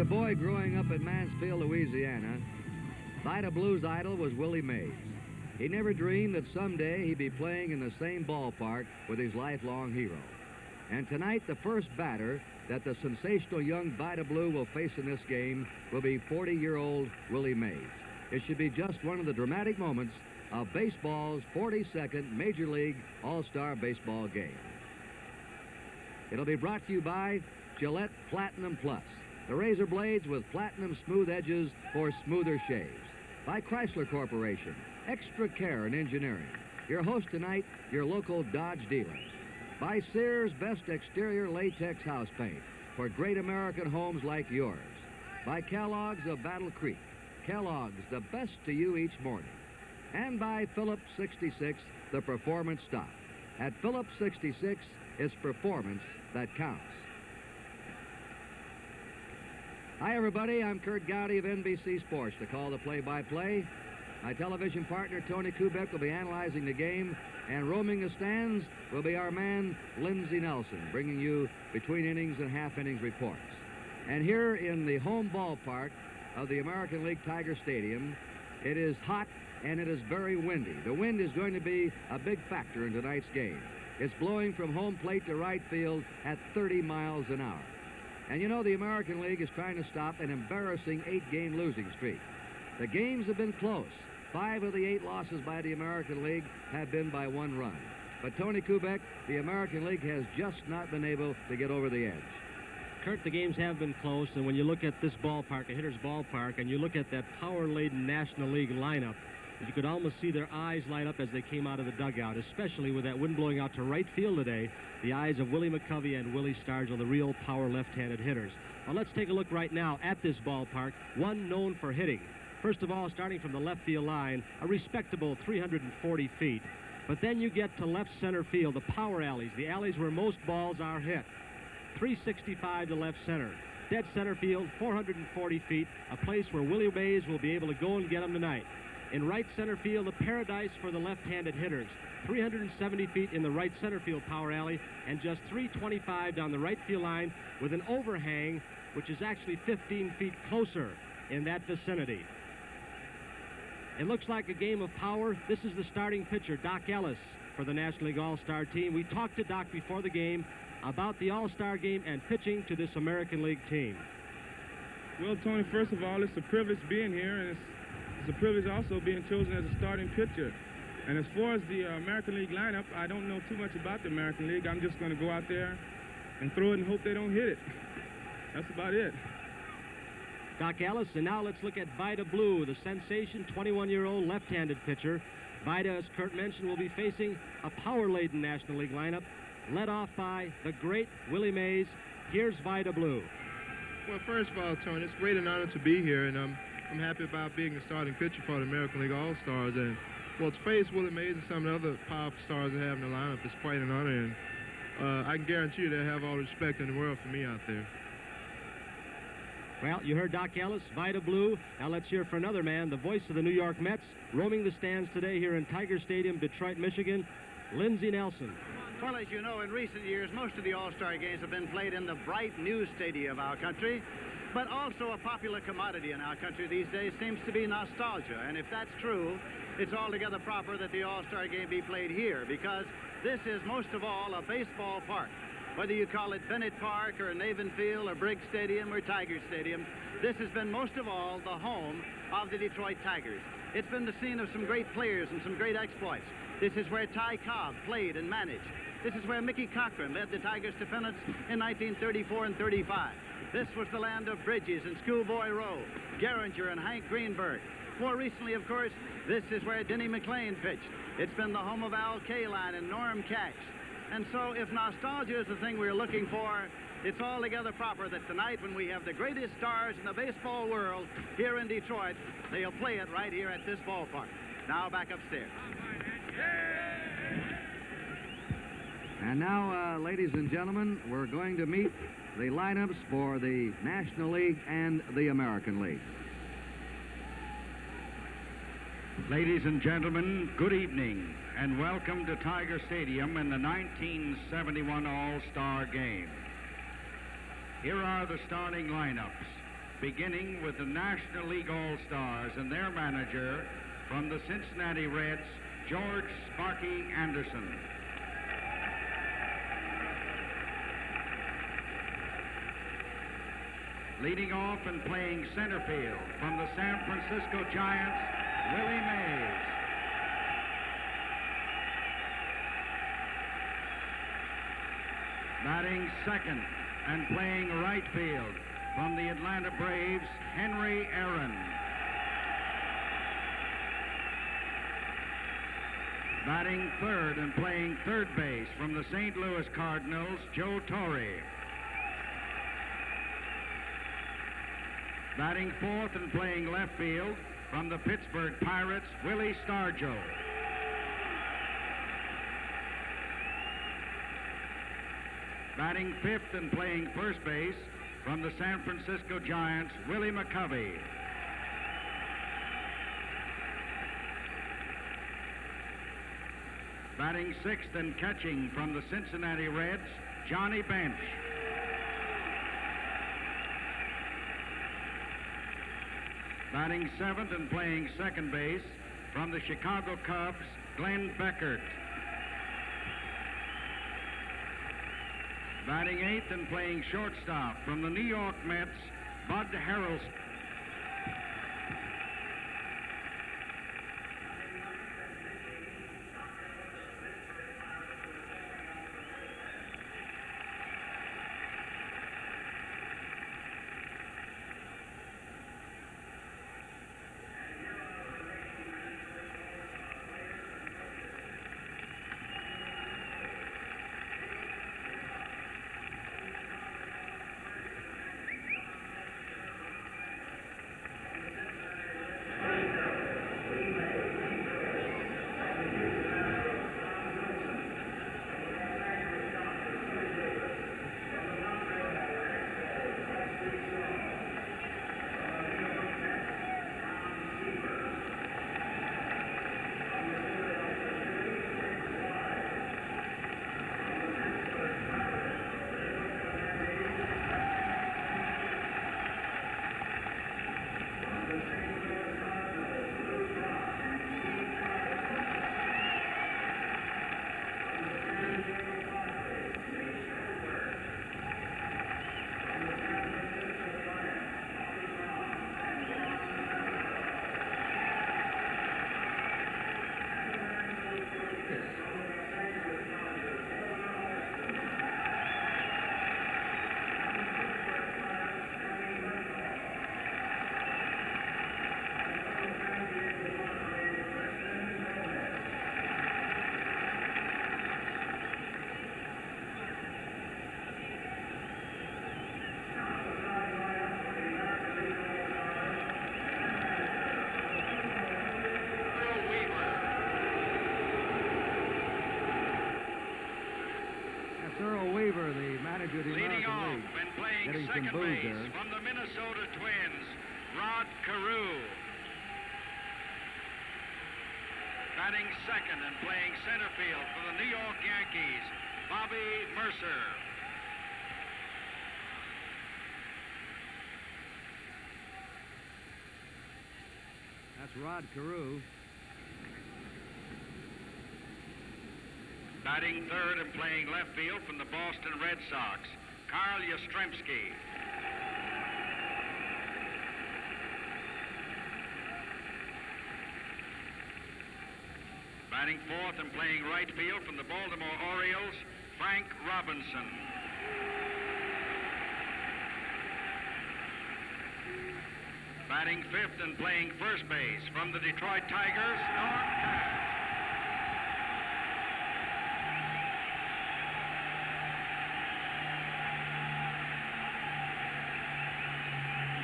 a boy growing up in Mansfield, Louisiana, Vida Blue's idol was Willie Mays. He never dreamed that someday he'd be playing in the same ballpark with his lifelong hero. And tonight, the first batter that the sensational young Vida Blue will face in this game will be 40-year-old Willie Mays. It should be just one of the dramatic moments of baseball's 42nd Major League All-Star Baseball game. It'll be brought to you by Gillette Platinum Plus, the razor blades with platinum smooth edges for smoother shaves. By Chrysler Corporation, extra care in engineering. Your host tonight, your local Dodge dealer. By Sears Best Exterior Latex House Paint for great American homes like yours. By Kellogg's of Battle Creek. Kellogg's, the best to you each morning. And by Phillips 66, the performance stock. At Phillips 66, it's performance that counts. Hi, everybody. I'm Kurt Gowdy of NBC Sports to call the play-by-play. My television partner, Tony Kubek, will be analyzing the game, and roaming the stands will be our man, Lindsey Nelson, bringing you between innings and half-innings reports. And here in the home ballpark of the American League Tiger Stadium, it is hot and it is very windy. The wind is going to be a big factor in tonight's game. It's blowing from home plate to right field at 30 miles an hour. And you know, the American League is trying to stop an embarrassing 8-game losing streak. The games have been close. 5 of the 8 losses by the American League have been by 1 run. But Tony Kubek, the American League has just not been able to get over the edge. Kurt, the games have been close, and when you look at this ballpark, a hitter's ballpark, and you look at that power-laden National League lineup, you could almost see their eyes light up as they came out of the dugout, especially with that wind blowing out to right field today. The eyes of Willie McCovey and Willie Stargell, the real power left-handed hitters. Well, let's take a look right now at this ballpark, one known for hitting. First of all, starting from the left field line, a respectable 340 feet. But then you get to left center field, the power alleys, the alleys where most balls are hit. 365 to left center. Dead center field, 440 feet, a place where Willie Mays will be able to go and get them tonight. In right center field, a paradise for the left-handed hitters. 370 feet in the right center field power alley, and just 325 down the right field line with an overhang, which is actually 15 feet closer in that vicinity. It looks like a game of power. This is the starting pitcher, Doc Ellis, for the National League All-Star team. We talked to Doc before the game about the All-Star game and pitching to this American League team. Well, Tony, first of all, it's a privilege being here, and it's a privilege also being chosen as a starting pitcher. And as far as the American League lineup, I don't know too much about the American League. I'm just going to go out there and throw it and hope they don't hit it. That's about it. Doc Ellis, and now let's look at Vida Blue, the sensation 21-year-old left-handed pitcher. Vida, as Kurt mentioned, will be facing a power-laden National League lineup led off by the great Willie Mays. Here's Vida Blue. Well, first of all, Tony, it's great and honor to be here, and I'm happy about being the starting pitcher for the American League All-Stars. And, well, to face Willie Mays and some of the other powerful stars they have in the lineup is quite an honor, and I can guarantee you they'll have all the respect in the world for me out there. Well, you heard Doc Ellis, Vida Blue. Now let's hear for another man, the voice of the New York Mets, roaming the stands today here in Tiger Stadium, Detroit, Michigan, Lindsey Nelson. Well, as you know, in recent years, most of the All-Star games have been played in the bright new stadium of our country. But also a popular commodity in our country these days seems to be nostalgia. And if that's true, it's altogether proper that the All-Star game be played here, because this is most of all a baseball park. Whether you call it Bennett Park or Navin Field or Briggs Stadium or Tiger Stadium, this has been most of all the home of the Detroit Tigers. It's been the scene of some great players and some great exploits. This is where Ty Cobb played and managed. This is where Mickey Cochran led the Tigers to pennants in 1934 and 35. This was the land of Bridges and Schoolboy Rowe, Gehringer and Hank Greenberg. More recently, of course, this is where Denny McLain pitched. It's been the home of Al Kaline and Norm Cash. And so if nostalgia is the thing we're looking for, it's altogether proper that tonight, when we have the greatest stars in the baseball world here in Detroit, they'll play it right here at this ballpark. Now back upstairs. And now, ladies and gentlemen, we're going to meet the lineups for the National League and the American League. Ladies and gentlemen, good evening, and welcome to Tiger Stadium in the 1971 All-Star Game. Here are the starting lineups. beginning with the National League All-Stars and their manager from the Cincinnati Reds, George Sparky Anderson. Leading off and playing center field from the San Francisco Giants, Willie Mays. Batting second and playing right field from the Atlanta Braves, Henry Aaron. Batting third and playing third base from the St. Louis Cardinals, Joe Torre. Batting fourth and playing left field from the Pittsburgh Pirates, Willie Stargell. Batting fifth and playing first base from the San Francisco Giants, Willie McCovey. Batting sixth and catching from the Cincinnati Reds, Johnny Bench. Batting seventh and playing second base from the Chicago Cubs, Glenn Beckert. Batting eighth and playing shortstop from the New York Mets, Bud Harrelson. Earl Weaver, the manager of the Leading American off League. and playing Getting some second booze base there. from the Minnesota Twins, Rod Carew. Batting second and playing center field for the New York Yankees, Bobby Mercer. That's Rod Carew. Batting third and playing left field from the Boston Red Sox, Carl Yastrzemski. Batting fourth and playing right field from the Baltimore Orioles, Frank Robinson. Batting fifth and playing first base from the Detroit Tigers, Norm Cash.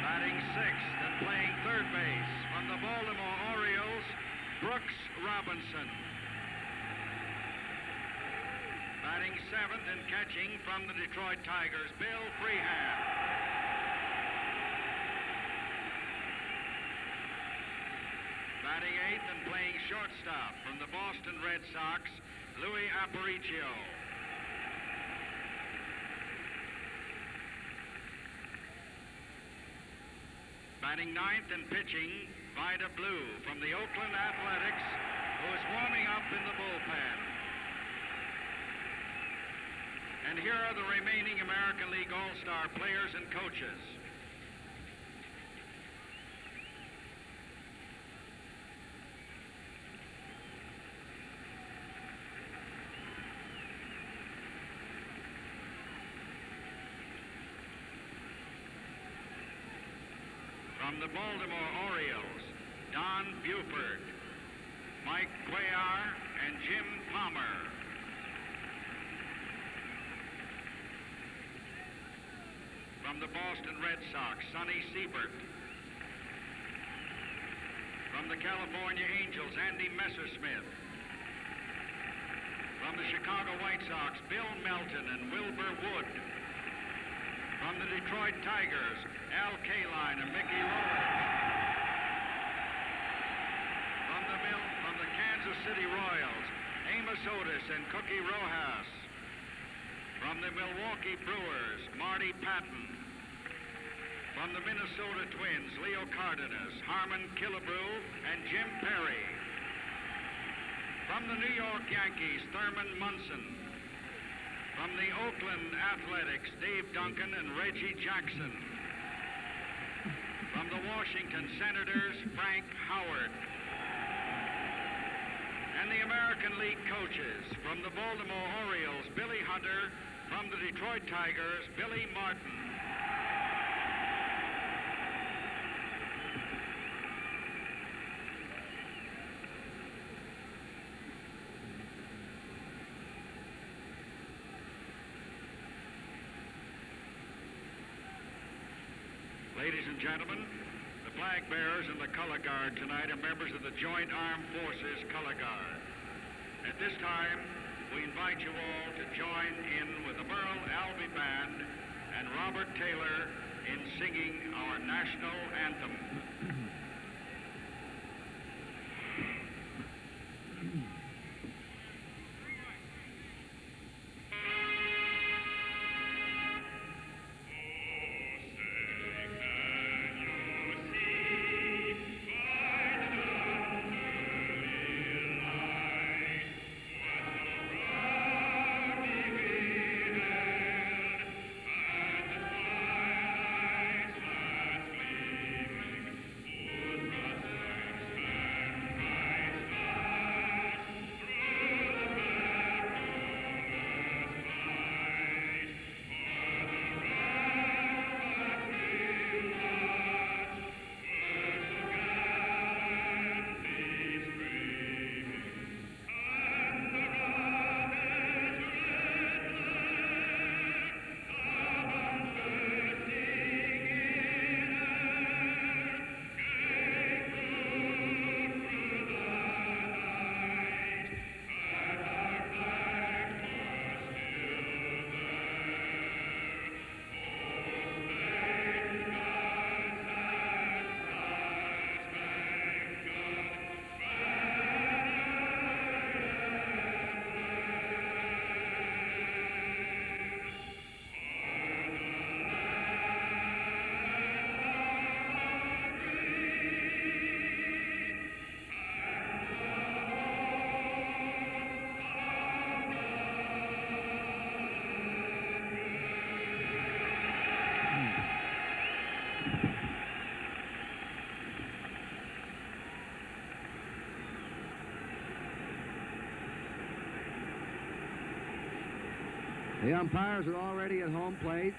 Batting sixth and playing third base from the Baltimore Orioles, Brooks Robinson. Batting seventh and catching from the Detroit Tigers, Bill Freehan. Batting eighth and playing shortstop from the Boston Red Sox, Louis Aparicio. Batting ninth and pitching, Vida Blue from the Oakland Athletics, who is warming up in the bullpen. And here are the remaining American League All-Star players and coaches. From the Baltimore Orioles, Don Buford, Mike Cuellar, and Jim Palmer. From the Boston Red Sox, Sonny Siebert. From the California Angels, Andy Messersmith. From the Chicago White Sox, Bill Melton and Wilbur Wood. From the Detroit Tigers, Al Kaline and Mickey Lowell. From the Kansas City Royals, Amos Otis and Cookie Rojas. From the Milwaukee Brewers, Marty Patton. From the Minnesota Twins, Leo Cardenas, Harmon Killebrew, and Jim Perry. From the New York Yankees, Thurman Munson. From the Oakland Athletics, Dave Duncan and Reggie Jackson. From the Washington Senators, Frank Howard. And the American League coaches, from the Baltimore Orioles, Billy Hunter. From the Detroit Tigers, Billy Martin. Ladies and gentlemen, the flag bearers and the color guard tonight are members of the Joint Armed Forces Color Guard. At this time, we invite you all to join in with the Merle Albee Band and Robert Taylor in singing our national anthem. The umpires are already at home plate,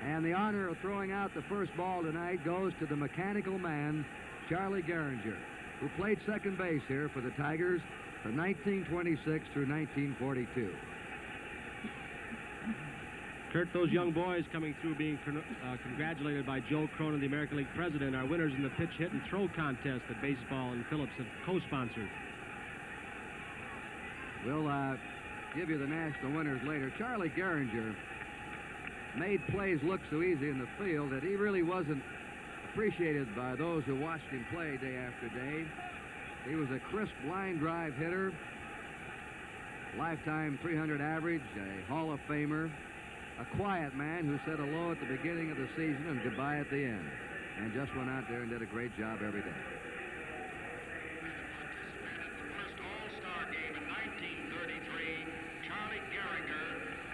and the honor of throwing out the first ball tonight goes to the mechanical man, Charlie Gehringer, who played second base here for the Tigers from 1926 through 1942. Kurt, those young boys coming through being congratulated by Joe Cronin, the American League president, are winners in the pitch, hit, and throw contest that Baseball and Phillips have co-sponsored. We'll give you the national winners later. Charlie Gehringer made plays look so easy in the field that he really wasn't appreciated by those who watched him play day after day. He was a crisp line drive hitter, lifetime 300 average, a Hall of Famer, a quiet man who said hello at the beginning of the season and goodbye at the end. and just went out there and did a great job every day. The first All-Star game in 1933, Charlie Gehringer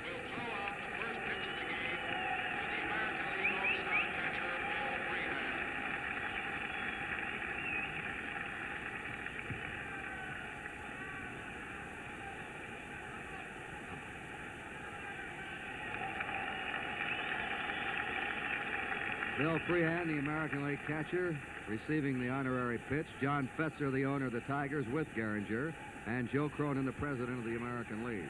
will throw out the first pitch of the game for the American League All-Star catcher, Bill Freehan. Bill Freehan, the American League catcher, receiving the honorary pitch. John Fetzer, the owner of the Tigers, with Gehringer, and Joe Cronin, the president of the American League.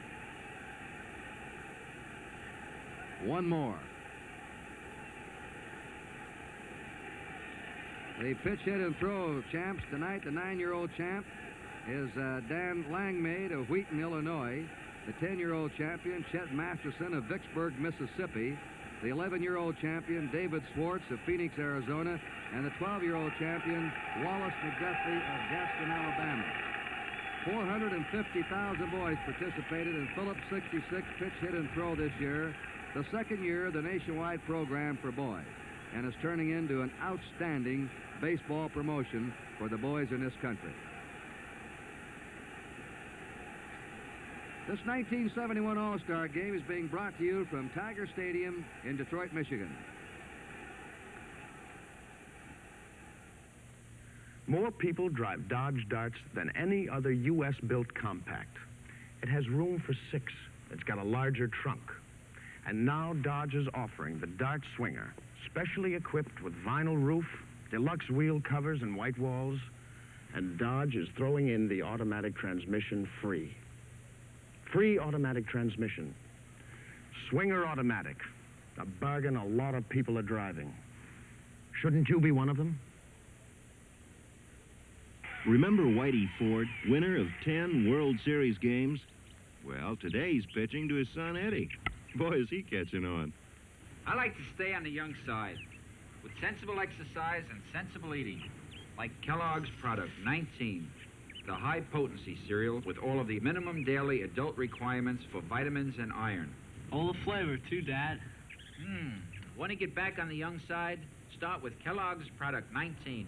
One more. The pitch, hit, and throw champs tonight, the 9-year-old champ, is Dan Langmaid of Wheaton, Illinois. The 10-year-old champion, Chet Masterson of Vicksburg, Mississippi. The 11-year-old champion, David Swartz of Phoenix, Arizona. And the 12-year-old champion, Wallace McDuffie of Gaston, Alabama. 450,000 boys participated in Phillips 66 pitch, hit, and throw this year, the second year of the nationwide program for boys, and is turning into an outstanding baseball promotion for the boys in this country. This 1971 All-Star Game is being brought to you from Tiger Stadium in Detroit, Michigan. More people drive Dodge Darts than any other U.S.-built compact. It has room for 6. It's got a larger trunk. And now Dodge is offering the Dart Swinger, specially equipped with vinyl roof, deluxe wheel covers, and white walls. And Dodge is throwing in the automatic transmission free. Free automatic transmission. Swinger automatic. A bargain a lot of people are driving. Shouldn't you be one of them? Remember Whitey Ford, winner of 10 World Series games? Well, today he's pitching to his son Eddie. Boy, is he catching on. I like to stay on the young side, with sensible exercise and sensible eating, like Kellogg's Product 19, the high-potency cereal with all of the minimum daily adult requirements for vitamins and iron. All the flavor, too, Dad. Want to get back on the young side? Start with Kellogg's Product 19.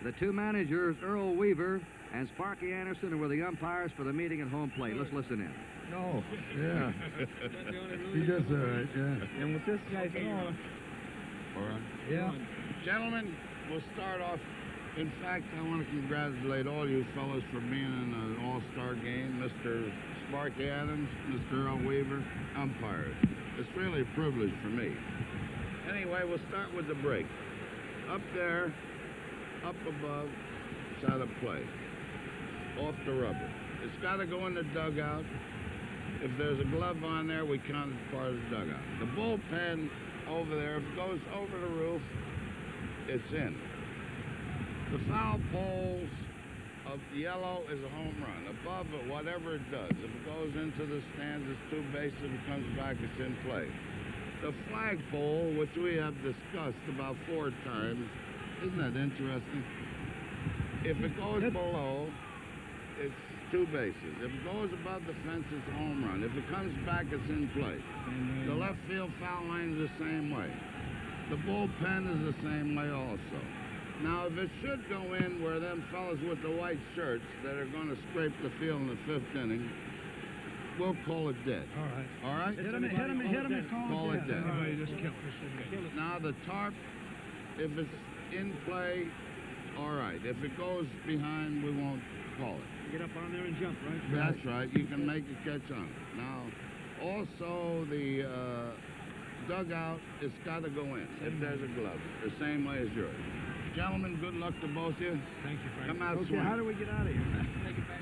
The two managers, Earl Weaver and Sparky Anderson, were the umpires for the meeting at home plate. Let's listen in. No, yeah. He does all right, yeah. And with this guy's on, All right. yeah. Gentlemen, we'll start off. In fact, I want to congratulate all you fellows for being in an all-star game. Mr. Sparky Adams, Mr. Earl Weaver, umpires. It's really a privilege for me. Anyway, we'll start with the break. Up there, up above, side of play. Off the rubber. It's got to go in the dugout. If there's a glove on there, we count it as part of the dugout. The bullpen over there, if it goes over the roof, it's in. The foul poles of yellow is a home run. Above it, whatever it does. If it goes into the stands, it's 2 bases. If it comes back, it's in play. The flagpole, which we have discussed about 4 times, isn't that interesting? If it goes below, it's 2 bases. If it goes above the fence, it's a home run. If it comes back, it's in play. The left field foul line is the same way. The bullpen is the same way also. Now, if it should go in where them fellas with the white shirts that are going to scrape the field in the 5th inning, we'll call it dead. All right. All right? Hit him and Call it dead. Everybody just kill it. Now, the tarp, if it's in play, all right. If it goes behind, we won't call it. Get up on there and jump, right? That's right. You can make a catch on it. Now, also the dugout, it's got to go in if there's a glove. The same way as yours. Gentlemen, good luck to both of you. Thank you, Frank. Come out Okay, swinging. how do we get out of here? Take it back.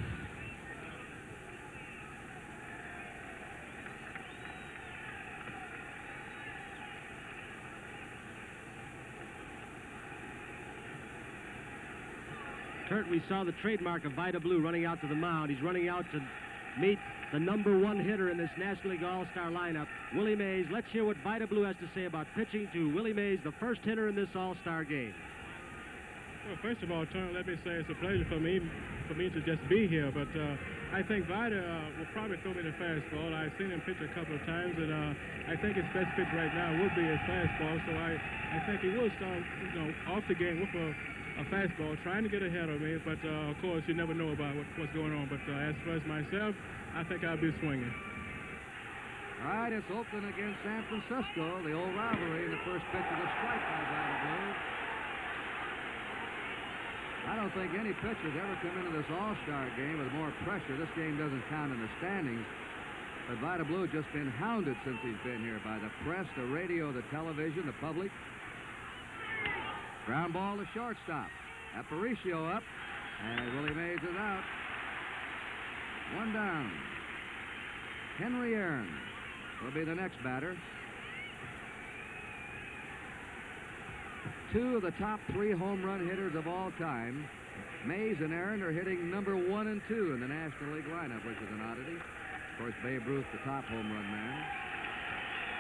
Kurt, we saw the trademark of Vida Blue running out to the mound. He's running out to meet the #1 hitter in this National League All-Star lineup, Willie Mays. Let's hear what Vida Blue has to say about pitching to Willie Mays, the first hitter in this All-Star game. Well, first of all, Tony, let me say it's a pleasure for me to just be here. But I think Vida will probably throw me the fastball. I've seen him pitch a couple of times, and I think his best pitch right now would be his fastball. So I think he will start, off the game with a fastball, trying to get ahead of me. But of course, you never know about what's going on. But as far as myself, I think I'll be swinging. All right, it's Oakland against San Francisco, the old rivalry, and the first pitch of the strike by Vida Blue. I don't think any pitcher's ever come into this All-Star game with more pressure. This game doesn't count in the standings, but Vida Blue has just been hounded since he's been here by the press, the radio, the television, the public. Ground ball to shortstop. Aparicio up, and Willie Mays is out. One down. Henry Aaron will be the next batter. Two of the top 3 home run hitters of all time. Mays and Aaron are hitting number 1 and 2 in the National League lineup, which is an oddity. Of course, Babe Ruth, the top home run man.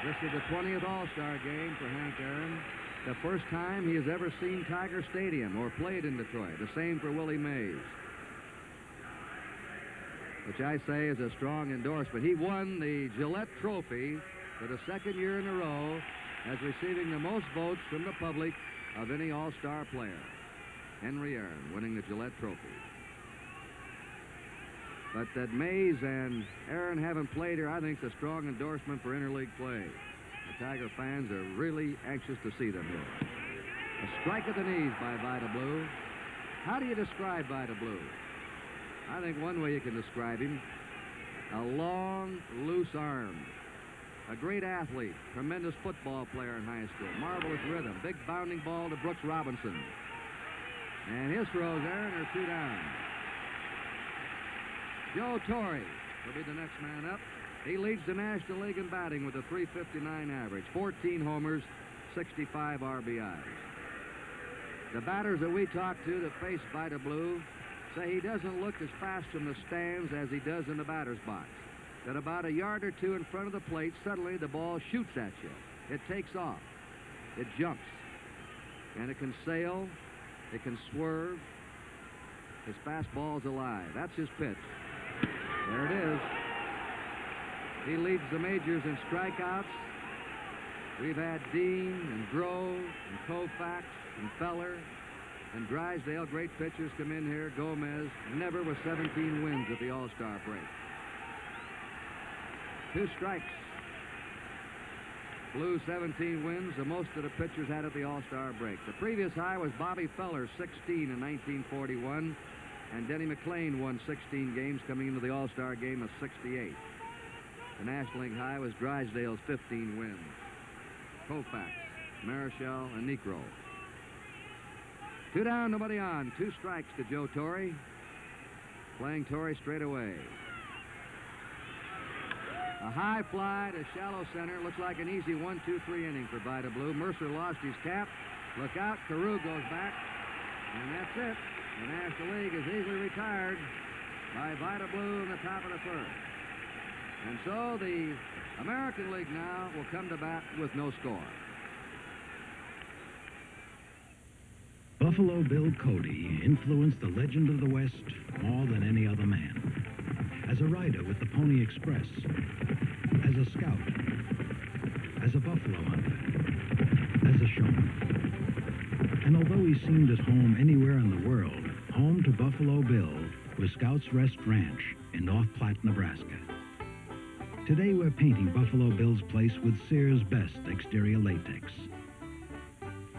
This is the 20th All-Star game for Hank Aaron. The first time he has ever seen Tiger Stadium or played in Detroit. The same for Willie Mays, which I say is a strong endorsement. He won the Gillette Trophy for the 2nd year in a row as receiving the most votes from the public of any All-Star player. Henry Aaron winning the Gillette Trophy. But that Mays and Aaron haven't played here, I think, is a strong endorsement for interleague play. The Tiger fans are really anxious to see them here. A strike at the knees by Vida Blue. How do you describe Vida Blue? I think one way you can describe him, a long, loose arm. A great athlete, tremendous football player in high school, marvelous rhythm, big bounding ball to Brooks Robinson. And his throws, Aaron, are 2 down. Joe Torre will be the next man up. He leads the National League in batting with a .359 average, 14 homers, 65 RBIs. The batters that we talked to that face Vida Blue say he doesn't look as fast from the stands as he does in the batter's box. That about a yard or 2 in front of the plate, suddenly the ball shoots at you. It takes off. It jumps. And it can sail. It can swerve. His fastball's alive. That's his pitch. There it is. He leads the majors in strikeouts. We've had Dean and Grove and Koufax and Feller and Drysdale, great pitchers, come in here. Gomez, never with 17 wins at the All-Star break. 2 strikes. Blue 17 wins, the most that the pitchers had at the All-Star break. The previous high was Bobby Feller, 16 in 1941, and Denny McLean won 16 games coming into the All-Star game of 68. The National League high was Drysdale's 15 wins. Koufax, Marichal, and Necro. 2 down, nobody on. 2 strikes to Joe Torre. Playing Torre straight away. A high fly to shallow center. Looks like an easy 1-2-3 inning for Vida Blue. Mercer lost his cap. Look out. Carew goes back. And that's it. The National League is easily retired by Vida Blue in the top of the 1st. And so the American League now will come to bat with no score. Buffalo Bill Cody influenced the legend of the West more than any other man. As a rider with the Pony Express, as a scout, as a buffalo hunter, as a showman. And although he seemed at home anywhere in the world, home to Buffalo Bill was Scout's Rest Ranch in North Platte, Nebraska. Today we're painting Buffalo Bill's place with Sears Best exterior latex.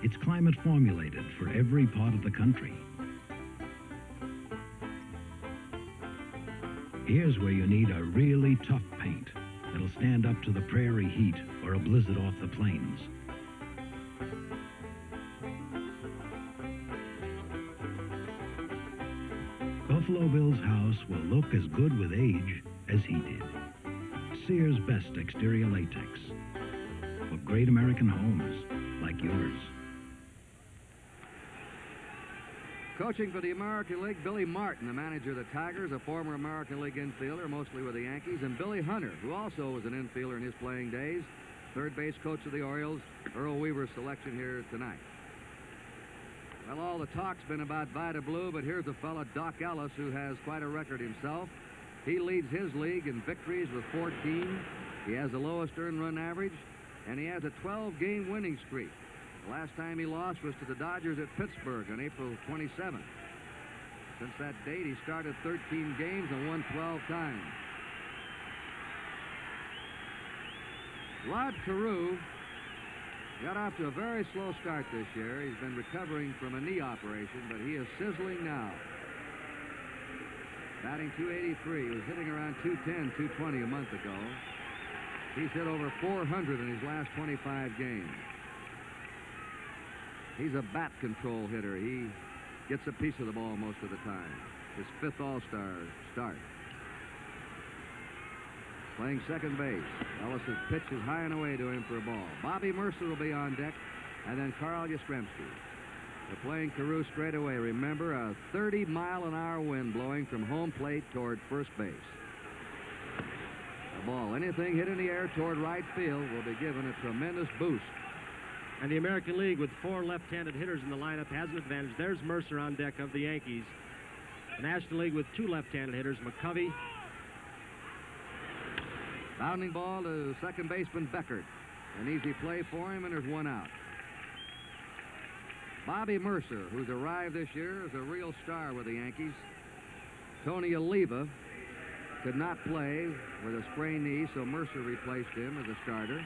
It's climate formulated for every part of the country. Here's where you need a really tough paint that'll stand up to the prairie heat or a blizzard off the plains. Buffalo Bill's house will look as good with age as he did. Sears Best exterior latex for great American homes like yours. Coaching for the American League, Billy Martin, the manager of the Tigers, a former American League infielder, mostly with the Yankees, and Billy Hunter, who also was an infielder in his playing days, third base coach of the Orioles. Earl Weaver's selection here tonight. Well, all the talk's been about Vida Blue, but here's a fella, Doc Ellis, who has quite a record himself. He leads his league in victories with 14. He has the lowest earned run average, and he has a 12-game winning streak. The last time he lost was to the Dodgers at Pittsburgh on April 27th. Since that date, he started 13 games and won 12 times. Rod Carew got off to a very slow start this year. He's been recovering from a knee operation, but he is sizzling now. Batting .283. He was hitting around .210, .220 a month ago. He's hit over .400 in his last 25 games. He's a bat control hitter. He gets a piece of the ball most of the time. His 5th All-Star start. Playing second base. Ellis's pitch is high and away to him for a ball. Bobby Mercer will be on deck, and then Carl Yastrzemski. They're playing Carew straight away. Remember, a 30-mile-an-hour wind blowing from home plate toward first base. The ball, anything hit in the air toward right field, will be given a tremendous boost. And the American League, with 4 left-handed hitters in the lineup, has an advantage. There's Mercer on deck of the Yankees. The National League with 2 left-handed hitters, McCovey. Bounding ball to second baseman Beckert. An easy play for him, and there's 1 out. Bobby Mercer, who's arrived this year, is a real star with the Yankees. Tony Oliva could not play with a sprained knee, so Mercer replaced him as a starter.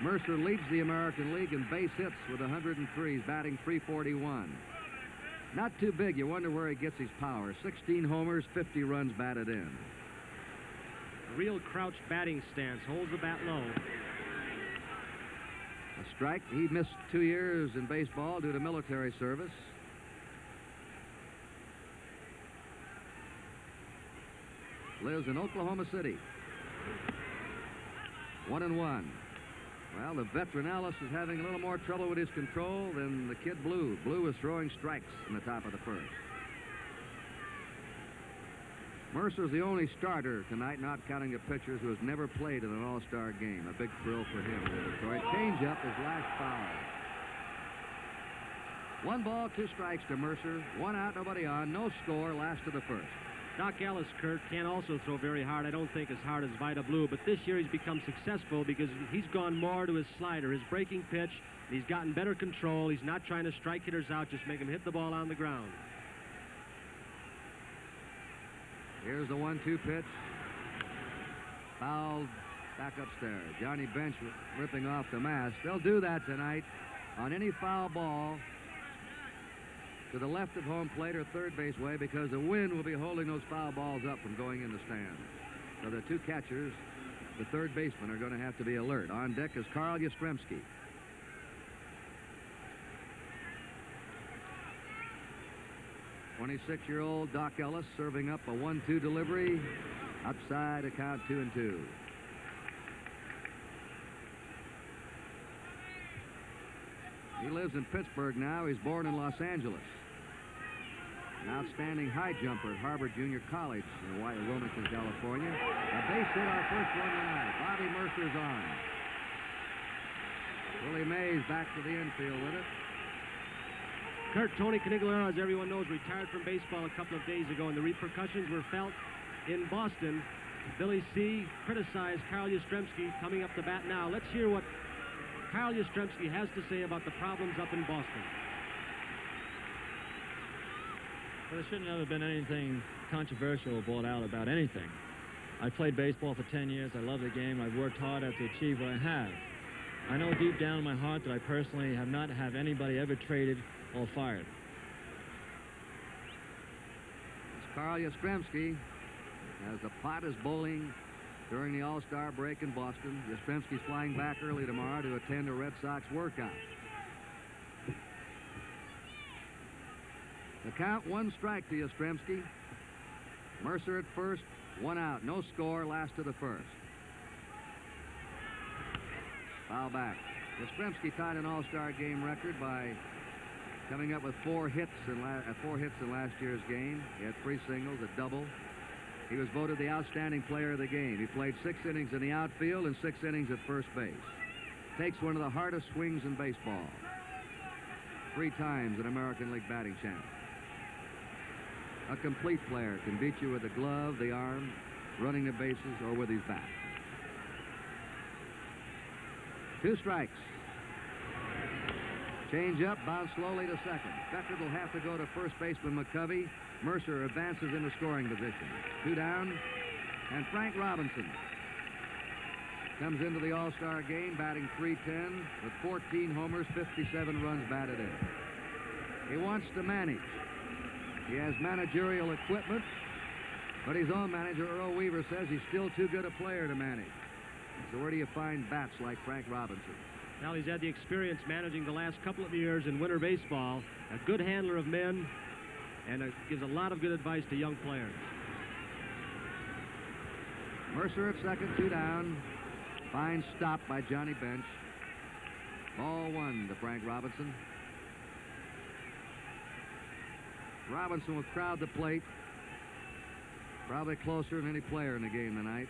Mercer leads the American League in base hits with 103. He's batting .341. Not too big. You wonder where he gets his power. 16 homers, 50 runs batted in. A real crouched batting stance. Holds the bat low. A strike. He missed 2 years in baseball due to military service. Lives in Oklahoma City. 1-1. Well, the veteran Ellis is having a little more trouble with his control than the kid Blue. Blue is throwing strikes in the top of the first. Mercer's the only starter tonight, not counting the pitchers, who has never played in an all-star game. A big thrill for him in Detroit. Changeup is last foul. 1 ball, 2 strikes to Mercer. 1 out, nobody on. No score, last of the first. Doc Ellis, Kurt, can also throw very hard. I don't think as hard as Vida Blue, but this year he's become successful because he's gone more to his slider, his breaking pitch. He's gotten better control. He's not trying to strike hitters out, just make them hit the ball on the ground. Here's the 1-2 pitch. Fouled back upstairs. Johnny Bench ripping off the mask. They'll do that tonight on any foul ball to the left of home plate or third base way, because the wind will be holding those foul balls up from going in the stand. So the 2 catchers, the third baseman, are going to have to be alert. On deck is Carl Yastrzemski. '26-year-old Doc Ellis serving up a 1-2 delivery. Outside, a count 2-2. He lives in Pittsburgh now. He's born in Los Angeles. An outstanding high jumper at Harvard Junior College in Wilmington, California. A base hit, our first one tonight. Bobby Mercer's on. Willie Mays back to the infield with it. Kurt, Tony Caniglaro, as everyone knows, retired from baseball a couple of days ago, and the repercussions were felt in Boston. Billy C. criticized Carl Yastrzemski coming up the bat now. Let's hear what Carl Yastrzemski has to say about the problems up in Boston. Well, there shouldn't have been anything controversial brought out about anything. I played baseball for 10 years. I love the game. I've worked hard to achieve what I have. I know deep down in my heart that I personally have not had anybody ever traded or fired. It's Carl Yastrzemski, as the pot is bowling during the All-Star break in Boston. Yastrzemski's flying back early tomorrow to attend a Red Sox workout. The count, 1 strike to Yastrzemski. Mercer at first, 1 out. No score, last of the first. Foul back. Yastrzemski tied an All-Star game record by coming up with 4 hits in last year's game. He had 3 singles, a double. He was voted the outstanding player of the game. He played 6 innings in the outfield and 6 innings at first base. Takes one of the hardest swings in baseball. 3 times an American League batting champ. A complete player can beat you with the glove, the arm, running the bases, or with his bat. 2 strikes. Change up, bounce slowly to second. Beckert will have to go to first baseman McCovey. Mercer advances into scoring position. 2 down, and Frank Robinson comes into the All-Star game batting .310 with 14 homers, 57 runs batted in. He wants to manage. He has managerial equipment, but his own manager, Earl Weaver, says he's still too good a player to manage. So where do you find bats like Frank Robinson? Now he's had the experience managing the last couple of years in winter baseball, a good handler of men, and gives a lot of good advice to young players. Mercer at second, 2 down. Fine stop by Johnny Bench. Ball 1 to Frank Robinson. Robinson will crowd the plate. Probably closer than any player in the game tonight.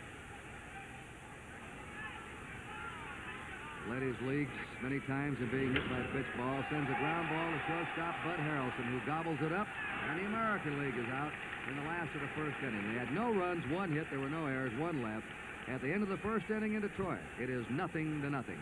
Led his leagues many times in being hit by pitch ball. Sends a ground ball to shortstop Bud Harrelson, who gobbles it up, and the American League is out in the last of the first inning. They had no runs, 1 hit, there were no errors, 1 left. At the end of the first inning in Detroit, it is 0-0.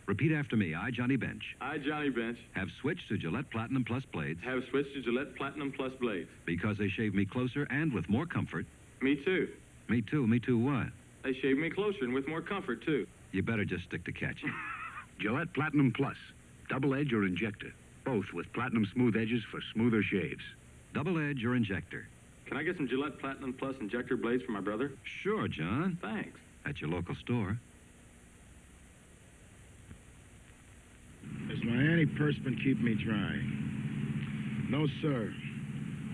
Repeat after me. I, Johnny Bench, I, Johnny Bench, have switched to Gillette Platinum Plus blades have switched to Gillette Platinum Plus blades. because they shave me closer and with more comfort. Me too. Me too. Me too what? They shave me closer and with more comfort, too. You better just stick to catching. Gillette Platinum Plus. Double edge or injector. Both with platinum smooth edges for smoother shaves. Double edge or injector. Can I get some Gillette Platinum Plus injector blades for my brother? Sure, John. Thanks. At your local store. Does my antiperspirant keep me dry? No, sir.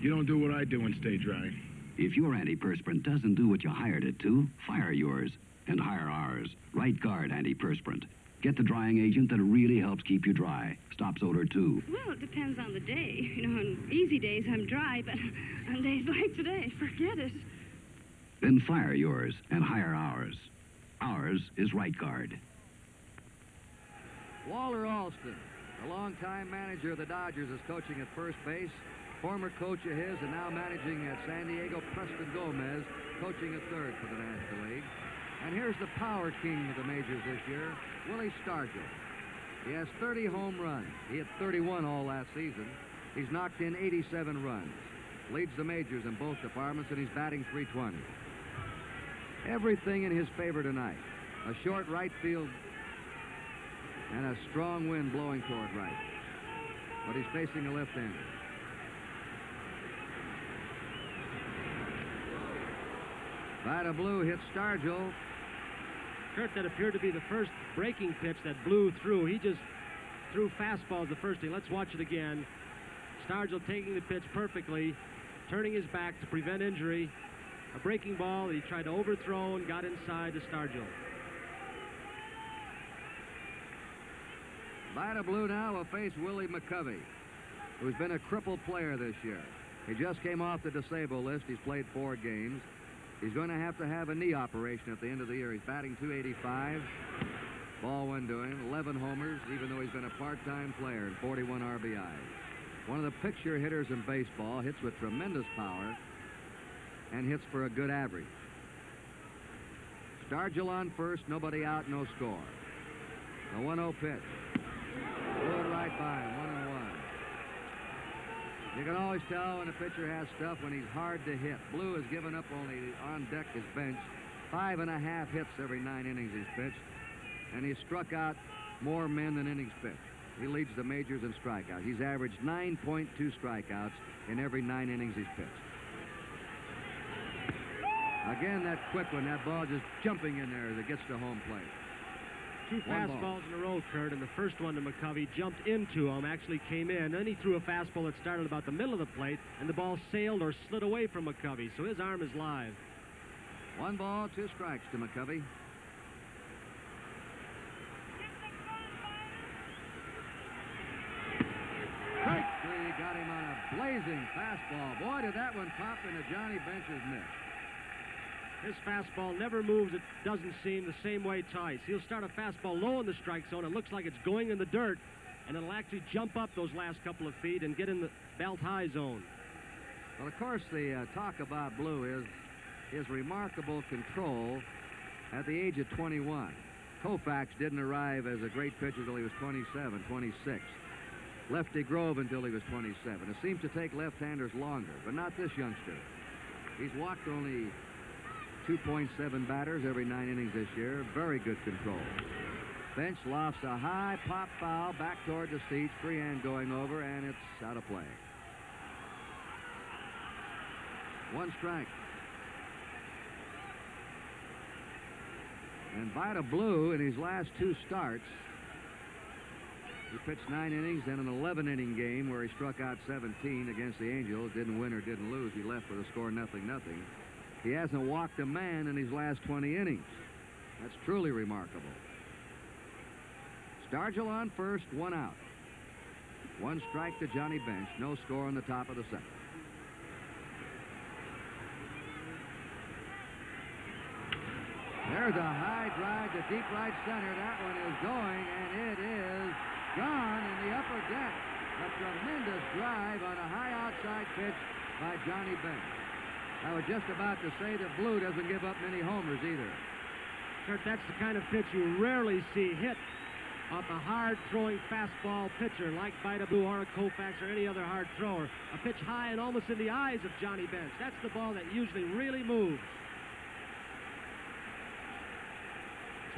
You don't do what I do and stay dry. If your antiperspirant doesn't do what you hired it to, fire yours and hire ours. Right Guard antiperspirant. Get the drying agent that really helps keep you dry. Stops odor, too. Well, it depends on the day. You know, on easy days, I'm dry, but on days like today, forget it. Then fire yours and hire ours. Ours is Right Guard. Walter Alston, a longtime manager of the Dodgers, is coaching at first base. Former coach of his and now managing at San Diego, Preston Gomez, coaching at third for the National League. And here's the power king of the majors this year, Willie Stargell. He has 30 home runs. He hit 31 all last season. He's knocked in 87 runs. Leads the majors in both departments, and he's batting .320. Everything in his favor tonight. A short right field and a strong wind blowing toward right. But he's facing a left-hander. Vida Blue hits Stargell. Kurt, that appeared to be the first breaking pitch that blew through. He just threw fastballs the first thing. Let's watch it again. Stargell taking the pitch perfectly, turning his back to prevent injury. A breaking ball that he tried to overthrow and got inside to Stargell. Vida Blue now will face Willie McCovey, who's been a crippled player this year. He just came off the disabled list. He's played 4 games. He's going to have a knee operation at the end of the year. He's batting .285. Ball 1 to him. 11 homers, even though he's been a part-time player, and 41 RBIs. One of the picture hitters in baseball, hits with tremendous power, and hits for a good average. Stargell on first, nobody out, no score. A 1-0 pitch. Blew it right by him, 1-1. You can always tell when a pitcher has stuff when he's hard to hit. Blue has given up only on deck his bench 5.5 hits every 9 innings he's pitched, and he's struck out more men than innings pitched. He leads the majors in strikeouts. He's averaged 9.2 strikeouts in every 9 innings he's pitched. Again, that quick one, that ball just jumping in there as it gets to home plate. 2 fastballs in a row, Kurt, and the first one to McCovey jumped into him, actually came in. Then he threw a fastball that started about the middle of the plate, and the ball sailed or slid away from McCovey, so his arm is live. 1 ball, 2 strikes to McCovey. He got him on a blazing fastball. Boy, did that one pop into Johnny Bench's mitt. His fastball never moves, it doesn't seem, the same way Tice. He'll start a fastball low in the strike zone. It looks like it's going in the dirt, and it'll actually jump up those last couple of feet and get in the belt-high zone. Well, of course, the talk about Blue is his remarkable control at the age of 21. Koufax didn't arrive as a great pitcher until he was 27, 26. Lefty Grove until he was 27. It seems to take left-handers longer, but not this youngster. He's walked only 2.7 batters every 9 innings this year. Very good control. Bench lofts a high pop foul back toward the seats. Free hand going over, and it's out of play. 1 strike. And Vida Blue, in his last 2 starts, he pitched 9 innings and an 11-inning game where he struck out 17 against the Angels. Didn't win or didn't lose. He left with a score 0-0. He hasn't walked a man in his last 20 innings. That's truly remarkable. Stargell on first, 1 out. 1 strike to Johnny Bench. No score on the top of the 2nd. There's a high drive to deep right center. That one is going, and it is gone in the upper deck. A tremendous drive on a high outside pitch by Johnny Bench. I was just about to say that Blue doesn't give up many homers either. Kurt, that's the kind of pitch you rarely see hit off a hard-throwing fastball pitcher like Vida Blue or a Koufax or any other hard thrower. A pitch high and almost in the eyes of Johnny Bench. That's the ball that usually really moves.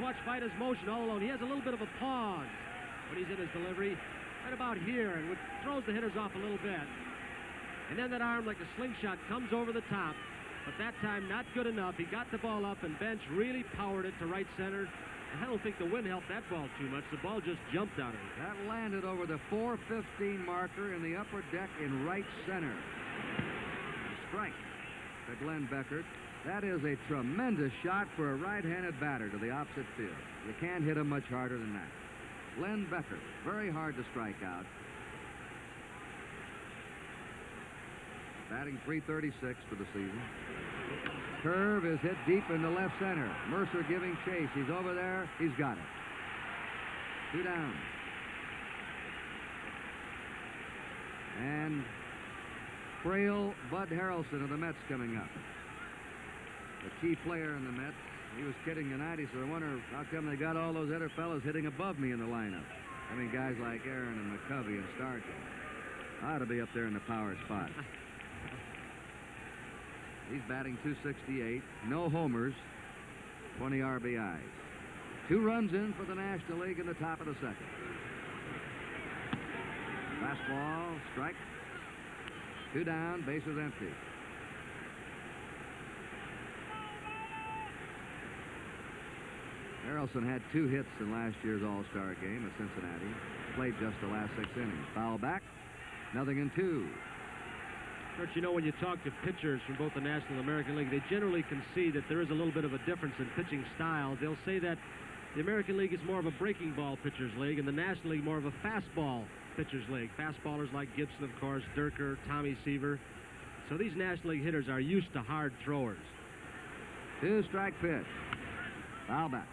Let's watch Vida's motion all alone. He has a little bit of a pause when he's in his delivery, right about here, and which throws the hitters off a little bit. And then that arm, like a slingshot, comes over the top, but that time not good enough. He got the ball up, and Bench really powered it to right center. And I don't think the wind helped that ball too much. The ball just jumped out of it. That landed over the 415 marker in the upper deck in right center. Strike to Glenn Beckert. That is a tremendous shot for a right-handed batter to the opposite field. You can't hit him much harder than that. Glenn Beckert, very hard to strike out. Batting .336 for the season. Curve is hit deep into left center. Mercer giving chase. He's over there. He's got it. 2 down. And frail Bud Harrelson of the Mets coming up. The key player in the Mets. He was kidding tonight. He said, I wonder how come they got all those other fellows hitting above me in the lineup. I mean, guys like Aaron and McCovey and Stargell. Ought to be up there in the power spot. He's batting .268. No homers. 20 RBIs. 2 runs in for the National League in the top of the 2nd. Fastball, strike. 2 down, bases empty. Harrelson had 2 hits in last year's All-Star game at Cincinnati. Played just the last 6 innings. Foul back, 0-2. Kurt, you know, when you talk to pitchers from both the National and American League, they generally concede that there is a little bit of a difference in pitching styles. They'll say that the American League is more of a breaking ball pitcher's league, and the National League more of a fastball pitcher's league. Fastballers like Gibson, of course, Durker, Tommy Seaver. So these National League hitters are used to hard throwers. 2-strike pitch. Foul back.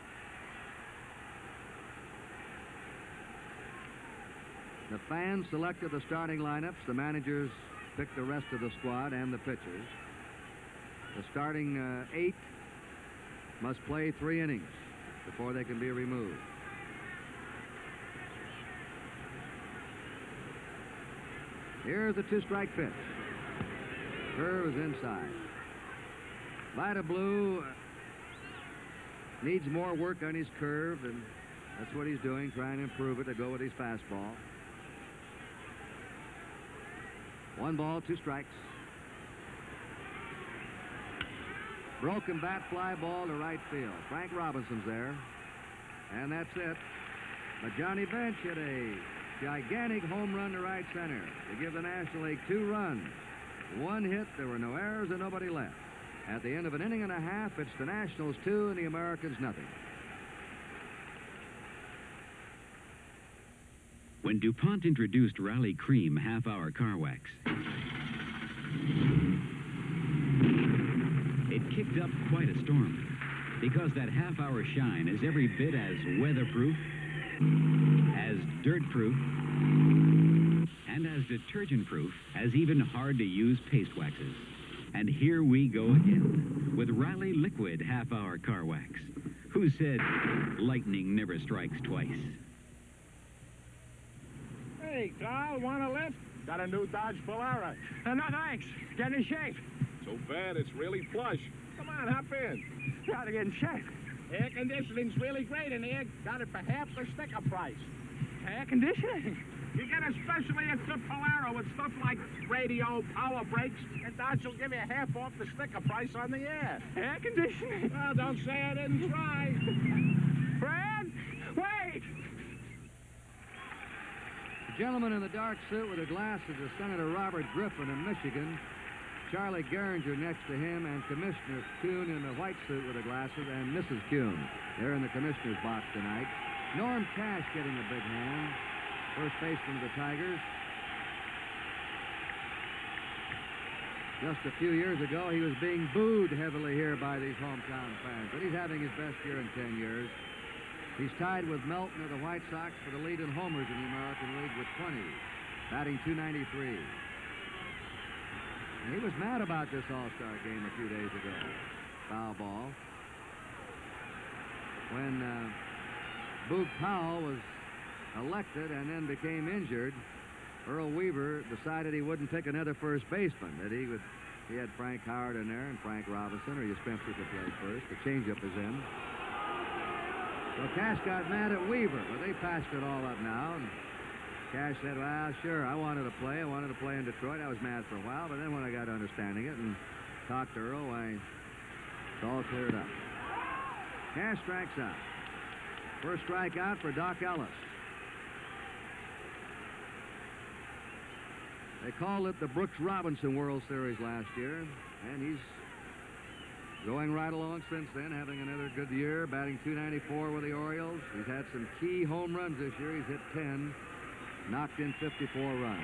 The fans selected the starting lineups. The managers picked the rest of the squad and the pitchers. The starting 8 must play 3 innings before they can be removed. Here's the 2-strike pitch. Curve is inside. Vida Blue needs more work on his curve, and that's what he's doing, trying to improve it to go with his fastball. 1 ball, 2 strikes. Broken bat fly ball to right field. Frank Robinson's there. And that's it. But Johnny Bench hit a gigantic home run to right center to give the National League 2 runs. 1 hit, there were no errors and nobody left. At the end of an inning and a half, it's the Nationals 2 and the Americans nothing. When DuPont introduced Rally Cream half-hour car wax, it kicked up quite a storm. Because that half-hour shine is every bit as weatherproof, as dirt-proof, and as detergent-proof as even hard-to-use paste waxes. And here we go again with Riley Liquid half-hour car wax. Who said lightning never strikes twice? Hey, Carl, want a lift? Got a new Dodge Polara. No, thanks. Get in shape. So bad it's really plush. Come on, hop in. Gotta get in shape. Air conditioning's really great in here. Got it for half the sticker price. Air conditioning? You get a specially equipped Polara with stuff like radio, power brakes, and Dodge will give you half off the sticker price on the air. Air conditioning? Well, don't say I didn't try. Fred, wait! The gentleman in the dark suit with the glasses is Senator Robert Griffin in Michigan. Charlie Geringer next to him, and Commissioner Kuhn in the white suit with the glasses, and Mrs. Kuhn. They're in the commissioner's box tonight. Norm Cash getting a big hand. First baseman of the Tigers. Just a few years ago, he was being booed heavily here by these hometown fans, but he's having his best year in 10 years. He's tied with Melton of the White Sox for the lead in homers in the American League with 20, batting .293. And he was mad about this All-Star game a few days ago. Foul ball. When Boog Powell was elected and then became injured, Earl Weaver decided he wouldn't pick another first baseman, that he had Frank Howard in there and Frank Robinson, or you Spencer to play first. The changeup is in. So Cash got mad at Weaver, but they patched it all up now. And Cash said, well, sure, I wanted to play. I wanted to play in Detroit. I was mad for a while, but then when I got to understanding it and talked to Earl, why, it's all cleared up. Cash strikes out. First strikeout for Doc Ellis. They called it the Brooks Robinson World Series last year, and he's going right along since then, having another good year, batting .294 with the Orioles. He's had some key home runs this year. He's hit 10, knocked in 54 runs.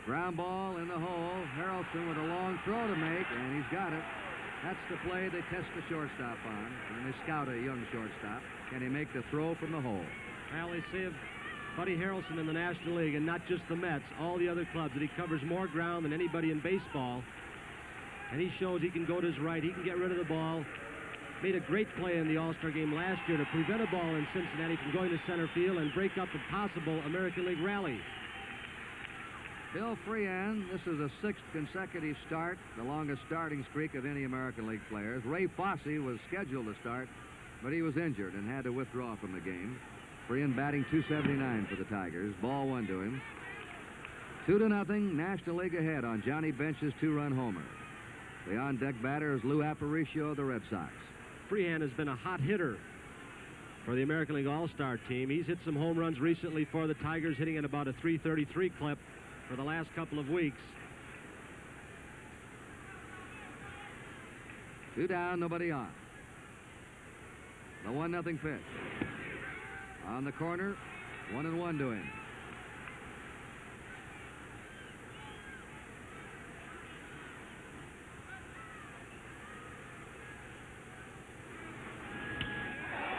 Ground ball in the hole. Harrelson with a long throw to make, and he's got it. That's the play they test the shortstop on, and they scout a young shortstop. Can he make the throw from the hole? Well, they say of Buddy Harrelson in the National League, and not just the Mets, all the other clubs, that he covers more ground than anybody in baseball. And he shows he can go to his right, he can get rid of the ball. Made a great play in the All-Star game last year to prevent a ball in Cincinnati from going to center field and break up a possible American League rally. Bill Freehan, this is a 6th consecutive start, the longest starting streak of any American League players. Ray Fosse was scheduled to start, but he was injured and had to withdraw from the game. Freehan batting .279 for the Tigers. Ball 1 to him. 2-0, National League ahead on Johnny Bench's 2-run homer. The on-deck batter is Lou Aparicio of the Red Sox. Freehan has been a hot hitter for the American League All-Star team. He's hit some home runs recently for the Tigers, hitting at about a .333 clip for the last couple of weeks. 2 down, nobody on. The 1-0 pitch. On the corner, 1-1 to him.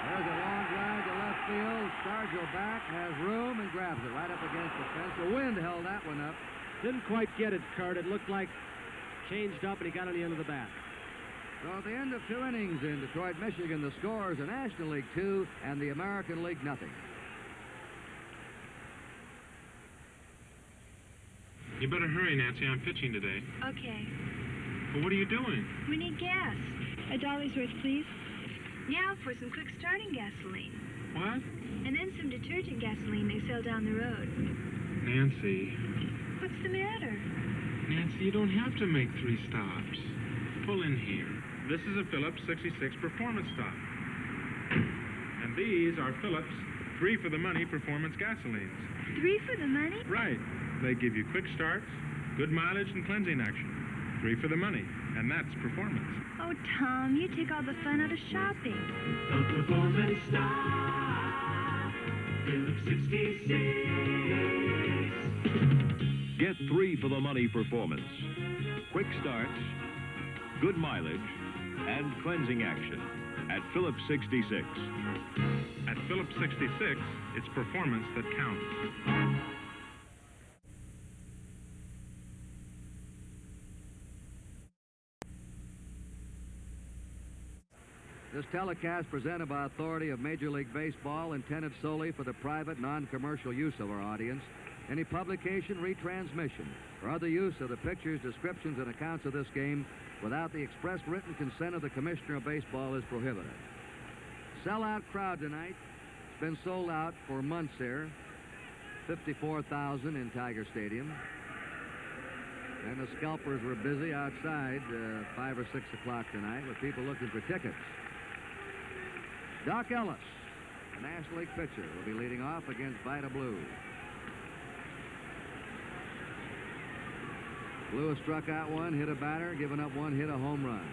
There's a long drive to left field. Stargell back, has room, and grabs it right up against the fence. The wind held that one up. Didn't quite get it, Kurt. It looked like changed up, and he got on the end of the bat. So at the end of 2 innings in Detroit, Michigan, the scores: the National League 2 and the American League 0. You better hurry, Nancy. I'm pitching today. Okay. Well, what are you doing? We need gas. $1 worth, please. Yeah, for some quick starting gasoline. What? And then some detergent gasoline they sell down the road. Nancy. What's the matter? Nancy, you don't have to make 3 stops. Pull in here. This is a Phillips 66 Performance Stop. And these are Phillips 3 for the money performance gasolines. 3 for the money? Right. They give you quick starts, good mileage, and cleansing action. 3 for the money. And that's performance. Oh, Tom, you take all the fun out of shopping. The Performance Stop. Phillips 66. Get 3 for the money performance. Quick starts, good mileage, and cleansing action at Phillips 66. At Phillips 66, it's performance that counts. This telecast presented by authority of Major League Baseball, intended solely for the private, non-commercial use of our audience. Any publication, retransmission, or other use of the pictures, descriptions, and accounts of this game without the express written consent of the Commissioner of Baseball is prohibited. Sellout crowd tonight. It's been sold out for months here. 54,000 in Tiger Stadium. And the scalpers were busy outside 5 or 6 o'clock tonight with people looking for tickets. Doc Ellis, the National League pitcher, will be leading off against Vida Blue. Blue has struck out one, hit a batter, given up one, hit a home run.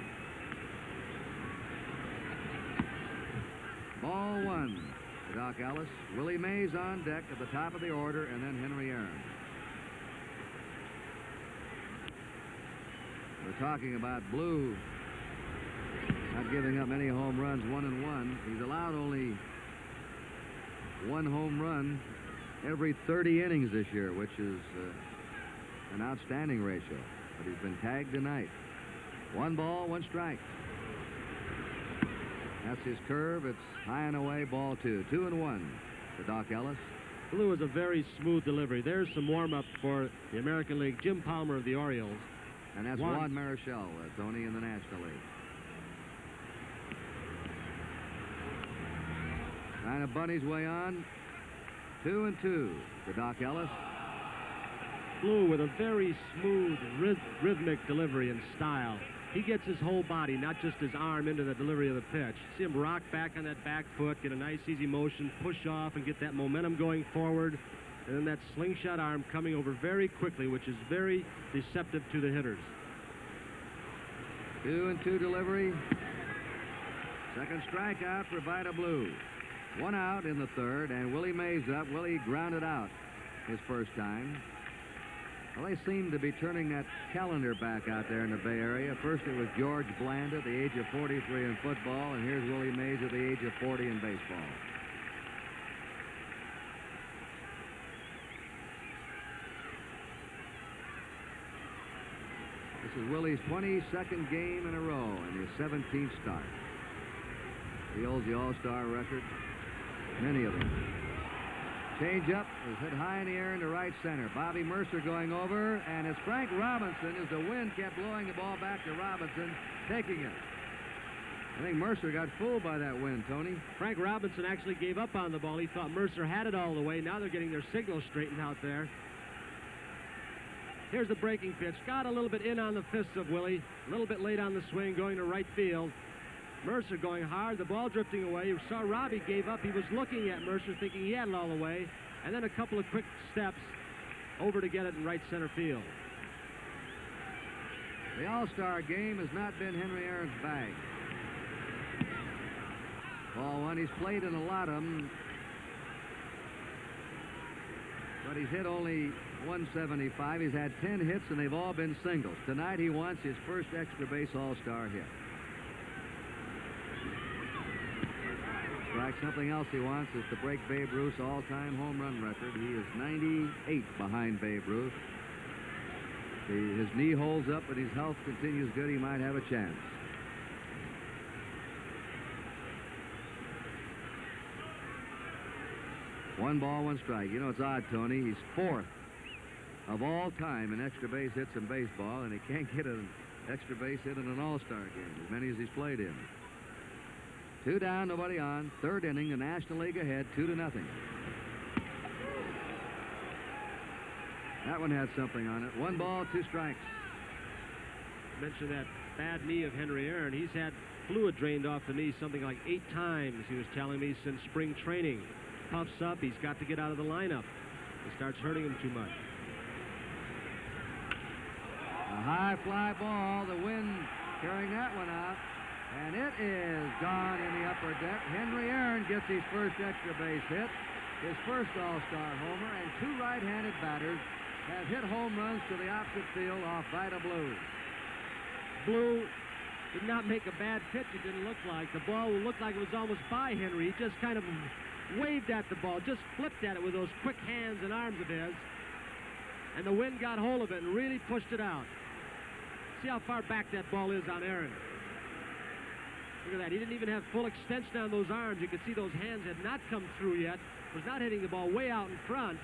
Ball 1 to Doc Ellis. Willie Mays on deck at the top of the order, and then Henry Aaron. We're talking about Blue not giving up many home runs, 1-1. He's allowed only 1 home run every 30 innings this year, which is an outstanding ratio. But he's been tagged tonight. 1 ball, 1 strike. That's his curve. It's high and away, ball 2. 2-1 to Doc Ellis. Blue is a very smooth delivery. There's some warm-up for the American League. Jim Palmer of the Orioles. And that's Juan Marichal, Tony, in the National League. Trying to bunt his way on. 2-2 to Doc Ellis. Blue with a very smooth, rhythmic delivery and style. He gets his whole body, not just his arm, into the delivery of the pitch. See him rock back on that back foot, get a nice easy motion, push off, and get that momentum going forward. And then that slingshot arm coming over very quickly, which is very deceptive to the hitters. 2-2 delivery. Second strikeout for Vida Blue. 1 out in the third, and Willie Mays up. Willie grounded out his first time. Well, they seem to be turning that calendar back out there in the Bay Area. First it was George Bland at the age of 43 in football, and here's Willie Mays at the age of 40 in baseball. This is Willie's 22nd game in a row and his 17th start. He holds the All-Star record, many of them. Change up is hit high in the air into right center. Bobby Mercer going over, and it's Frank Robinson as the wind kept blowing the ball back to Robinson, taking it. I think Mercer got fooled by that wind, Tony. Frank Robinson actually gave up on the ball. He thought Mercer had it all the way. Now they're getting their signals straightened out there. Here's the breaking pitch. Got a little bit in on the fists of Willie. A little bit late on the swing, going to right field. Mercer going hard, the ball drifting away. You saw Robbie gave up. He was looking at Mercer, thinking he had it all the way. And then a couple of quick steps over to get it in right center field. The All-Star game has not been Henry Aaron's bag. Ball 1, he's played in a lot of them, but he's hit only 175. He's had 10 hits, and they've all been singles. Tonight he wants his first extra base All-Star hit. Something else he wants is to break Babe Ruth's all-time home run record. He is 98 behind Babe Ruth. His knee holds up, but his health continues good. He might have a chance. One ball, 1 strike. You know, it's odd, Tony. He's 4th of all time in extra base hits in baseball, and he can't get an extra base hit in an All-Star game, as many as he's played in. 2 down, nobody on. 3rd inning, the National League ahead, 2-0. That one had something on it. 1 ball, 2 strikes. Mention that bad knee of Henry Aaron. He's had fluid drained off the knee something like 8 times, he was telling me, since spring training. Puffs up, he's got to get out of the lineup. It starts hurting him too much. A high fly ball, the wind carrying that one out. And it is gone in the upper deck. Henry Aaron gets his first extra base hit, his first All-Star homer, and 2 right-handed batters has hit home runs to the opposite field off Vida Blue. Blue did not make a bad pitch, it didn't look like. The ball looked like it was almost by Henry. He just kind of waved at the ball, just flipped at it with those quick hands and arms of his. And the wind got hold of it and really pushed it out. See how far back that ball is on Aaron. Look at that. He didn't even have full extension on those arms. You could see those hands had not come through yet. Was not hitting the ball way out in front.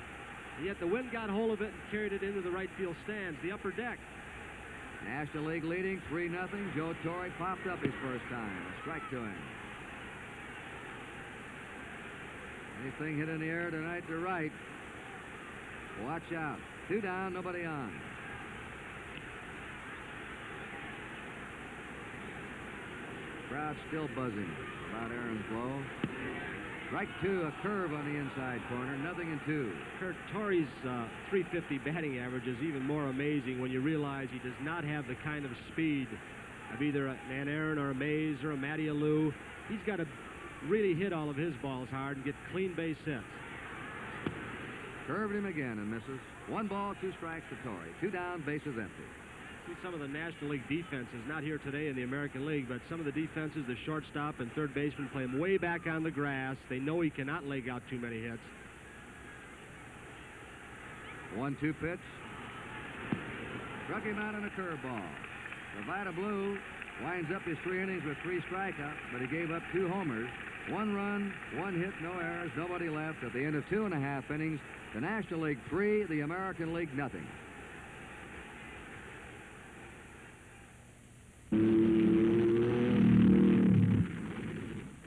And yet the wind got hold of it and carried it into the right field stands, the upper deck. National League leading 3-0. Joe Torre popped up his first time. A strike to him. Anything hit in the air tonight to right. Watch out. 2 down, nobody on. Crowd still buzzing about Aaron's blow. Strike 2, a curve on the inside corner, 0-2. Kurt Torrey's .350 batting average is even more amazing when you realize he does not have the kind of speed of either an Aaron or a Mays or a Matty Alou. He's got to really hit all of his balls hard and get clean base hits. Curved him again and misses. 1 ball, 2 strikes to Torrey. 2 down, bases empty. See some of the National League defenses, not here today in the American League, but some of the defenses, the shortstop and third baseman play him way back on the grass. They know he cannot leg out too many hits. 1-2 pitch. Struck him out on a curveball. Vida Blue winds up his 3 innings with 3 strikeouts, but he gave up 2 homers. 1 run, 1 hit, no errors, nobody left. At the end of 2.5 innings, the National League 3, the American League nothing.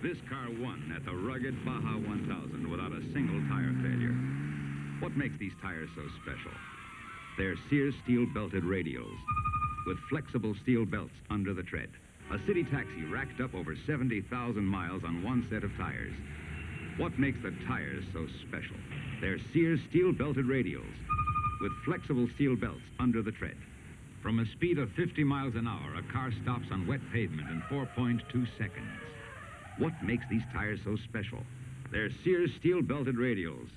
This car won at the rugged Baja 1000 without a single tire failure. What makes these tires so special? They're Sears steel-belted radials with flexible steel belts under the tread. A city taxi racked up over 70,000 miles on one set of tires. What makes the tires so special? They're Sears steel-belted radials with flexible steel belts under the tread. From a speed of 50 miles an hour, a car stops on wet pavement in 4.2 seconds. What makes these tires so special? They're Sears steel-belted radials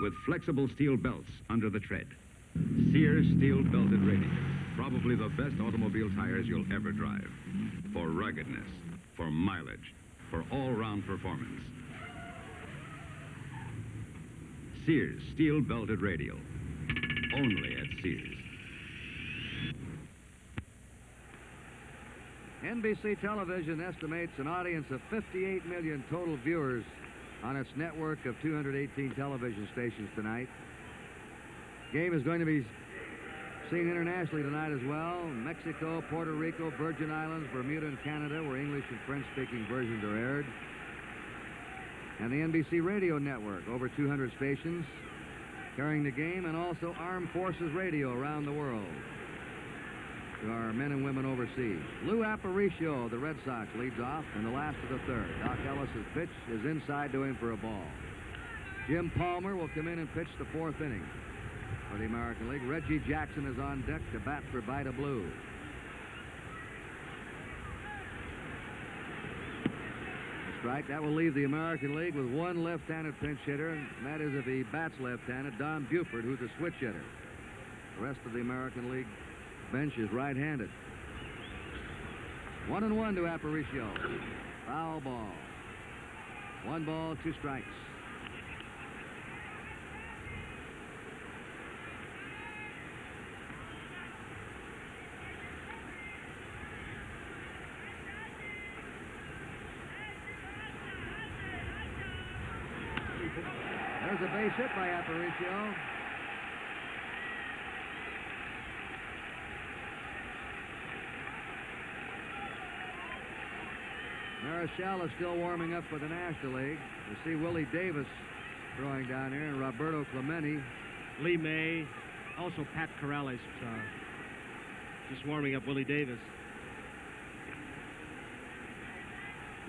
with flexible steel belts under the tread. Sears steel-belted radials, probably the best automobile tires you'll ever drive. For ruggedness, for mileage, for all-round performance. Sears steel-belted radial, only at Sears. NBC Television estimates an audience of 58 million total viewers on its network of 218 television stations tonight. Game is going to be seen internationally tonight as well. Mexico, Puerto Rico, Virgin Islands, Bermuda, and Canada, where English and French-speaking versions are aired. And the NBC Radio Network, over 200 stations carrying the game, and also Armed Forces Radio around the world to our men and women overseas. Lou Aparicio, the Red Sox, leads off in the last of the 3rd. Doc Ellis's pitch is inside to him for a ball. Jim Palmer will come in and pitch the 4th inning for the American League. Reggie Jackson is on deck to bat for Vida Blue. A strike. That will leave the American League with 1 left-handed pinch hitter, and that is if he bats left-handed, Don Buford, who's a switch hitter. The rest of the American League bench is right-handed. 1-1 to Aparicio. Foul ball. 1 ball, 2 strikes. There's a base hit by Aparicio. Marichal is still warming up for the National League. You see Willie Davis throwing down here, and Roberto Clemente. Lee May, also Pat Corrales, just warming up Willie Davis.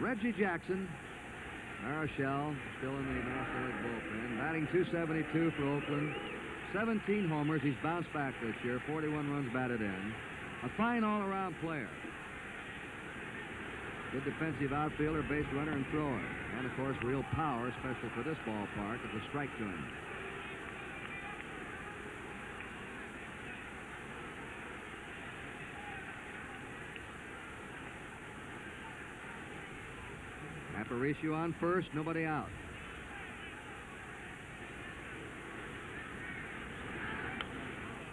Reggie Jackson, Marichal, still in the National League bullpen, batting .272 for Oakland. 17 homers. He's bounced back this year. 41 runs batted in. A fine all-around player. Good defensive outfielder, base runner, and thrower. And, of course, real power, especially for this ballpark, at the strike to him. Aparicio on first, nobody out.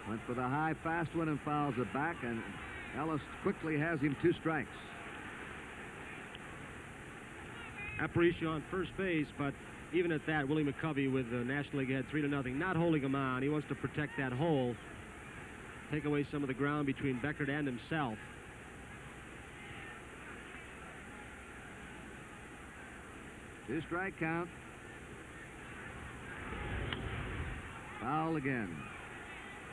Went for the high, fast one and fouls it back, and Ellis quickly has him 2 strikes. Aparicio on first base, but even at that, Willie McCovey with the National League ahead 3-0, not holding him on. He wants to protect that hole, take away some of the ground between Beckert and himself. Two-strike count. Foul again.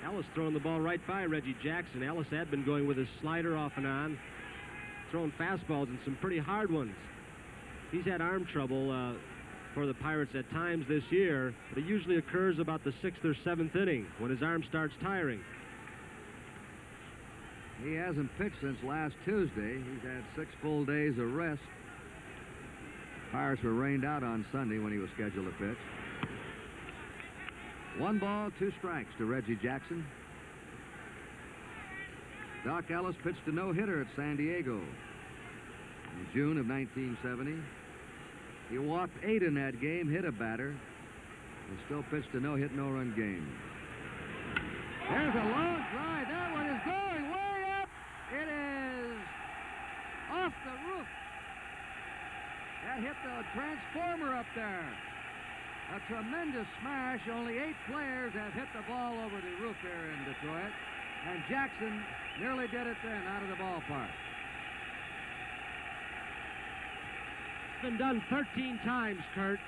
Ellis throwing the ball right by Reggie Jackson. Ellis had been going with his slider off and on, throwing fastballs and some pretty hard ones. He's had arm trouble for the Pirates at times this year, but it usually occurs about the 6th or 7th inning when his arm starts tiring. He hasn't pitched since last Tuesday. He's had 6 full days of rest. Pirates were rained out on Sunday when he was scheduled to pitch. 1 ball, 2 strikes to Reggie Jackson. Doc Ellis pitched a no-hitter at San Diego in June of 1970. He walked 8 in that game, hit a batter, and still pitched a no-hit, no-run game. There's a long drive. That one is going way up. It is off the roof. That hit the transformer up there. A tremendous smash. Only 8 players have hit the ball over the roof here in Detroit. And Jackson nearly did it then out of the ballpark. It's been done 13 times, Kurt.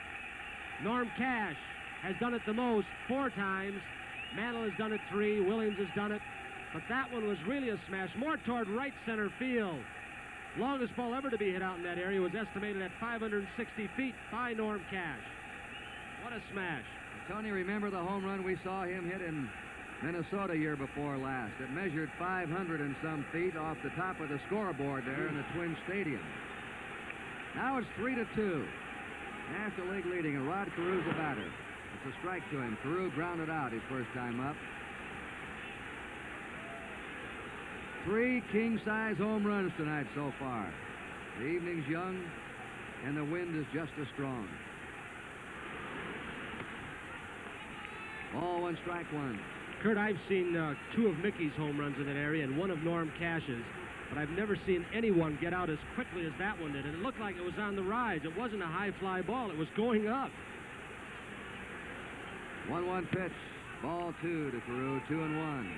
Norm Cash has done it the most, 4 times. Mantle has done it 3. Williams has done it. But that one was really a smash, more toward right center field. Longest ball ever to be hit out in that area was estimated at 560 feet by Norm Cash. What a smash. Tony, remember the home run we saw him hit in Minnesota year before last? It measured 500 and some feet off the top of the scoreboard there in the Twin Stadium. Now it's 3-2. National League leading, and Rod Carew's the batter. It's a strike to him. Carew grounded out his first time up. 3 king-size home runs tonight so far. The evening's young, and the wind is just as strong. Ball 1, strike 1. Kurt, I've seen 2 of Mickey's home runs in that area and 1 of Norm Cash's, but I've never seen anyone get out as quickly as that one did. And it looked like it was on the rise. It wasn't a high fly ball. It was going up. 1-1 pitch. Ball 2 to Carew, 2-1.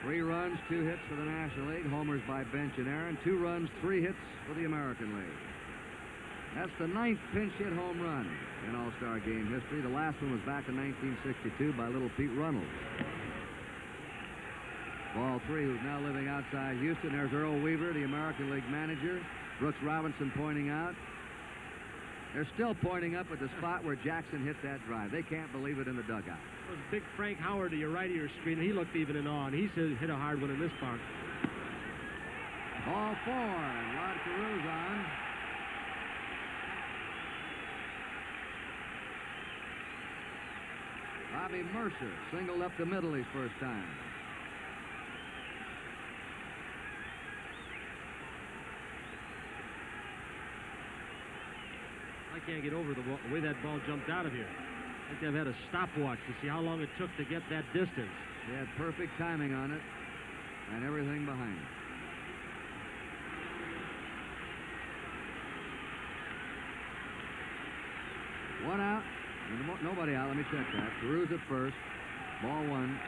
3 runs, 2 hits for the National League. Homers by Bench and Aaron. 2 runs, 3 hits for the American League. That's the 9th pinch hit home run in All-Star Game history. The last one was back in 1962 by little Pete Runnels. Ball 3, who's now living outside Houston. There's Earl Weaver, the American League manager. Brooks Robinson pointing out. They're still pointing up at the spot where Jackson hit that drive. They can't believe it in the dugout. It was big Frank Howard to your right of your screen. He looked even in awe, and he said hit a hard one in this park. Ball 4, and Rod Carew's on. Bobby Mercer singled up the middle his first time. I can't get over the way that ball jumped out of here. I think they've had a stopwatch to see how long it took to get that distance. He had perfect timing on it and everything behind it. One out. Nobody out. Let me check that. Carew's at first. Ball 1.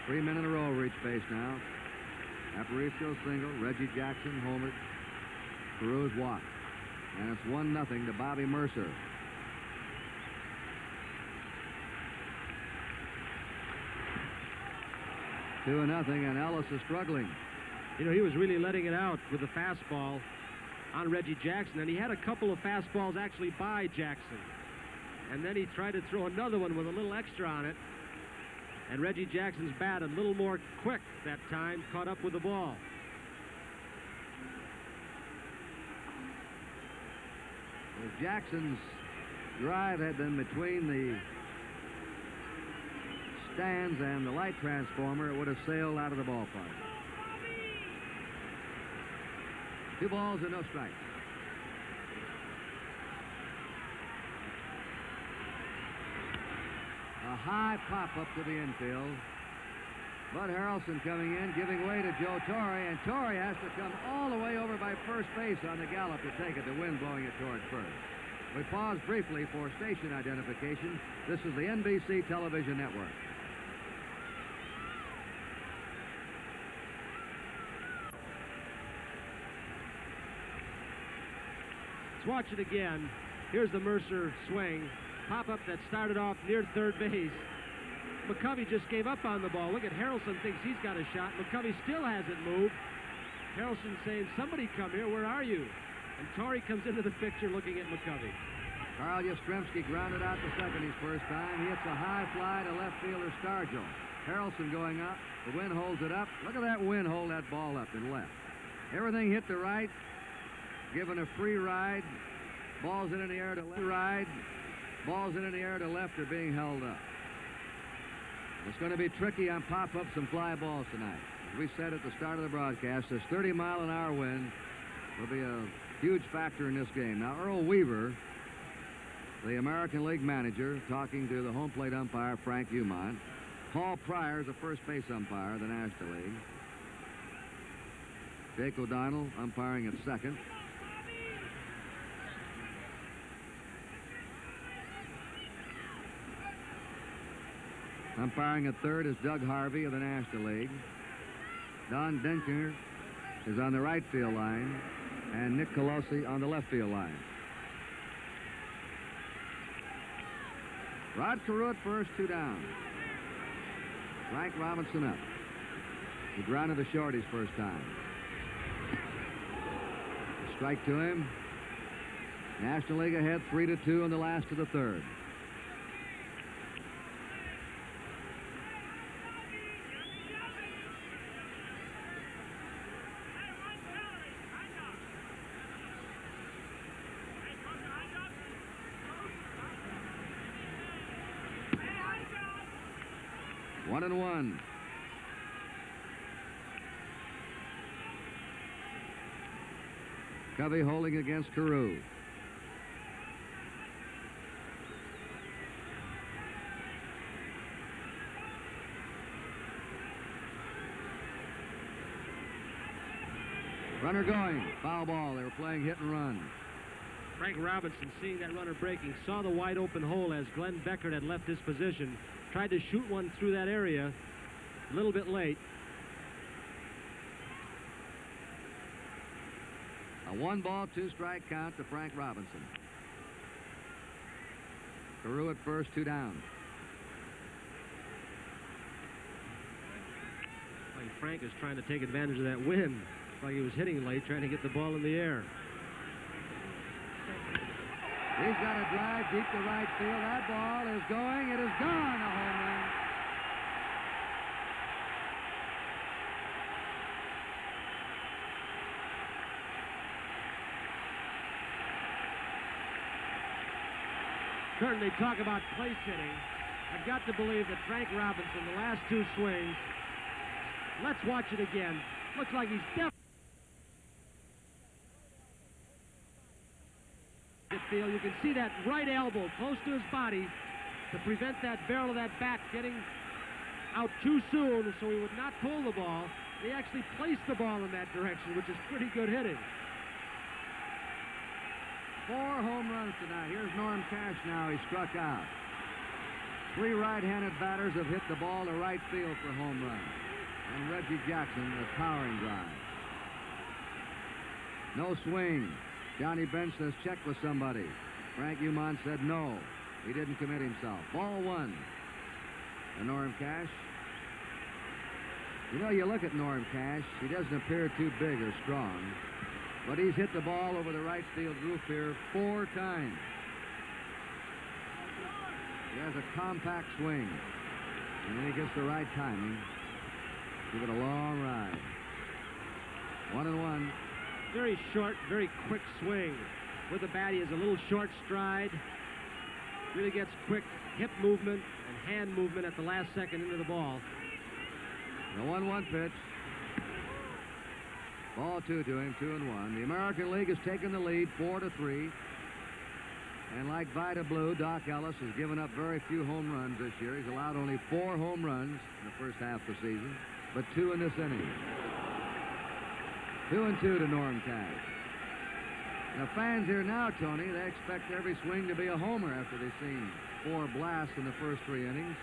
3 men in a row reach base now. Aparicio single. Reggie Jackson homered. Carew's walk. And it's 1-0 to Bobby Mercer. Two and nothing, and Ellis is struggling. You know, he was really letting it out with the fastball on Reggie Jackson, and he had a couple of fastballs actually by Jackson. And then he tried to throw another one with a little extra on it. And Reggie Jackson's bat, a little more quick that time, caught up with the ball. If Jackson's drive had been between the stands and the light transformer, it would have sailed out of the ballpark. 2 balls and no strikes. A high pop up to the infield. Bud Harrelson coming in, giving way to Joe Torre, and Torre has to come all the way over by first base on the gallop to take it, the wind blowing it toward first. We pause briefly for station identification. This is the NBC Television Network. Let's watch it again. Here's the Mercer swing. Pop-up that started off near third base. McCovey just gave up on the ball. Look at Harrelson, thinks he's got a shot. McCovey still hasn't moved. Harrelson saying, somebody come here, where are you? And Torre comes into the picture looking at McCovey. Carl Yastrzemski grounded out to second his first time. He hits a high fly to left fielder Stargell. Harrelson going up. The wind holds it up. Look at that wind hold that ball up and left. Everything hit the right, given a free ride. Balls in the air to left. Ride. Balls in the air to left are being held up. It's going to be tricky on pop-ups and fly balls tonight. As we said at the start of the broadcast, this 30-mile-an-hour wind will be a huge factor in this game. Now, Earl Weaver, the American League manager, talking to the home plate umpire, Frank Umont. Paul Pryor is the first base umpire of the National League. Jake O'Donnell umpiring at second. Umpiring at third is Doug Harvey of the National League. Don Denker is on the right field line, and Nick Colosi on the left field line. Rod Carew at first, 2 down. Frank Robinson up. He grounded the short his first time. Strike to him. National League ahead 3-2 in the last of the third. One and one. Covey holding against Carew. Runner going. Foul ball. They were playing hit and run. Frank Robinson, seeing that runner breaking, saw the wide open hole as Glenn Beckert had left his position. Tried to shoot one through that area. A little bit late. A 1-ball, 2-strike count to Frank Robinson. Carew at first, 2 down. Like Frank is trying to take advantage of that wind. Like he was hitting late, trying to get the ball in the air. He's got a drive deep to right field. That ball is going. It is gone. A home run. Certainly talk about place hitting. I've got to believe that Frank Robinson, the last 2 swings, let's watch it again. Looks like he's definitely field. You can see that right elbow close to his body to prevent that barrel of that bat getting out too soon so he would not pull the ball. He actually placed the ball in that direction, which is pretty good hitting. 4 home runs tonight. Here's Norm Cash now. He struck out. 3 right-handed batters have hit the ball to right field for home runs. And Reggie Jackson, a powering drive. No swing. Johnny Bench says check with somebody. Frank Umont said no. He didn't commit himself. Ball 1. And Norm Cash. You know, you look at Norm Cash, he doesn't appear too big or strong, but he's hit the ball over the right field roof here 4 times. He has a compact swing, and when he gets the right timing, give it a long ride. 1-1. Very short, very quick swing. With the bat, he has a little short stride. Really gets quick hip movement and hand movement at the last second into the ball. The 1-1 pitch. Ball 2 to him, 2-1. The American League has taken the lead, 4-3. And like Vida Blue, Doc Ellis has given up very few home runs this year. He's allowed only 4 home runs in the first half of the season, but 2 in this inning. 2-2 to Norm Cash. The fans here now, Tony, they expect every swing to be a homer after they've seen 4 blasts in the first 3 innings.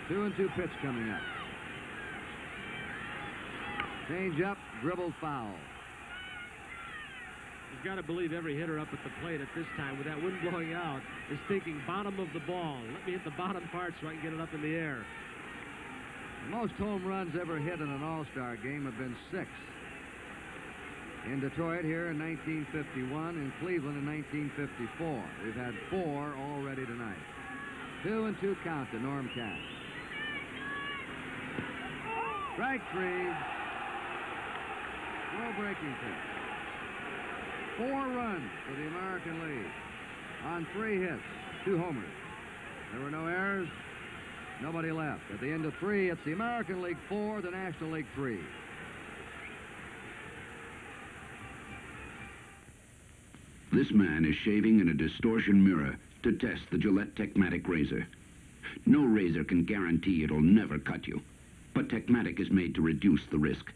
Two and 2 pitch coming up. Change up, dribbled foul. You've got to believe every hitter up at the plate at this time with that wind blowing out is thinking bottom of the ball. Let me hit the bottom part so I can get it up in the air. Most home runs ever hit in an All-Star game have been 6. In Detroit here in 1951, in Cleveland in 1954. We've had 4 already tonight. 2-2 count to Norm Cash. Strike 3. Slow breaking pitch. 4 runs for the American League on 3 hits, 2 homers. There were no errors. Nobody left. At the end of 3, it's the American League 4, the National League 3. This man is shaving in a distortion mirror to test the Gillette Techmatic razor. No razor can guarantee it'll never cut you, but Techmatic is made to reduce the risk.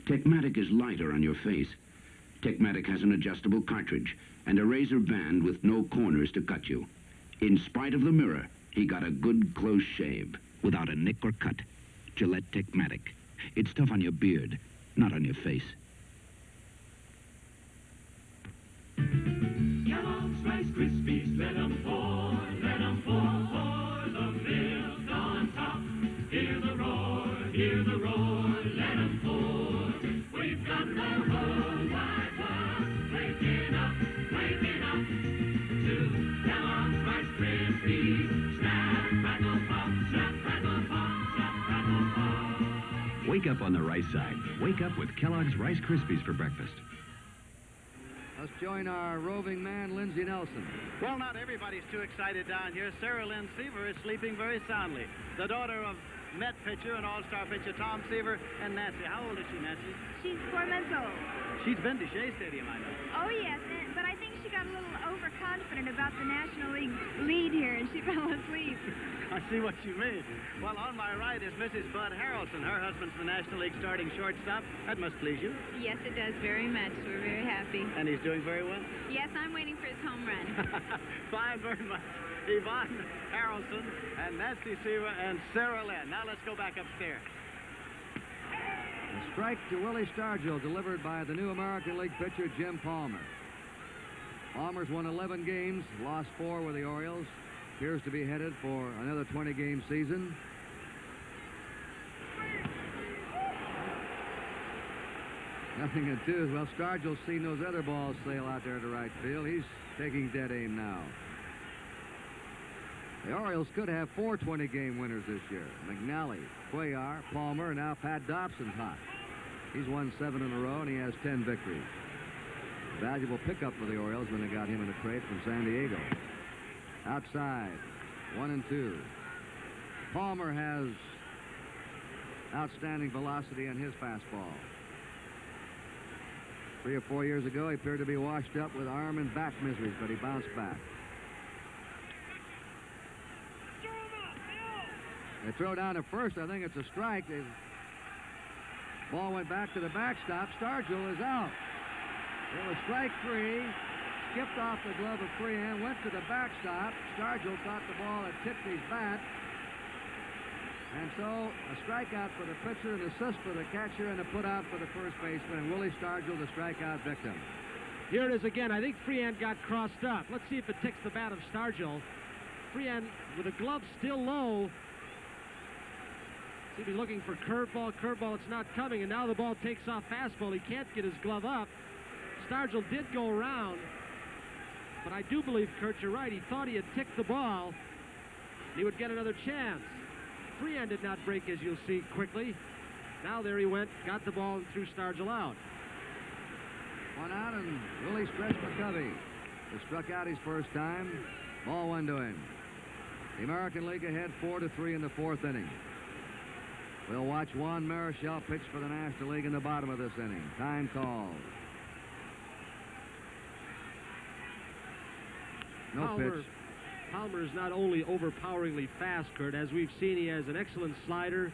Techmatic is lighter on your face. Techmatic has an adjustable cartridge and a razor band with no corners to cut you. In spite of the mirror, he got a good close shave without a nick or cut. Gillette Techmatic. It's tough on your beard, not on your face. Kellogg's Rice Krispies, let 'em pour for the milk on top. Hear the roar, let 'em pour. We've got the whole wide world waking up to Kellogg's Rice Krispies. Snap, crackle, pop, snap, crackle, pop, snap, crackle, pop. Wake up on the right side. Wake up with Kellogg's Rice Krispies for breakfast. Let's join our roving man, Lindsey Nelson. Well, not everybody's too excited down here. Sarah Lynn Seaver is sleeping very soundly. The daughter of Met pitcher and all-star pitcher Tom Seaver and Nancy. How old is she, Nancy? She's 4 months old. She's been to Shea Stadium, I know. Oh, yes, but I think she got a little overconfident about the National League lead here, and she fell asleep. I see what you mean. Well, on my right is Mrs. Bud Harrelson. Her husband's the National League starting shortstop. That must please you. Yes, it does very much. We're very happy. And he's doing very well? Yes, I'm waiting for his home run. Fine, very much. Yvonne Harrelson and Nancy Seaver and Sarah Lynn. Now let's go back upstairs. A strike to Willie Stargell, delivered by the new American League pitcher, Jim Palmer. Palmer's won 11 games, lost 4 with the Orioles. Appears to be headed for another 20-game season. Nothing in 2. Well, Stargell's seen those other balls sail out there to right field. He's taking dead aim now. The Orioles could have 4 20-game winners this year. McNally, Cuellar, Palmer, and now Pat Dobson's hot. He's won 7 in a row, and he has 10 victories. Valuable pickup for the Orioles when they got him in a crate from San Diego. Outside, 1-2. Palmer has outstanding velocity on his fastball. 3 or 4 years ago, he appeared to be washed up with arm and back miseries, but he bounced back. They throw down to first. I think it's a strike. The ball went back to the backstop. Stargell is out. It was strike 3. Skipped off the glove of Freehan, went to the backstop. Stargell thought the ball had tipped his bat. And so a strikeout for the pitcher, an assist for the catcher, and a put out for the first baseman. And Willie Stargell, the strikeout victim. Here it is again. I think Freehan got crossed up. Let's see if it ticks the bat of Stargell. Freehan with the glove still low. See if he's looking for curveball. Curveball, it's not coming. And now the ball takes off fastball. He can't get his glove up. Stargell did go around. But I do believe, Kurt, you're right. He thought he had ticked the ball. And he would get another chance. Freehan did not break, as you'll see, quickly. Now there he went, got the ball, and threw Stargell out. 1 out, and Willie Stretch McCovey has struck out his first time. Ball 1 to him. The American League ahead 4-3 in the 4th inning. We'll watch Juan Marichal pitch for the National League in the bottom of this inning. Time called. No pitch. Palmer is not only overpoweringly fast, Kurt. As we've seen, he has an excellent slider,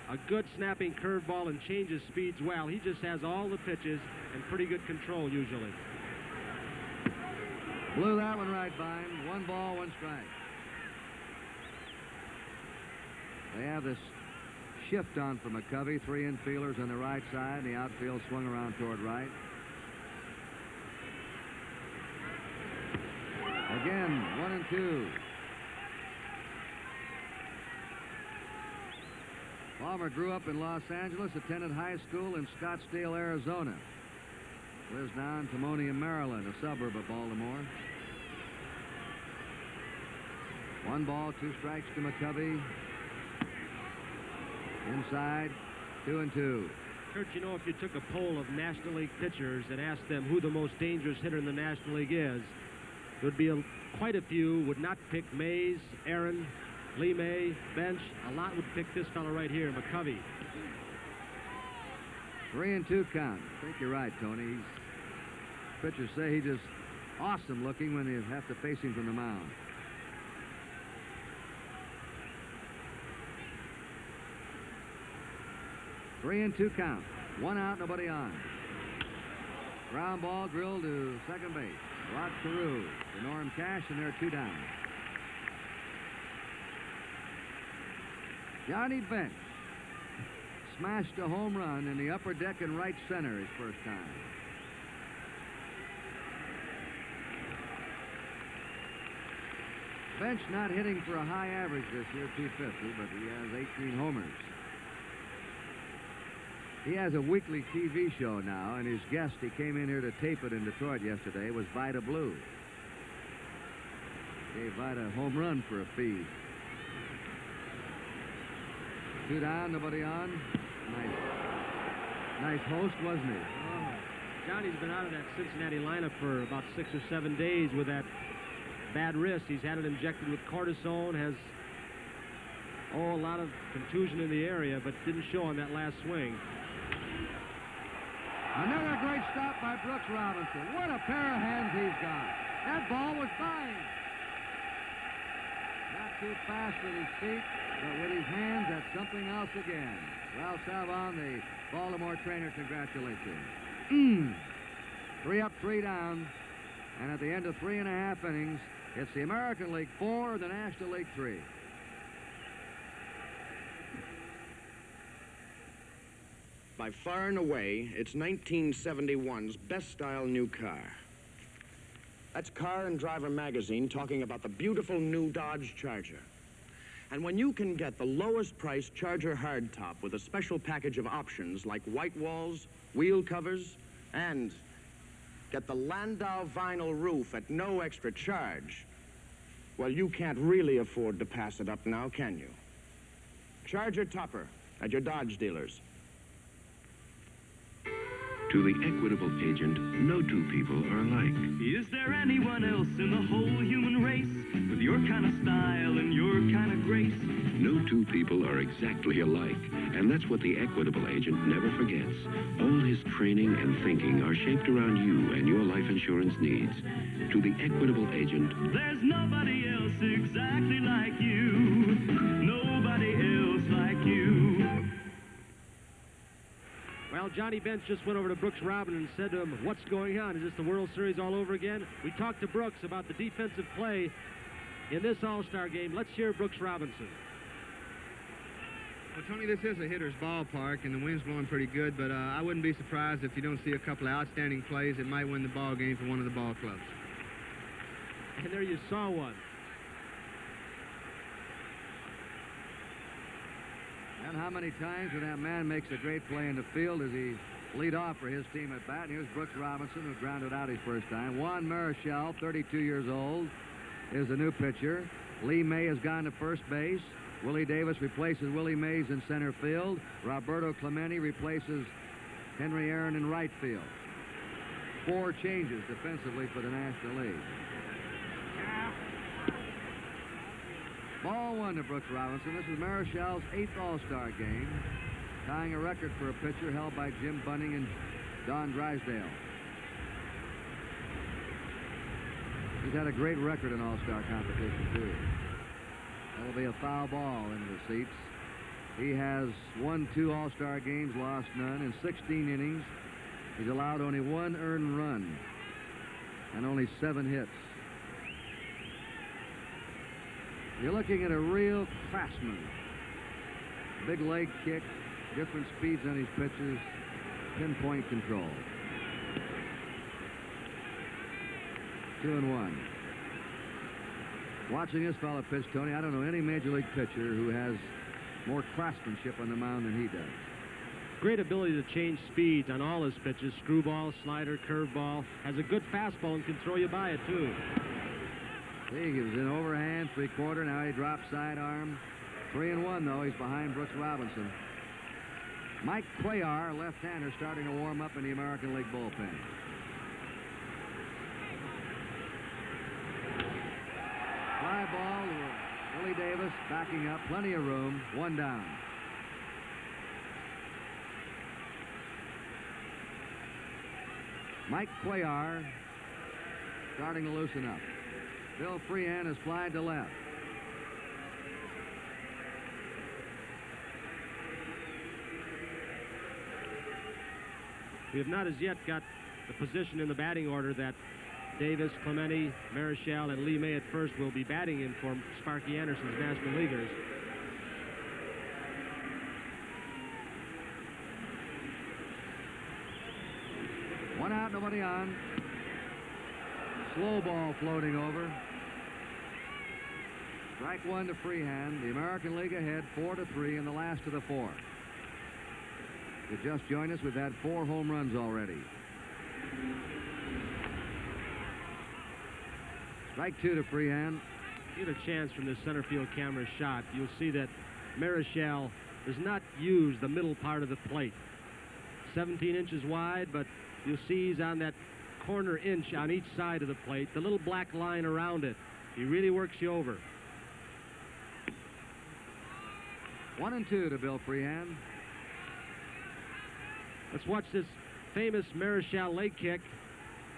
a good snapping curveball, and changes speeds well. He just has all the pitches and pretty good control usually. Blew that one right by him. 1 ball, 1 strike. They have this shift on for McCovey. 3 infielders on the right side. The outfield swung around toward right. Again, 1-2. Palmer grew up in Los Angeles, attended high school in Scottsdale, Arizona. Lives now in Timonium, Maryland, a suburb of Baltimore. 1 ball, 2 strikes to McCovey. Inside, 2-2. Kurt, you know, if you took a poll of National League pitchers and asked them who the most dangerous hitter in the National League is, there would be quite a few would not pick Mays, Aaron, Lee May, Bench. A lot would pick this fellow right here, McCovey. 3-2 count. I think you're right, Tony. Pitchers say he's just awesome looking when you have to face him from the mound. Three and 2 count. 1 out, nobody on. Ground ball drilled to second base. Rod Carew to Norm Cash, and they're 2 down. Johnny Bench smashed a home run in the upper deck in right center his first time. Bench not hitting for a high average this year, 250, but he has 18 homers. He has a weekly TV show now, and his guest, he came in here to tape it in Detroit yesterday, was Vida Blue. Gave Vida a home run for a fee. 2 down, nobody on. Nice host, wasn't he? Oh, Johnny's been out of that Cincinnati lineup for about 6 or 7 days with that bad wrist. He's had it injected with cortisone, has a lot of contusion in the area, but didn't show on that last swing. Another great stop by Brooks Robinson. What a pair of hands he's got. That ball was fine. Not too fast with his feet, but with his hands, that's something else again. Ralph Salvon, the Baltimore trainer, congratulations. 3 up, 3 down. And at the end of 3.5 innings, it's the American League 4, the National League 3. By far and away, it's 1971's best-style new car. That's Car and Driver magazine talking about the beautiful new Dodge Charger. And when you can get the lowest price Charger hardtop with a special package of options like white walls, wheel covers, and get the Landau vinyl roof at no extra charge, well, you can't really afford to pass it up now, can you? Charger Topper at your Dodge dealers. To the Equitable agent, no 2 people are alike. Is there anyone else in the whole human race with your kind of style and your kind of grace? No 2 people are exactly alike, and that's what the Equitable agent never forgets. All his training and thinking are shaped around you and your life insurance needs. To the Equitable agent, there's nobody else exactly like you. Nobody else like you. Well, Johnny Bench just went over to Brooks Robinson and said to him, what's going on? Is this the World Series all over again? We talked to Brooks about the defensive play in this All-Star game. Let's hear Brooks Robinson. Well, Tony, this is a hitter's ballpark, and the wind's blowing pretty good, but I wouldn't be surprised if you don't see a couple of outstanding plays that might win the ball game for one of the ball clubs. And there you saw one. And how many times when that man makes a great play in the field does he lead off for his team at bat? And here's Brooks Robinson, who grounded out his first time. Juan Marichal, 32 years old, is the new pitcher. Lee May has gone to first base. Willie Davis replaces Willie Mays in center field. Roberto Clemente replaces Henry Aaron in right field. 4 changes defensively for the National League. Ball one to Brooks Robinson. This is Marischal's 8th All-Star game, tying a record for a pitcher held by Jim Bunning and Don Drysdale. He's had a great record in All-Star competition, too. That'll be a foul ball into the seats. He has won 2 All-Star games, lost none. In 16 innings, he's allowed only 1 earned run and only 7 hits. You're looking at a real craftsman. Big leg kick, different speeds on his pitches, pinpoint control. 2-1. Watching this fella pitch, Tony, I don't know any major league pitcher who has more craftsmanship on the mound than he does. Great ability to change speeds on all his pitches. Screwball, slider, curveball. Has a good fastball and can throw you by it, too. See, he was in overhand, 3/4. Now he drops sidearm. 3-1, though. He's behind Brooks Robinson. Mike Cuellar, left-hander, starting to warm up in the American League bullpen. Fly ball to Willie Davis, backing up. Plenty of room. 1 down. Mike Cuellar starting to loosen up. Bill Freehan has flied to left. We have not as yet got the position in the batting order that Davis, Clemente, Marischal, and Lee May at first will be batting in for Sparky Anderson's National Leaguers. One out, nobody on. Slow ball floating over. Strike 1 to Freehan. The American League ahead 4-3 in the last of the 4. You just joined us, we've had 4 home runs already. Strike 2 to Freehan. Get a chance from this center field camera shot. You'll see that Marischal does not use the middle part of the plate. 17 inches wide, but you'll see he's on that corner inch on each side of the plate, the little black line around it. He really works you over. 1-2 to Bill Freehan. Let's watch this famous Marischal leg kick.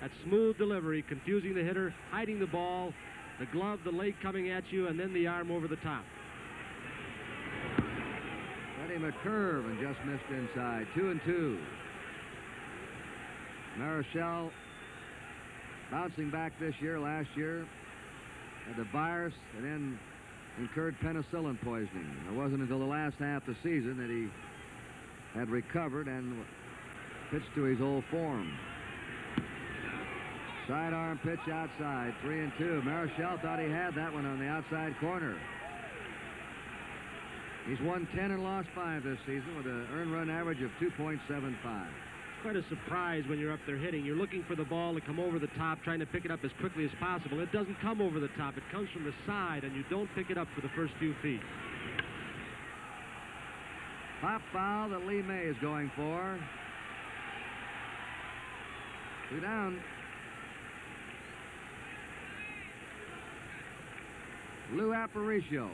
That smooth delivery, confusing the hitter, hiding the ball, the glove, the leg coming at you, and then the arm over the top. Got him a curve and just missed inside. 2-2. Marischal bouncing back this year. Last year had the virus and then incurred penicillin poisoning. It wasn't until the last half of the season that he had recovered and pitched to his old form. Sidearm pitch outside, 3-2. Marischal thought he had that one on the outside corner. He's won 10 and lost 5 this season with an earned run average of 2.75. Quite a surprise when you're up there hitting. You're looking for the ball to come over the top, trying to pick it up as quickly as possible. It doesn't come over the top. It comes from the side, and you don't pick it up for the first few feet. Pop foul that Lee May is going for. 2 down. Lou Aparicio.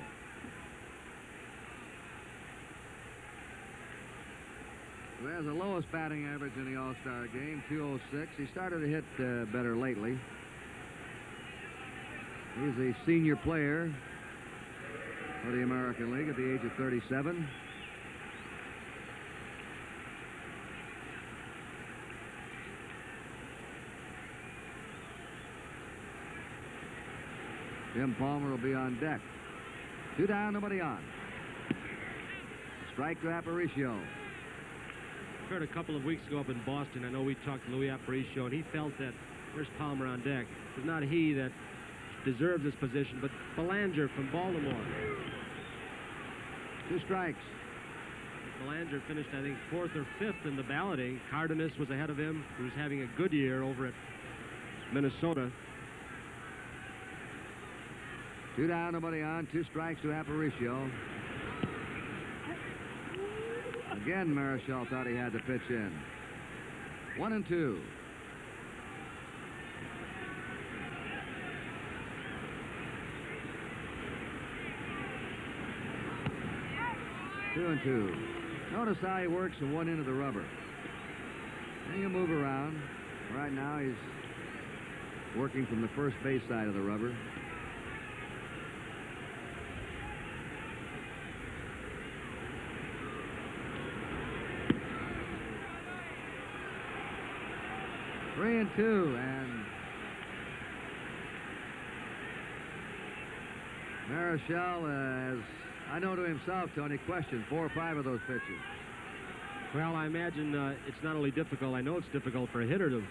Who has the lowest batting average in the All-Star game, 206. He started to hit better lately. He's a senior player for the American League at the age of 37. Jim Palmer will be on deck. 2 down, nobody on. Strike to Aparicio. Heard a couple of weeks ago up in Boston, I know we talked to Louis Aparicio, and he felt that, there's Palmer on deck. It was not he that deserved this position, but Belanger from Baltimore. 2 strikes. Belanger finished, I think, 4th or 5th in the balloting. Cardenas was ahead of him, who was having a good year over at Minnesota. 2 down, nobody on. 2 strikes to Aparicio. Again, Marischal thought he had to pitch in. 1-2. 2-2. Notice how he works from one end of the rubber. Then he'll move around. Right now he's working from the first base side of the rubber. Three and two, and Marichal, as I know to himself, Tony, questioned 4 or 5 of those pitches. Well, I imagine it's not only difficult, I know it's difficult for a hitter to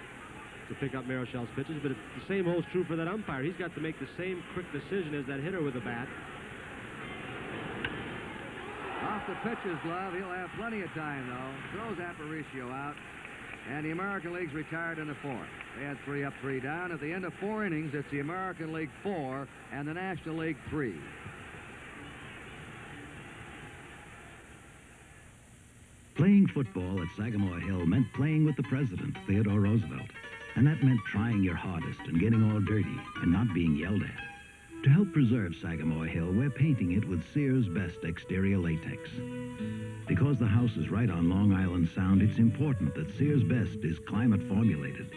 pick up Marichal's pitches, but the same holds true for that umpire. He's got to make the same quick decision as that hitter with the bat. Off the pitcher's glove, he'll have plenty of time, though. Throws Aparicio out, and the American League's retired in the 4th. They had 3 up, 3 down. At the end of 4 innings, it's the American League 4 and the National League 3. Playing football at Sagamore Hill meant playing with the president, Theodore Roosevelt. And that meant trying your hardest and getting all dirty and not being yelled at. To help preserve Sagamore Hill, we're painting it with Sears Best exterior latex. Because the house is right on Long Island Sound, it's important that Sears Best is climate formulated.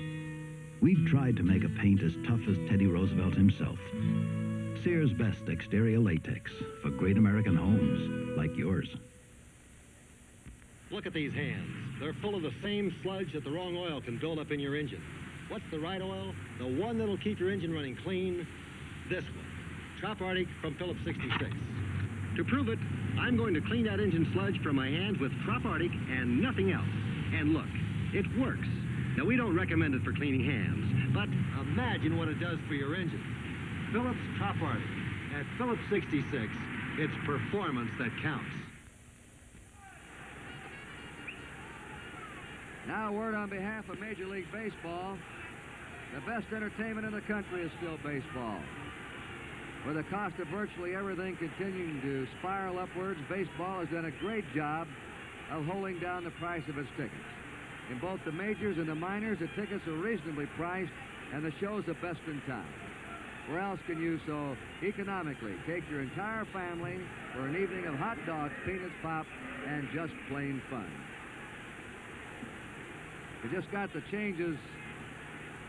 We've tried to make a paint as tough as Teddy Roosevelt himself. Sears Best exterior latex for great American homes like yours. Look at these hands. They're full of the same sludge that the wrong oil can build up in your engine. What's the right oil? The one that'll keep your engine running clean? This one. Trop Arctic from Phillips 66. To prove it, I'm going to clean that engine sludge from my hands with Trop Arctic and nothing else. And look, it works. Now, we don't recommend it for cleaning hands, but imagine what it does for your engine. Phillips Trop Arctic. At Phillips 66, it's performance that counts. Now a word on behalf of Major League Baseball. The best entertainment in the country is still baseball. With the cost of virtually everything continuing to spiral upwards, baseball has done a great job of holding down the price of its tickets. In both the majors and the minors, the tickets are reasonably priced, and the shows are best in town. Where else can you so economically take your entire family for an evening of hot dogs, peanuts, pop, and just plain fun? We just got the changes.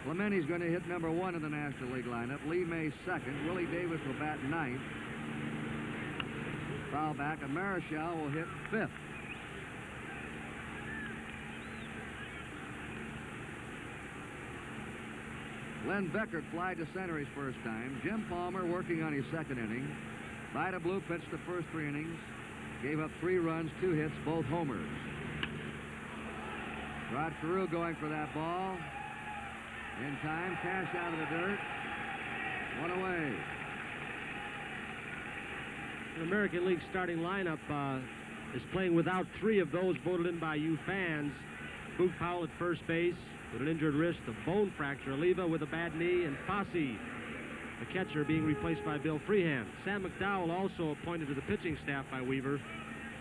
Clementi's going to hit number 1 in the National League lineup. Lee May 2nd. Willie Davis will bat 9th. Foul back, and Marichal will hit 5th. Len Beckert flied to center his first time. Jim Palmer working on his 2nd inning. Vida Blue pitched the first 3 innings. Gave up 3 runs, 2 hits, both homers. Rod Carew going for that ball. In time, Cash out of the dirt. 1 away. The American League starting lineup is playing without 3 of those voted in by you fans. Boog Powell at first base with an injured wrist, a bone fracture. Oliva with a bad knee, and Fosse, the catcher, being replaced by Bill Freehand. Sam McDowell, also appointed to the pitching staff by Weaver,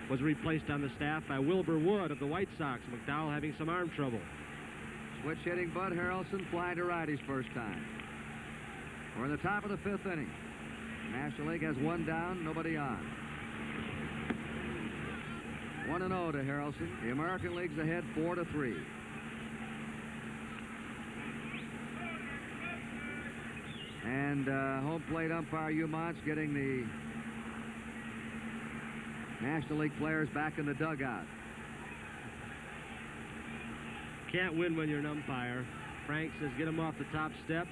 was replaced on the staff by Wilbur Wood of the White Sox. McDowell having some arm trouble. Switch hitting Bud Harrelson flying to right his first time. We're in the top of the 5th inning. National League has 1 down, nobody on. 1-0 to Harrelson. The American League's ahead 4-3. And home plate umpire Hugh Montz getting the National League players back in the dugout. Can't win when you're an umpire. Frank says get him off the top step.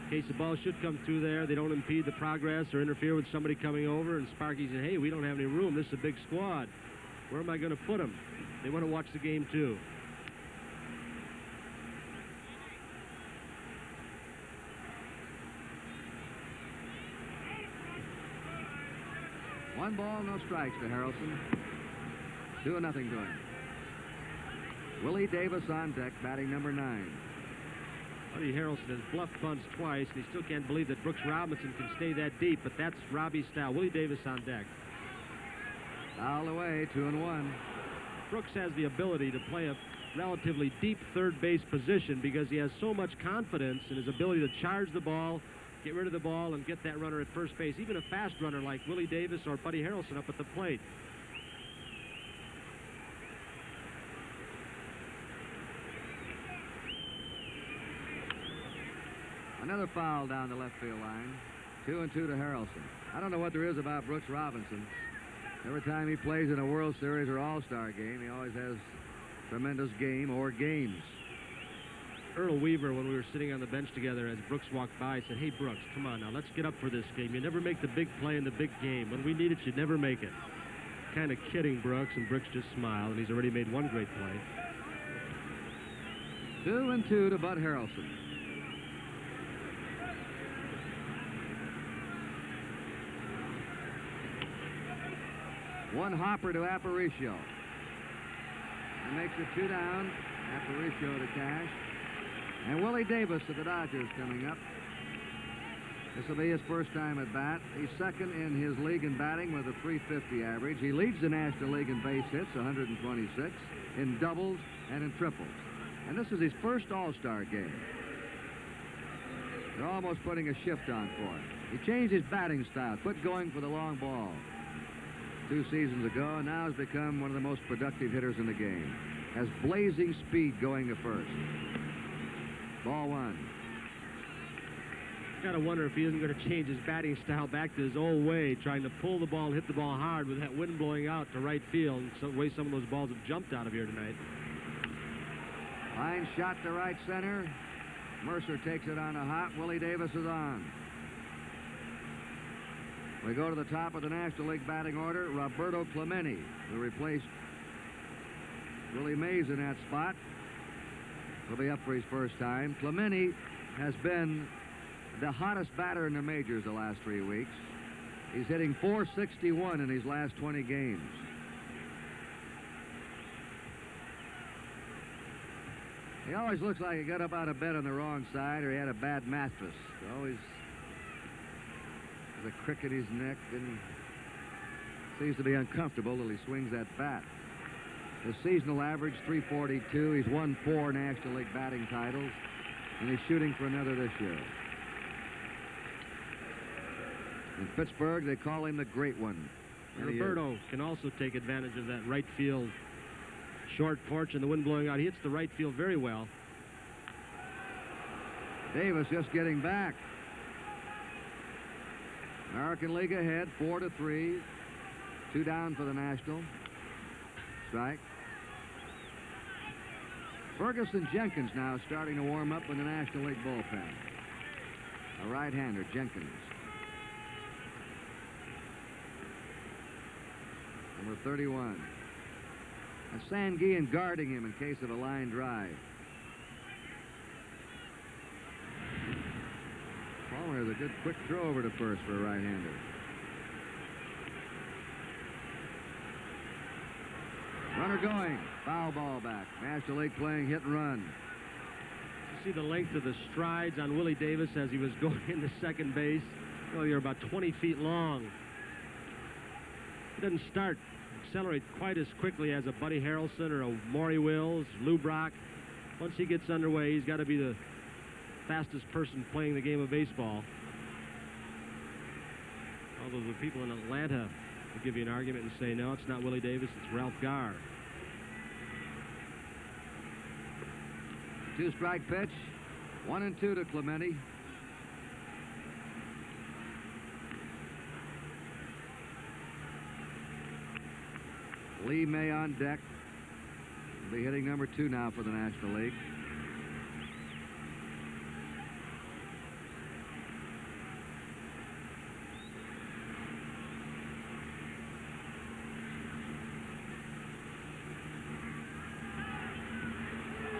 In case the ball should come through there, they don't impede the progress or interfere with somebody coming over. And Sparky said, hey, we don't have any room. This is a big squad. Where am I going to put them? They want to watch the game, too. One ball, no strikes to Harrelson. 2-0 to him. Willie Davis on deck, batting number 9. Buddy Harrelson has bluffed bunts twice, and he still can't believe that Brooks Robinson can stay that deep, but that's Robbie's style. Willie Davis on deck. Foul away, 2-1. Brooks has the ability to play a relatively deep third base position because he has so much confidence in his ability to charge the ball, get rid of the ball, and get that runner at first base, even a fast runner like Willie Davis or Buddy Harrelson up at the plate. Another foul down the left field line. 2-2 to Harrelson. I don't know what there is about Brooks Robinson. Every time he plays in a World Series or All-Star game, he always has tremendous game or games. Earl Weaver, when we were sitting on the bench together as Brooks walked by, said, "Hey, Brooks, come on now, let's get up for this game. You never make the big play in the big game. When we need it, you never make it." Kind of kidding Brooks, and Brooks just smiled, and he's already made one great play. 2-2 to Bud Harrelson. One hopper to Aparicio. He makes it 2 down. Aparicio to Cash. And Willie Davis of the Dodgers coming up. This will be his first time at bat. He's second in his league in batting with a .350 average. He leads the National League in base hits, 126, in doubles and in triples. And this is his first All-Star game. They're almost putting a shift on for him. He changed his batting style, quit going for the long ball 2 seasons ago, and now has become one of the most productive hitters in the game. Has blazing speed going to first. Ball 1. Got to wonder if he isn't going to change his batting style back to his old way, trying to pull the ball and hit the ball hard with that wind blowing out to right field, and so the way some of those balls have jumped out of here tonight. Line shot to right center. Mercer takes it on a hop. Willie Davis is on. We go to the top of the National League batting order. Roberto Clemente, who replaced Willie Mays in that spot, will be up for his first time. Clemente has been the hottest batter in the majors the last 3 weeks. He's hitting .461 in his last 20 games. He always looks like he got up out of bed on the wrong side or he had a bad mattress. Always has a crick in his neck and seems to be uncomfortable till he swings that bat. His seasonal average, .342. He's won 4 National League batting titles, and he's shooting for another this year. In Pittsburgh, they call him the Great One. Roberto can also take advantage of that right field short porch and the wind blowing out. He hits the right field very well. Davis just getting back. American League ahead, 4-3. 2 down for the National. Strike. Ferguson Jenkins now starting to warm up in the National League bullpen. A right-hander, Jenkins. Number 31. And Sanguillen guarding him in case of a line drive. Palmer has a good quick throw over to first for a right-hander. Runner going. Foul ball back. National League playing hit and run. You see the length of the strides on Willie Davis as he was going into second base. Well, you're about 20 feet long. He doesn't accelerate quite as quickly as a Buddy Harrelson or a Maury Wills, Lou Brock. Once he gets underway, he's got to be the fastest person playing the game of baseball. Although the people in Atlanta will give you an argument and say, no, it's not Willie Davis, it's Ralph Garr. 2-strike pitch. 1-2 to Clemente. Lee May on deck. Will be hitting number 2 now for the National League.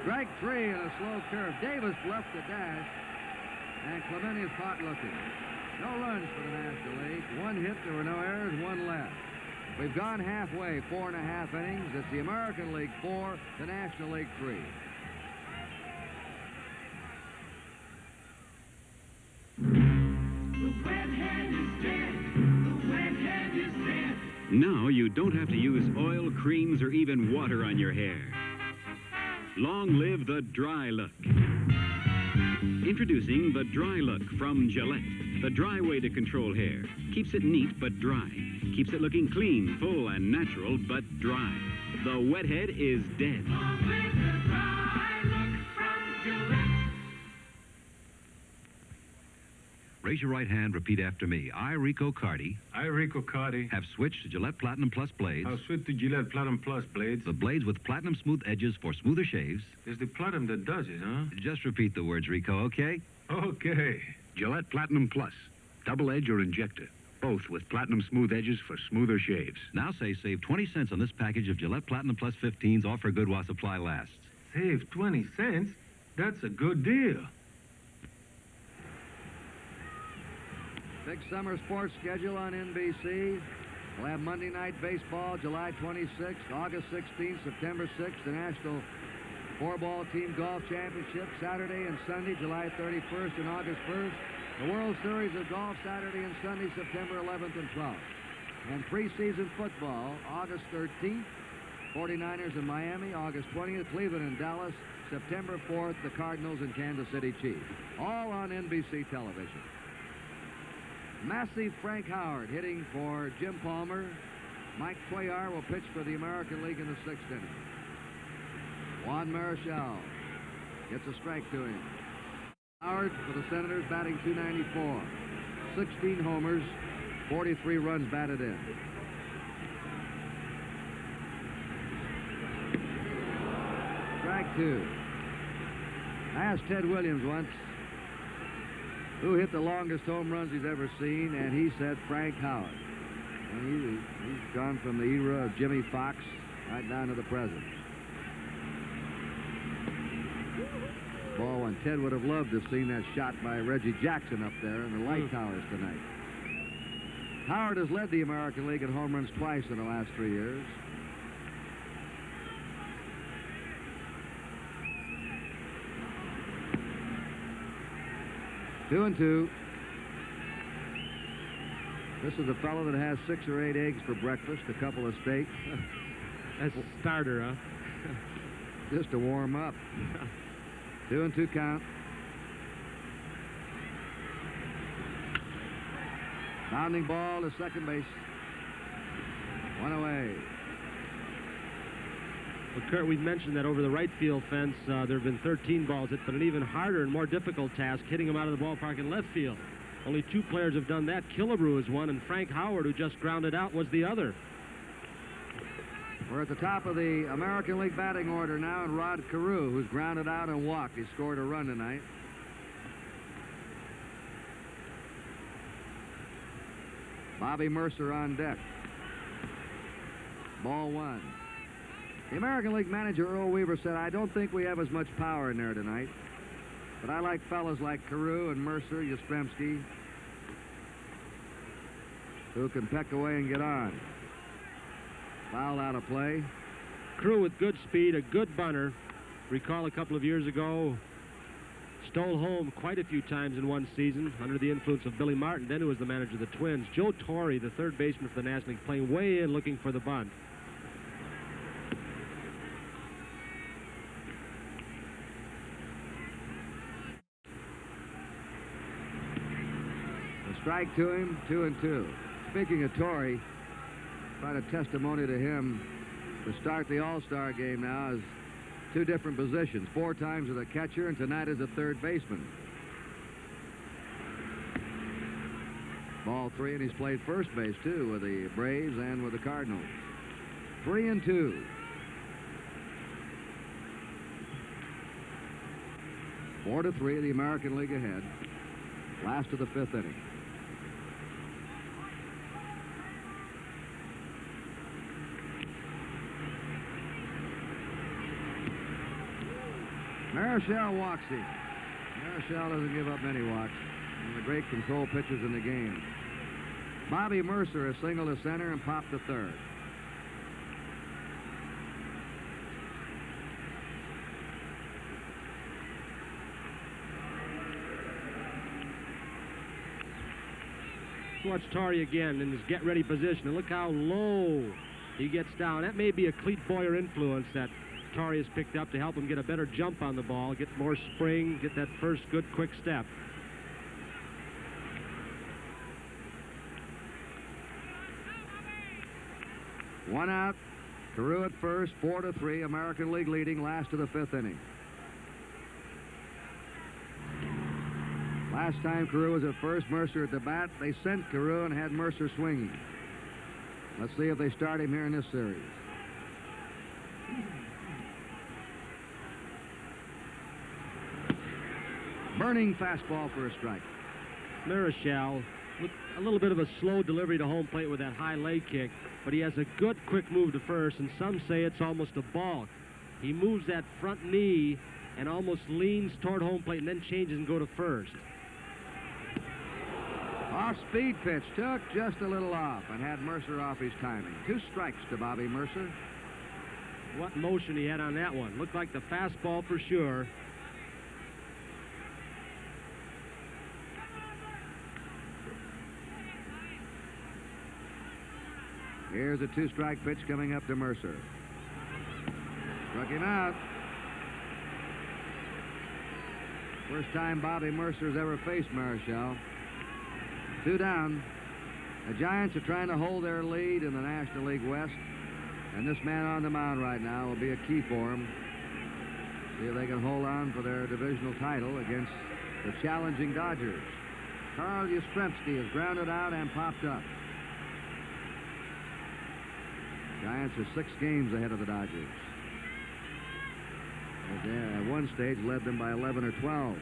Strike 3 and a slow curve. Davis bluffed the dash, and Clemente is caught looking. No runs for the National League. 1 hit, there were no errors, 1 left. We've gone halfway, 4.5 innings. It's the American League 4, the National League 3. Now you don't have to use oil, creams, or even water on your hair. Long live the Dry Look. Introducing the Dry Look from Gillette. The dry way to control hair. Keeps it neat but dry. Keeps it looking clean, full, and natural but dry. The wet head is dead. Raise your right hand, repeat after me. I, Rico Carty, I, Rico Carty, have switched to Gillette Platinum Plus blades. I'll switch to Gillette Platinum Plus blades. The blades with platinum smooth edges for smoother shaves. It's the platinum that does it, huh? Just repeat the words, Rico, okay? Okay. Gillette Platinum Plus. Double edge or injector. Both with platinum smooth edges for smoother shaves. Now say save 20 cents on this package of Gillette Platinum Plus 15s. Offer good while supply lasts. Save 20 cents? That's a good deal. Big summer sports schedule on NBC. We'll have Monday Night Baseball, July 26th, August 16th, September 6th, the National Four-Ball Team Golf Championship, Saturday and Sunday, July 31st and August 1st. The World Series of Golf, Saturday and Sunday, September 11th and 12th. And preseason football, August 13th, 49ers in Miami, August 20th, Cleveland and Dallas, September 4th, the Cardinals and Kansas City Chiefs. All on NBC television. Massive Frank Howard hitting for Jim Palmer. Mike Cuellar will pitch for the American League in the 6th inning. Juan Marichal gets a strike to him. Howard for the Senators batting .294. 16 homers, 43 runs batted in. Strike two. I asked Ted Williams once who hit the longest home runs he's ever seen, and he said Frank Howard. And he's gone from the era of Jimmy Fox right down to the present. Ball one. Ted would have loved to have seen that shot by Reggie Jackson up there in the light towers tonight. Howard has led the American League in home runs twice in the last 3 years. Two and two. This is a fellow that has 6 or 8 eggs for breakfast, a couple of steaks. That's a starter, huh? Just to warm up. 2 and 2 count. Bounding ball to second base. One away. Well, Kurt, we've mentioned that over the right field fence, there have been 13 balls hit, but an even harder and more difficult task, hitting them out of the ballpark in left field. Only 2 players have done that. Killebrew is one, and Frank Howard, who just grounded out, was the other. We're at the top of the American League batting order now, and Rod Carew, who's grounded out and walked. He scored a run tonight. Bobby Mercer on deck. Ball one. The American League manager, Earl Weaver, said, I don't think we have as much power in there tonight, but I like fellas like Carew and Mercer, Yastrzemski, who can peck away and get on. Foul out of play. Carew with good speed, a good bunter. Recall a couple of years ago, stole home quite a few times in one season under the influence of Billy Martin, then who was the manager of the Twins. Joe Torre, the third baseman for the National League, playing way in looking for the bunt. A strike to him, 2 and 2. Speaking of Torre, quite a testimony to him to start the All-Star game now is 2 different positions. 4 times as a catcher, and tonight as a third baseman. Ball 3, and he's played first base, too, with the Braves and with the Cardinals. 3 and 2. 4-3, the American League ahead. Last of the 5th inning. Marichal walks him. Marichal doesn't give up many walks. One of the great control pitchers in the game. Bobby Mercer has singled to center and popped to third. Watch Torre again in his get-ready position, and look how low he gets down. That may be a Clete Boyer influence that Torre has picked up to help him get a better jump on the ball, get more spring, get that first good quick step. One out. Carew at first, 4-3. American League leading, last of the 5th inning. Last time Carew was at first, Mercer at the bat. They sent Carew and had Mercer swinging. Let's see if they start him here in this series. Burning fastball for a strike. Marichal with a little bit of a slow delivery to home plate with that high leg kick, but he has a good quick move to first, and some say it's almost a balk. He moves that front knee and almost leans toward home plate and then changes and go to first. Off-speed pitch, took just a little off and had Mercer off his timing. 2 strikes to Bobby Mercer. What motion he had on that one. Looked like the fastball for sure. Here's a 2-strike pitch coming up to Mercer. Struck him out. First time Bobby Mercer's ever faced Marichal. 2 down. The Giants are trying to hold their lead in the National League West, and this man on the mound right now will be a key for them. See if they can hold on for their divisional title against the challenging Dodgers. Carl Yastrzemski is grounded out and popped up. Giants are 6 games ahead of the Dodgers. They, at one stage, led them by 11 or 12.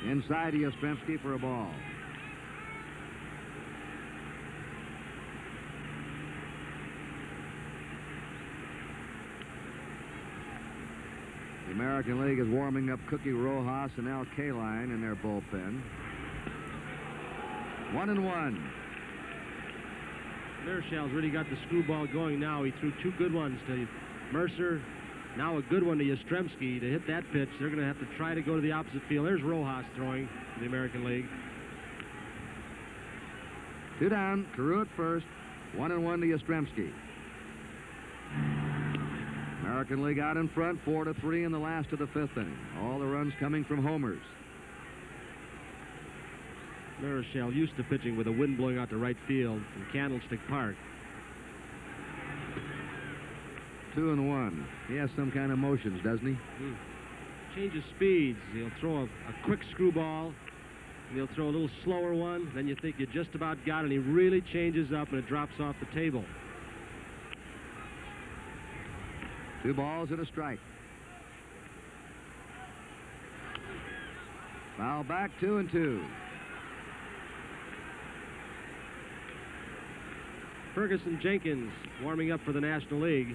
Inside Yastrzemski for a ball. The American League is warming up Cookie Rojas and Al Kaline in their bullpen. 1-1. Marichal's really got the screwball going now. He threw 2 good ones to Mercer. Now a good one to Yastrzemski. To hit that pitch, they're going to have to try to go to the opposite field. There's Rojas throwing in the American League. 2 down. Carew at first. 1-1 to Yastrzemski. American League out in front, 4-3 in the last of the 5th inning. All the runs coming from homers. Marichal used to pitching with the wind blowing out to right field from Candlestick Park. 2-1. He has some kind of motions, doesn't he? Changes speeds. He'll throw a quick screwball, and he'll throw a little slower one. Then you think you just about got it, and he really changes up, and it drops off the table. 2 balls and a strike. Foul back, 2-2. Ferguson Jenkins warming up for the National League.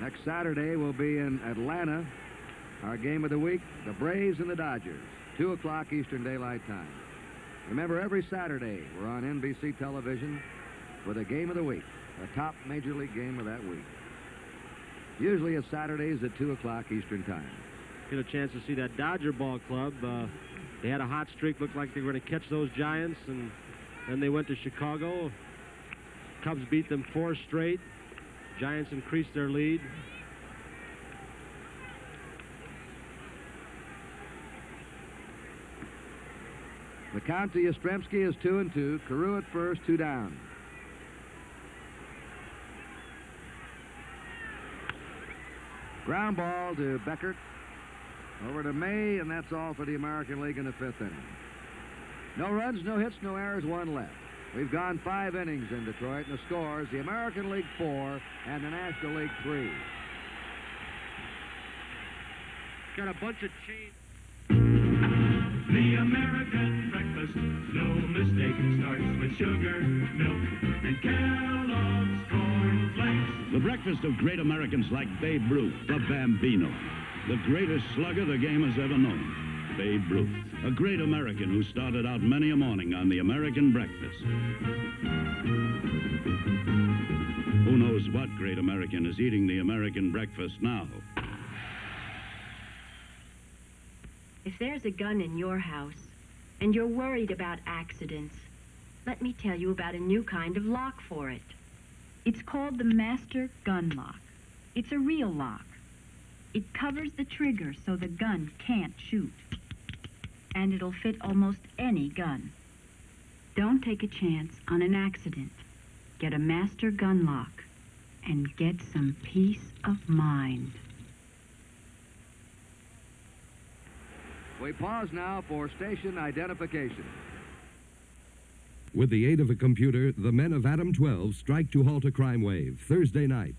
Next Saturday we'll be in Atlanta. Our game of the week, the Braves and the Dodgers, 2 o'clock Eastern Daylight Time. Remember, every Saturday we're on NBC television with a game of the week, a top Major League game of that week. Usually it's Saturdays at 2 o'clock Eastern Time. Get a chance to see that Dodger ball club. They had a hot streak, looked like they were going to catch those Giants, and then they went to Chicago. Cubs beat them 4 straight. Giants increased their lead. The count to Yastrzemski is 2-2. Carew at first, 2 down. Ground ball to Beckert. Over to May, and that's all for the American League in the 5th inning. No runs, no hits, no errors, 1 left. We've gone 5 innings in Detroit, and the scores, the American League 4 and the National League 3. Got a bunch of change. The American breakfast, no mistake, starts with sugar, milk, and Kellogg's Corn Flakes. The breakfast of great Americans like Babe Ruth, the Bambino. The greatest slugger the game has ever known. Babe Ruth, a great American who started out many a morning on the American breakfast. Who knows what great American is eating the American breakfast now? If there's a gun in your house and you're worried about accidents, let me tell you about a new kind of lock for it. It's called the Master Gun Lock. It's a real lock. It covers the trigger so the gun can't shoot. And it'll fit almost any gun. Don't take a chance on an accident. Get a master gun lock and get some peace of mind. We pause now for station identification. With the aid of a computer, the men of Adam 12 strike to halt a crime wave Thursday night.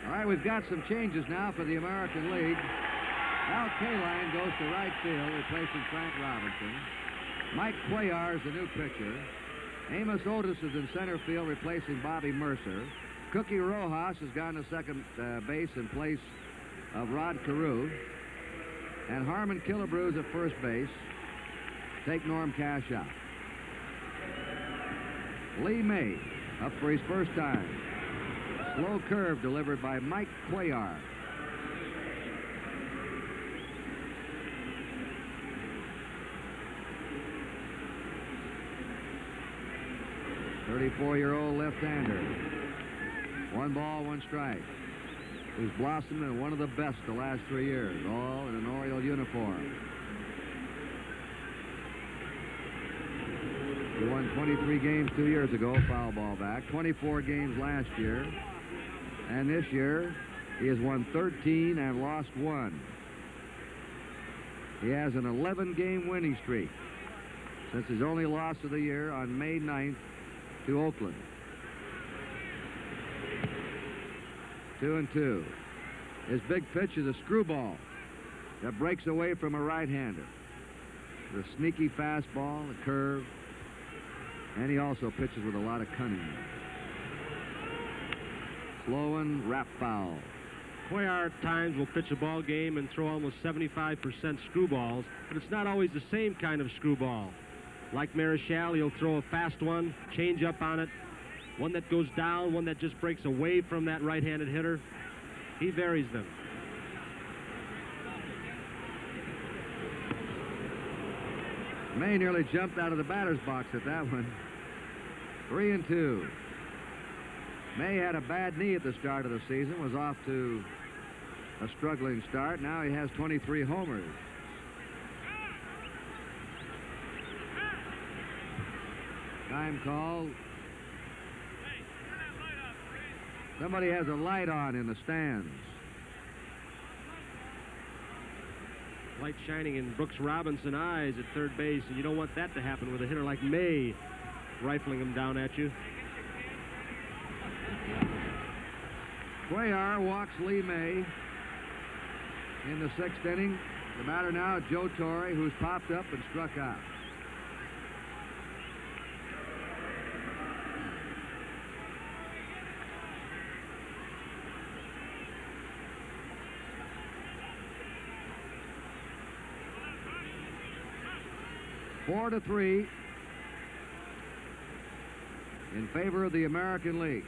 All right, we've got some changes now for the American League. Al Kaline goes to right field, replacing Frank Robinson. Mike Cuellar is the new pitcher. Amos Otis is in center field, replacing Bobby Mercer. Cookie Rojas has gone to second base in place of Rod Carew. And Harmon Killebrew at first base. Take Norm Cash out. Lee May up for his first time. Slow curve delivered by Mike Cuellar. .34-year-old left-hander. 1 ball, 1 strike. Who's blossomed in one of the best the last 3 years, all in an Oriole uniform. He won 23 games 2 years ago, foul ball back. 24 games last year. And this year, he has won 13 and lost 1. He has an 11-game winning streak since his only loss of the year on May 9th to Oakland. 2-2. His big pitch is a screwball that breaks away from a right-hander. The sneaky fastball, a curve, and he also pitches with a lot of cunning. Slow one, wrap foul. Cuellar at times will pitch a ball game and throw almost 75% screwballs, but it's not always the same kind of screwball. Like Marichal, he'll throw a fast one, change up on it, one that goes down, one that just breaks away from that right-handed hitter. He varies them. May nearly jumped out of the batter's box at that one. 3-2. May had a bad knee at the start of the season, was off to a struggling start. Now he has 23 homers. Time call. Somebody has a light on in the stands. Light shining in Brooks Robinson's eyes at third base, and you don't want that to happen with a hitter like May rifling him down at you. Cuellar walks Lee May in the 6th inning. The batter now is Joe Torre, who's popped up and struck out. Four to 3 in favor of the American League.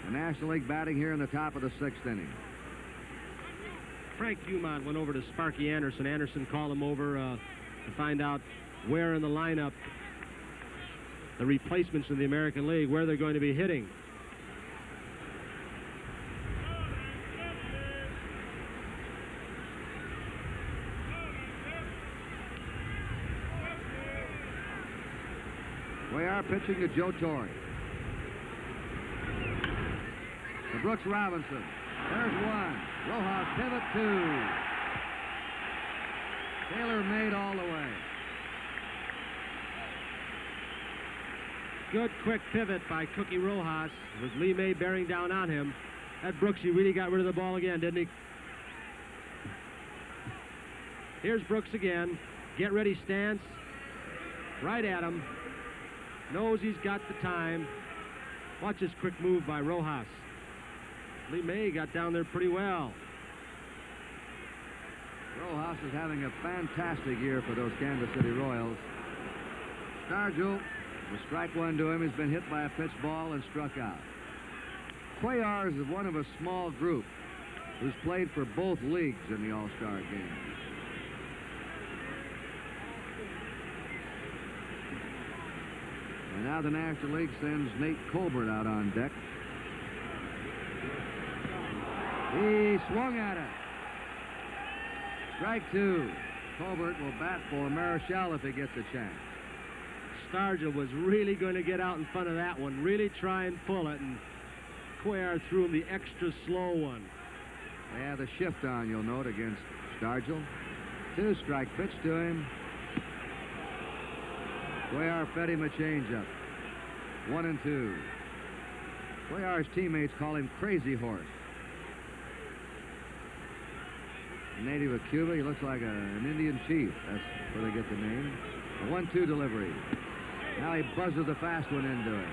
The National League batting here in the top of the 6th inning. Frank Dumont went over to Sparky Anderson. Anderson called him over to find out where in the lineup the replacements in the American League, where they're going to be hitting. Cuellar pitching to Joe Torre. To Brooks Robinson. There's 1. Rojas pivot 2. Taylor made all the way. Good quick pivot by Cookie Rojas with Lee May bearing down on him. That Brooks, he really got rid of the ball again, didn't he? Here's Brooks again. Get ready stance. Right at him. Knows he's got the time. Watch this quick move by Rojas. Lee May got down there pretty well. Rojas is having a fantastic year for those Kansas City Royals. Stargell, with strike 1 to him, has been hit by a pitch ball and struck out. Cuellar is one of a small group who's played for both leagues in the All-Star game. And now the National League sends Nate Colbert out on deck. He swung at it. Strike two. Colbert will bat for Marichal if he gets a chance. Stargell was really going to get out in front of that one, really try and pull it, and Cuellar threw him the extra slow one. They have the shift on, you'll note, against Stargell. 2-strike pitch to him. Cuellar fed him a changeup. 1-2. Cuellar's teammates call him Crazy Horse. A native of Cuba, he looks like an Indian chief. That's where they get the name. A 1-2 delivery. Now he buzzes the fast one into it.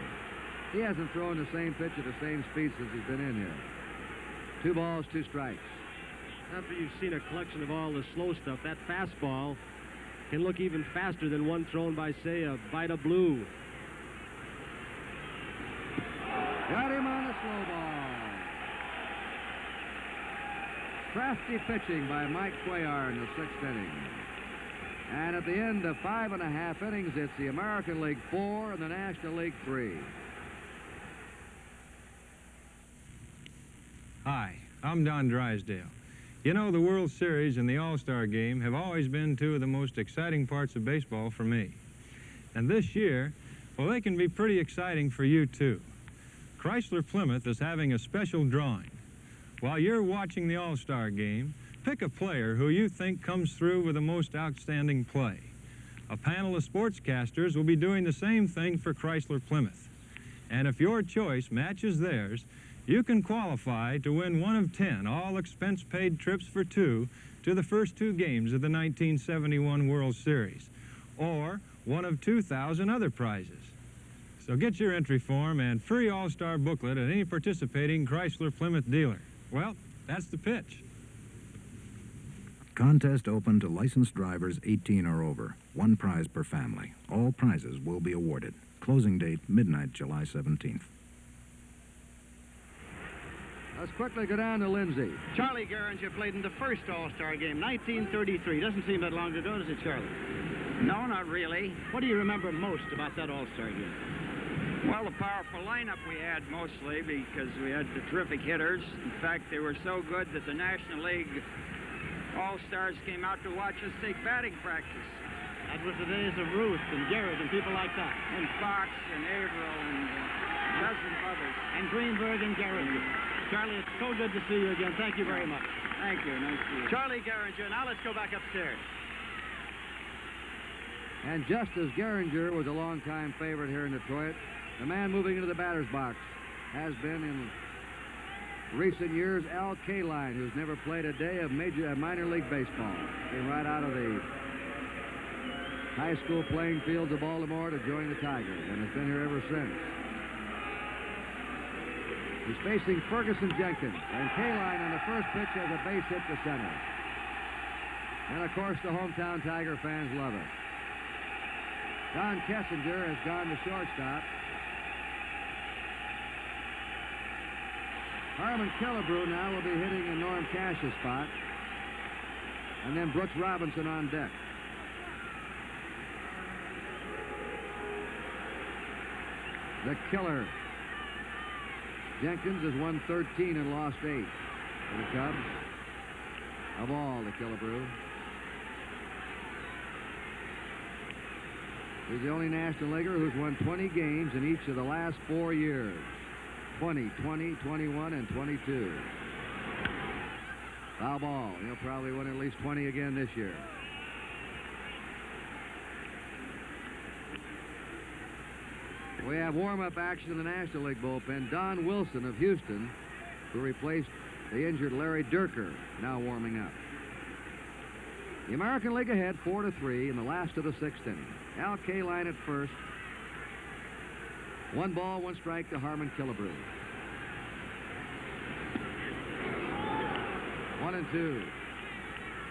He hasn't thrown the same pitch at the same speed since he's been in here. 2 balls, 2 strikes. After you've seen a collection of all the slow stuff, that fastball can look even faster than one thrown by, say, a Vida Blue. Got him on a slow ball. Crafty pitching by Mike Cuellar in the 6th inning. And at the end of 5.5 innings, it's the American League 4 and the National League 3. Hi, I'm Don Drysdale. You know, the World Series and the All-Star Game have always been two of the most exciting parts of baseball for me. And this year, well, they can be pretty exciting for you, too. Chrysler Plymouth is having a special drawing. While you're watching the All-Star Game, pick a player who you think comes through with the most outstanding play. A panel of sportscasters will be doing the same thing for Chrysler Plymouth. And if your choice matches theirs, you can qualify to win one of 10 all-expense-paid trips for 2 to the first 2 games of the 1971 World Series, or one of 2,000 other prizes. So get your entry form and free All-Star booklet at any participating Chrysler Plymouth dealer. Well, that's the pitch. Contest open to licensed drivers 18 or over. 1 prize per family. All prizes will be awarded. Closing date, midnight, July 17th. Let's quickly go down to Lindsay. Charlie Gehringer played in the first All-Star game, 1933. Doesn't seem that long ago, does it, Charlie? No, not really. What do you remember most about that All-Star game? Well, the powerful lineup we had mostly because we had the terrific hitters. In fact, they were so good that the National League All-Stars came out to watch us take batting practice. That was the days of Ruth and Garrett and people like that. And Fox and Averill and a dozen others. And Greenberg and Gehringer. Charlie, it's so good to see you again. Thank you very much. Thank you. Nice to see you. Charlie Gehringer. Now let's go back upstairs. And just as Gehringer was a longtime favorite here in Detroit, the man moving into the batter's box has been in recent years Al Kaline, who's never played a day of minor league baseball. Came right out of the high school playing fields of Baltimore to join the Tigers, and has been here ever since. He's facing Ferguson Jenkins, and Kaline on the first pitch has a base hit to center. And of course the hometown Tiger fans love it. Don Kessinger has gone to shortstop. Harmon Killebrew now will be hitting in Norm Cash's spot. And then Brooks Robinson on deck. The killer. Jenkins has won 13 and lost 8 for the Cubs. Of all, the Killebrew. He's the only National Leaguer who's won 20 games in each of the last 4 years. 20, 20, 21, and 22. Foul ball. He'll probably win at least 20 again this year. We have warm-up action in the National League bullpen. Don Wilson of Houston, who replaced the injured Larry Dierker, now warming up. The American League ahead 4-3 in the last of the 6th inning. Al Kaline at first. 1 ball, 1 strike to Harmon Killebrew. 1-2.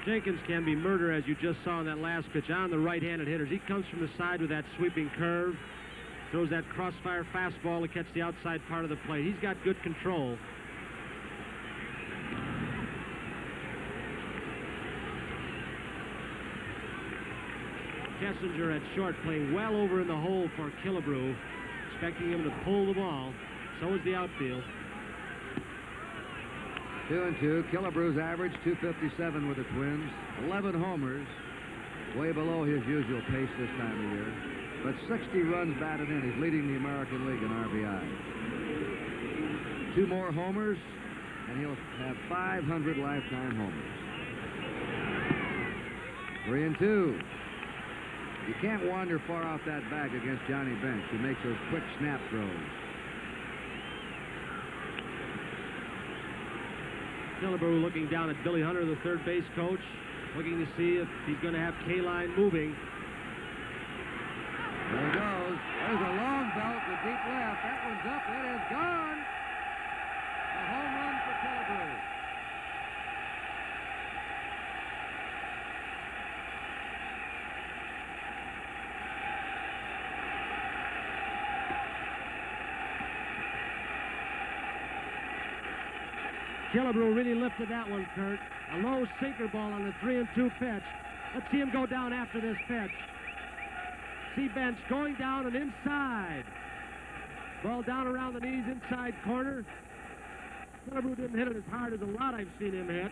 Jenkins can be murder, as you just saw in that last pitch, on the right-handed hitters. He comes from the side with that sweeping curve. Throws that crossfire fastball to catch the outside part of the plate. He's got good control. Kessinger at short, playing well over in the hole for Killebrew, expecting him to pull the ball. So is the outfield. 2-2. Killebrew's average, 257 with the Twins. 11 homers, way below his usual pace this time of year. But 60 runs batted in. He's leading the American League in RBI. 2 more homers, and he'll have 500 lifetime homers. 3-2. You can't wander far off that bag against Johnny Bench, who makes those quick snap throws. Killebrew looking down at Billy Hunter, the third base coach, looking to see if he's going to have K-line moving. There he goes. There's a long belt to deep left. That one's up. It is gone. A home run for Killebrew. Killebrew really lifted that one, Kurt. A low sinker ball on the 3-2 pitch. Let's see him go down after this pitch. See Bench going down and inside. Ball down around the knees, inside corner. Killebrew didn't hit it as hard as a lot I've seen him hit.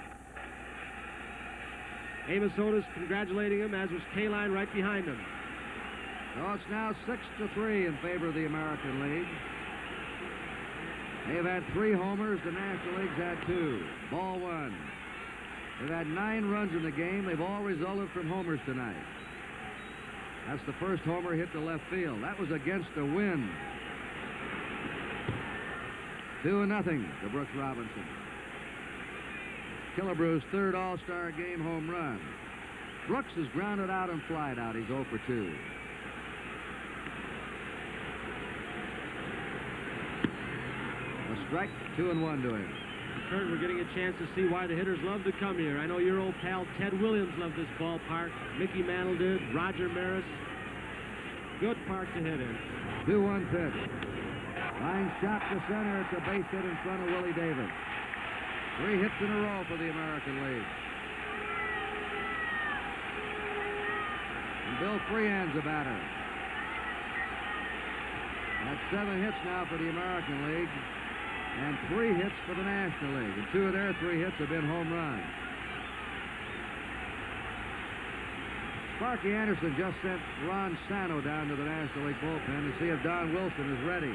Amos Otis congratulating him, as was K-Line right behind him. So it's now 6-3 in favor of the American League. They've had 3 homers. The National League's had 2. Ball 1. They've had 9 runs in the game. They've all resulted from homers tonight. That's the first homer hit to left field. That was against the wind. 2-0 to Brooks Robinson. Killebrew's third All-Star game home run. Brooks is grounded out and flied out. He's 0 for 2. A strike, 2-1 to him. Kurt, we're getting a chance to see why the hitters love to come here. I know your old pal Ted Williams loved this ballpark. Mickey Mantle did. Roger Maris. Good park to hit in. 2-1 pitch. Line shot to center. It's a base hit in front of Willie Davis. 3 hits in a row for the American League. And Bill Freehand's a batter. That's 7 hits now for the American League. And 3 hits for the National League. And 2 of their 3 hits have been home runs. Sparky Anderson just sent Ron Santo down to the National League bullpen to see if Don Wilson is ready.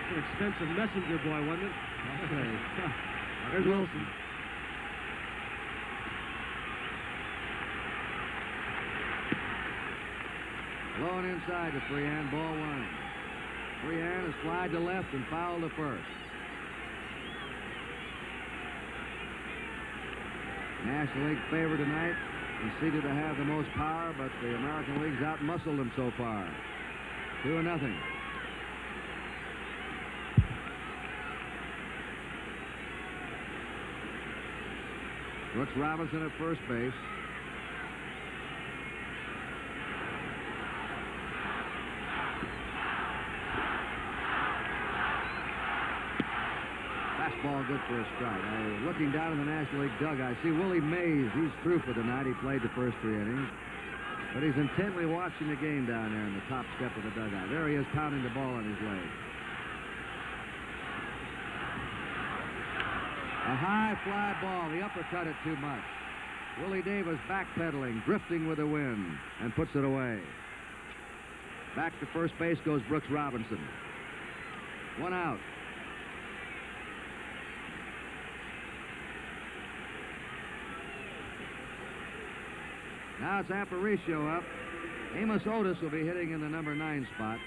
It's an expensive messenger boy, wasn't it? Okay. There's Wilson. Low and inside to Freehand, ball 1. Freehand has flied to left and fouled to first. National League favorite tonight. Conceded to have the most power, but the American League's out-muscled them so far. 2-0. Brooks Robinson at first base. Fastball good for a strike. Looking down in the National League dugout, I see Willie Mays. He's through for the night. He played the first 3 innings. But he's intently watching the game down there in the top step of the dugout. There he is, pounding the ball on his leg. A high fly ball. He uppercut it too much. Willie Davis backpedaling, drifting with the wind, and puts it away. Back to first base goes Brooks Robinson. 1 out. Now it's Aparicio up. Amos Otis will be hitting in the number 9 spot.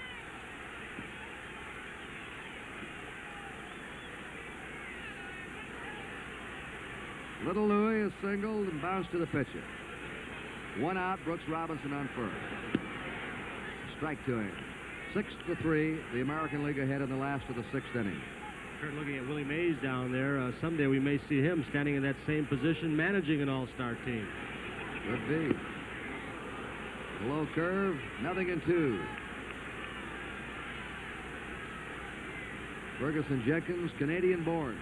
Little Louis is singled and bounced to the pitcher. 1 out, Brooks Robinson on first. Strike to him. 6-3, the American League ahead in the last of the 6th inning. Kurt, looking at Willie Mays down there, someday we may see him standing in that same position, managing an all-star team. Could be. Low curve, 0-2. Ferguson Jenkins, Canadian-born.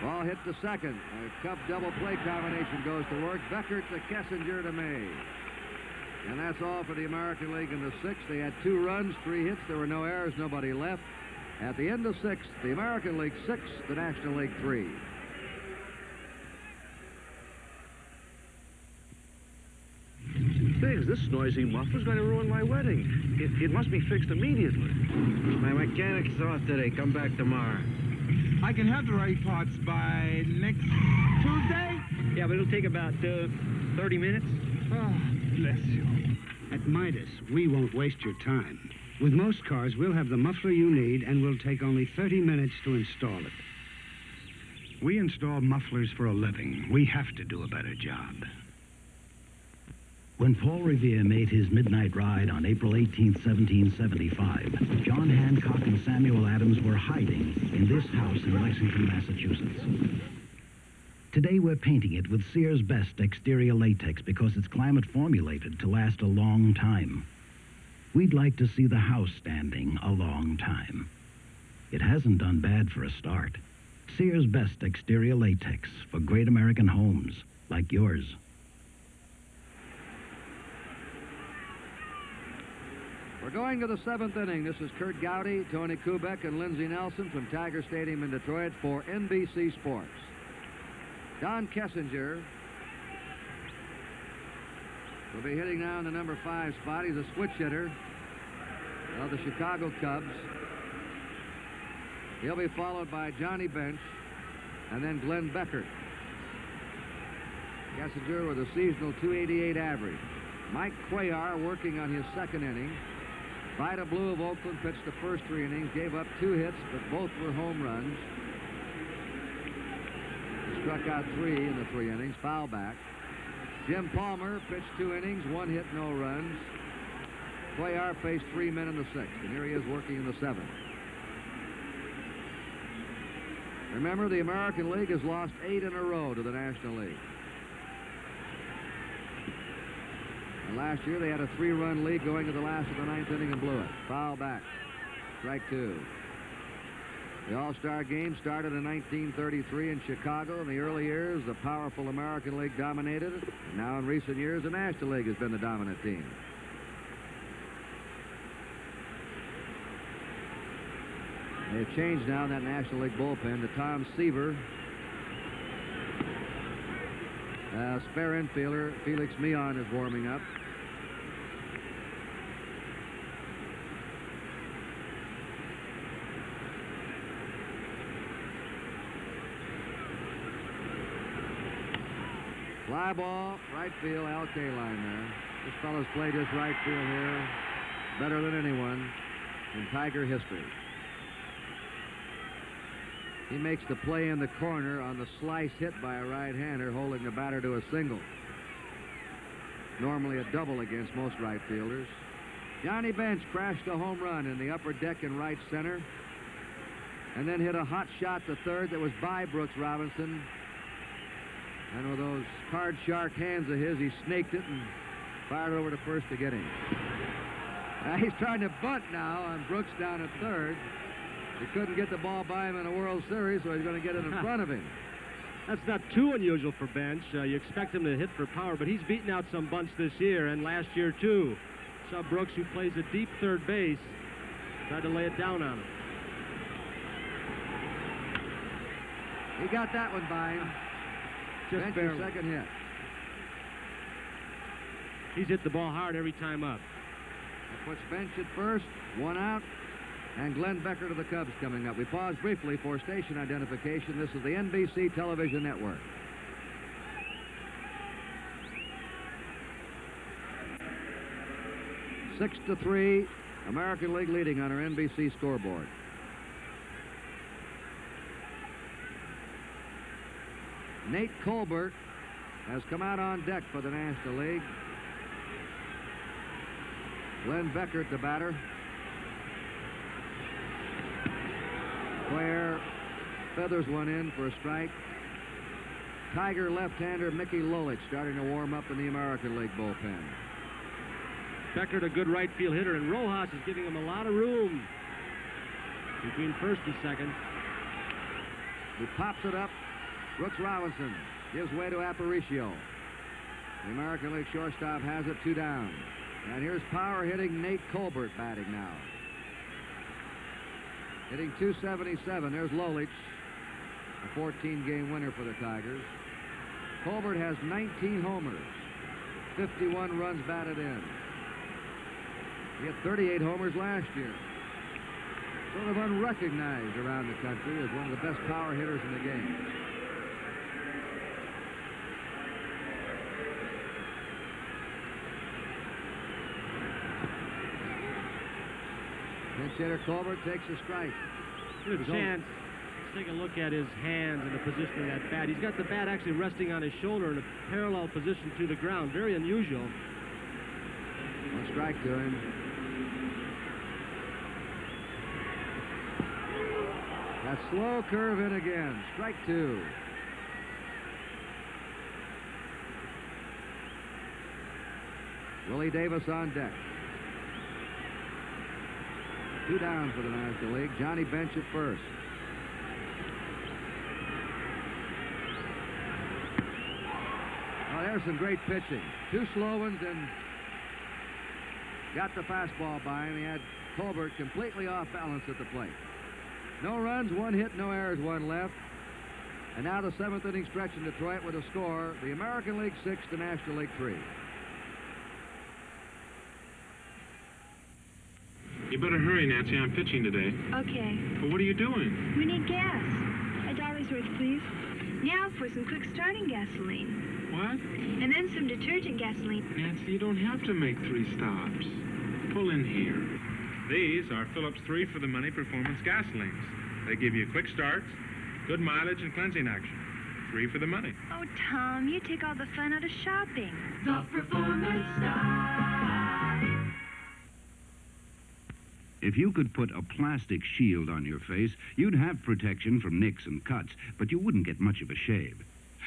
Ball hit to second. A Cub double play combination goes to work. Beckert to Kessinger to May. And that's all for the American League in the sixth. They had 2 runs, 3 hits. There were no errors, nobody left. At the end of sixth, the American League 6, the National League 3. Biggs, this noisy muffler's going to ruin my wedding. It must be fixed immediately. My mechanic's off today. Come back tomorrow. I can have the right parts by next Tuesday? Yeah, but it'll take about 30 minutes. Oh, bless you. At Midas, we won't waste your time. With most cars, we'll have the muffler you need, and we'll take only 30 minutes to install it. We install mufflers for a living. We have to do a better job. When Paul Revere made his midnight ride on April 18, 1775, John Hancock and Samuel Adams were hiding in this house in Lexington, Massachusetts. Today we're painting it with Sears Best exterior latex because it's climate formulated to last a long time. We'd like to see the house standing a long time. It hasn't done bad for a start. Sears Best exterior latex for great American homes like yours. We're going to the 7th inning. This is Kurt Gowdy, Tony Kubek, and Lindsey Nelson from Tiger Stadium in Detroit for NBC Sports. Don Kessinger will be hitting now in the number 5 spot. He's a switch hitter of the Chicago Cubs. He'll be followed by Johnny Bench and then Glenn Beckert. Kessinger with a seasonal .288 average. Mike Cuellar working on his 2nd inning. Vida Blue of Oakland pitched the first 3 innings, gave up 2 hits, but both were home runs. He struck out 3 in the 3 innings, foul back. Jim Palmer pitched 2 innings, 1 hit, no runs. Cuellar faced 3 men in the 6th, and here he is working in the 7th. Remember, the American League has lost 8 in a row to the National League. And last year they had a 3-run lead going to the last of the 9th inning and blew it. Foul back. Strike 2. The All-Star game started in 1933 in Chicago. In the early years, the powerful American League dominated it. And now in recent years, the National League has been the dominant team. They've changed now in that National League bullpen to Tom Seaver. Spare infielder Felix Meehan is warming up. Fly ball, right field, Al Kaline there. This fellow's played this right field here better than anyone in Tiger history. He makes the play in the corner on the slice hit by a right-hander, holding the batter to a single. Normally a double against most right fielders. Johnny Bench crashed a home run in the upper deck in right center, and then hit a hot shot to third that was by Brooks Robinson. And with those card shark hands of his, he snaked it and fired over to first to get him. He's trying to bunt now on Brooks down at third. He couldn't get the ball by him in a World Series, so he's going to get it in front of him. That's not too unusual for Bench. You expect him to hit for power, but he's beaten out some bunts this year and last year, too. Saw Brooks, who plays a deep third base, tried to lay it down on him. He got that one by him. Just Bench's barely. second hit. He's hit the ball hard every time up. That puts Bench at first, 1 out. And Glenn Beckert of the Cubs coming up. We pause briefly for station identification. This is the NBC Television Network. Six to 3, American League leading on our NBC scoreboard. Nate Colbert has come out on deck for the National League. Glenn Beckert, the batter. Where feathers one in for a strike. Tiger left-hander Mickey Lolich starting to warm up in the American League bullpen. Beckert, a good right field hitter, and Rojas is giving him a lot of room between first and second. He pops it up. Brooks Robinson gives way to Aparicio. The American League shortstop has it 2 down. And here's power-hitting Nate Colbert batting now. Hitting .277. There's Lolich, a 14-game winner for the Tigers. Colbert has 19 homers, 51 runs batted in. He had 38 homers last year. Sort of unrecognized around the country as one of the best power hitters in the game. Pinch hitter Colbert takes a strike. Good chance. Let's take a look at his hands and the position of that bat. He's got the bat actually resting on his shoulder in a parallel position to the ground. Very unusual. One strike to him. That slow curve in again. Strike 2. Willie Davis on deck. 2 down for the National League. Johnny Bench at first. Oh, there's some great pitching. 2 slow ones and got the fastball by him. He had Colbert completely off balance at the plate. No runs, 1 hit, no errors, 1 left. And now the 7th inning stretch in Detroit with a score. The American League 6, the National League 3. You better hurry, Nancy. I'm pitching today. Okay. But what are you doing? We need gas. $1 worth, please. Now for some quick starting gasoline. What? And then some detergent gasoline. Nancy, you don't have to make 3 stops. Pull in here. These are Phillips 3 for the money performance gasolines. They give you quick starts, good mileage, and cleansing action. 3 for the money. Oh, Tom, you take all the fun out of shopping. The Performance Star. If you could put a plastic shield on your face, you'd have protection from nicks and cuts, but you wouldn't get much of a shave.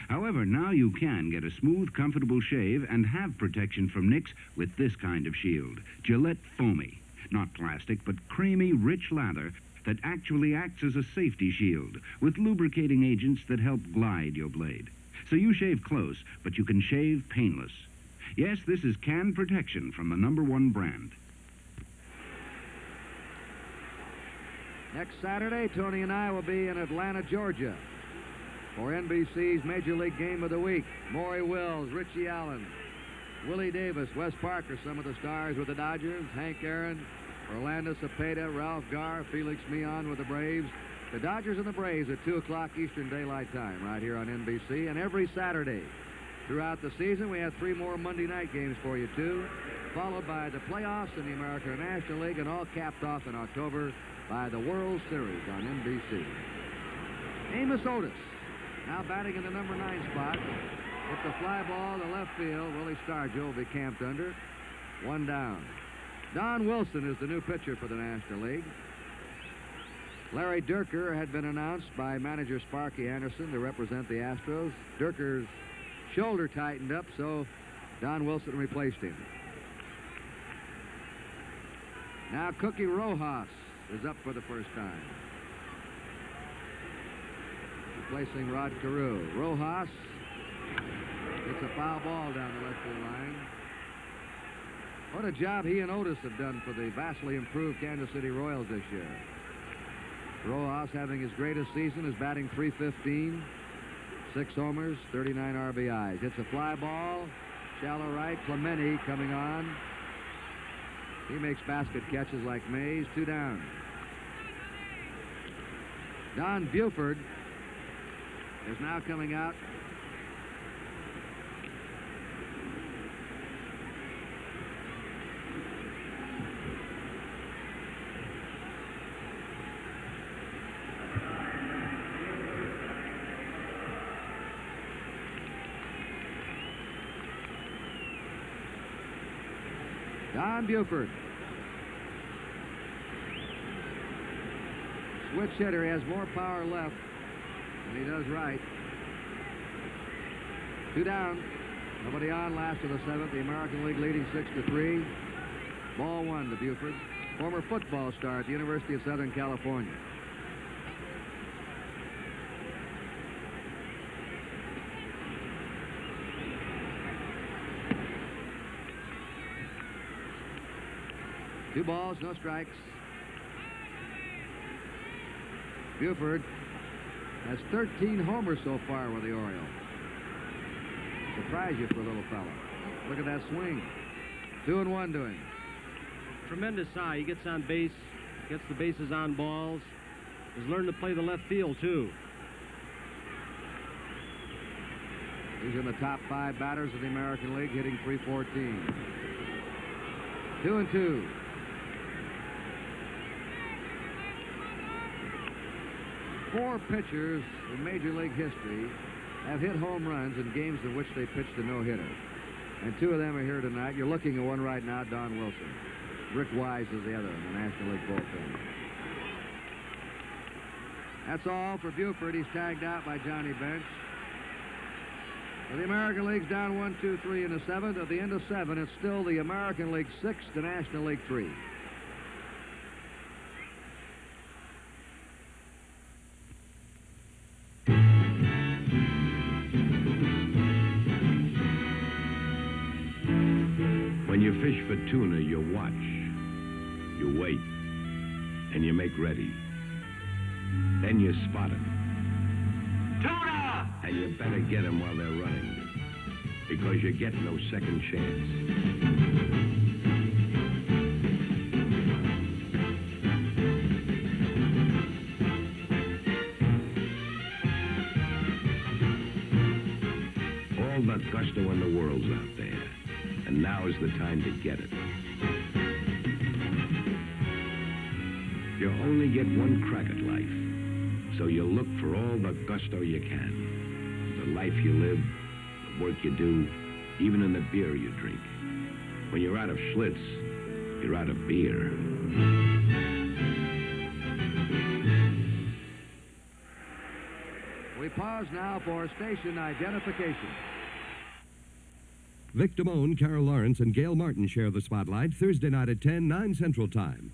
However, now you can get a smooth, comfortable shave and have protection from nicks with this kind of shield, Gillette Foamy. Not plastic, but creamy, rich lather that actually acts as a safety shield with lubricating agents that help glide your blade. So you shave close, but you can shave painless. Yes, this is can protection from the #1 brand. Next Saturday, Tony and I will be in Atlanta, Georgia for NBC's Major League Game of the Week. Maury Wills, Richie Allen, Willie Davis, Wes Parker, some of the stars with the Dodgers, Hank Aaron, Orlando Cepeda, Ralph Garr, Felix Meehan with the Braves. The Dodgers and the Braves at 2 o'clock Eastern Daylight Time right here on NBC. And every Saturday throughout the season, we have 3 more Monday night games for you, too, followed by the playoffs in the American National League, and all capped off in October by the World Series on NBC. Amos Otis, now batting in the #9 spot. Hit the fly ball to left field. Willie Stargell will be camped under. 1 down. Don Wilson is the new pitcher for the National League. Larry Dierker had been announced by manager Sparky Anderson to represent the Astros. Dierker's shoulder tightened up, so Don Wilson replaced him. Now Cookie Rojas is up for the first time, replacing Rod Carew. Rojas hits a foul ball down the left field line. What a job he and Otis have done for the vastly improved Kansas City Royals this year. Rojas having his greatest season, is batting .315, 6 homers, 39 RBIs. Hits a fly ball, shallow right. Clemente coming on. He makes basket catches like Mays. 2 down. Don Buford is now coming out. Don Buford. Switch hitter, has more power left And he does right. 2 down. Nobody on, last of the 7th. The American League leading 6-3. Ball 1 to Buford. Former football star at the University of Southern California. Two balls, no strikes. Buford has 13 homers so far with the Orioles. Surprise you for a little fella. Look at that swing. 2-1 to him. Tremendous eye. He gets on base, gets the bases on balls. He's learned to play the left field, too. He's in the top 5 batters of the American League, hitting .314. 2-2. Four pitchers in Major League history have hit home runs in games in which they pitched a no-hitter. And 2 of them are here tonight. You're looking at one right now, Don Wilson. Rick Wise is the other in the National League bullpen. That's all for Buford. He's tagged out by Johnny Bench. So the American League's down 1-2-3 in the 7th. At the end of 7, it's still the American League 6, the National League 3. When you fish for tuna, you watch, you wait, and you make ready. Then you spot them. Tuna! And you better get them while they're running, because you get no second chance. All the gusto in the world's out there. And now is the time to get it. You only get one crack at life, so you look for all the gusto you can. The life you live, the work you do, even in the beer you drink. When you're out of Schlitz, you're out of beer. We pause now for station identification. Vic Damone, Carol Lawrence, and Gail Martin share the spotlight Thursday night at 10, 9 Central Time.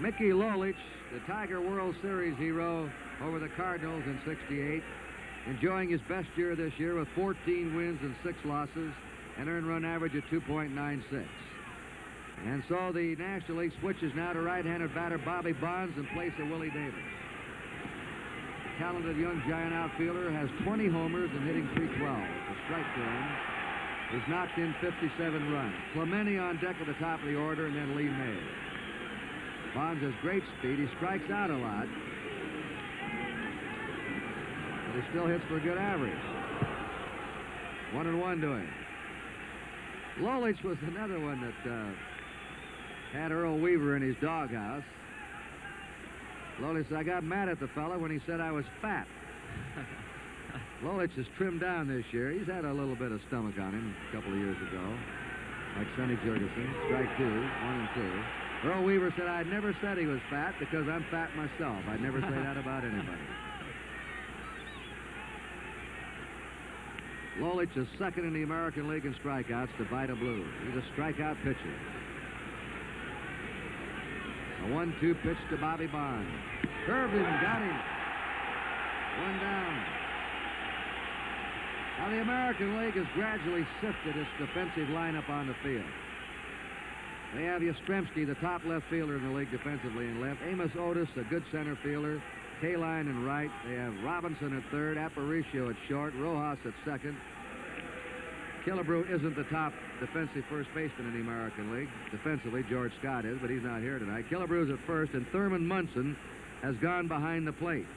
Mickey Lolich, the Tiger World Series hero over the Cardinals in '68. Enjoying his best year this year with 14 wins and 6 losses, an earned run average of 2.96. And so the National League switches now to right-handed batter Bobby Bonds in place of Willie Davis. The talented young giant outfielder has 20 homers and hitting .312. The strike to him. He's knocked in 57 runs. Clemente on deck at the top of the order, and then Lee May. Bonds has great speed. He strikes out a lot. He still hits for a good average. 1-1 to him. Lolich was another one that had Earl Weaver in his doghouse. Lolich said, I got mad at the fella when he said I was fat. Lolich has trimmed down this year. He's had a little bit of stomach on him a couple of years ago, like Sonny Jurgensen. Strike 2, 1 and 2. Earl Weaver said, I'd never said he was fat because I'm fat myself. I'd never say that about anybody. Lolich is second in the American League in strikeouts to Vida Blue. He's a strikeout pitcher. A 1-2 pitch to Bobby Bonds. Curved him, got him. 1 down. Now the American League has gradually sifted its defensive lineup on the field. They have Yastrzemski, the top left fielder in the league defensively in left. Amos Otis, a good center fielder. Kaline in right. They have Robinson at third, Aparicio at short, Rojas at second. Killebrew isn't the top defensive first baseman in the American League. Defensively, George Scott is, but he's not here tonight. Killebrew's at first, and Thurman Munson has gone behind the plate.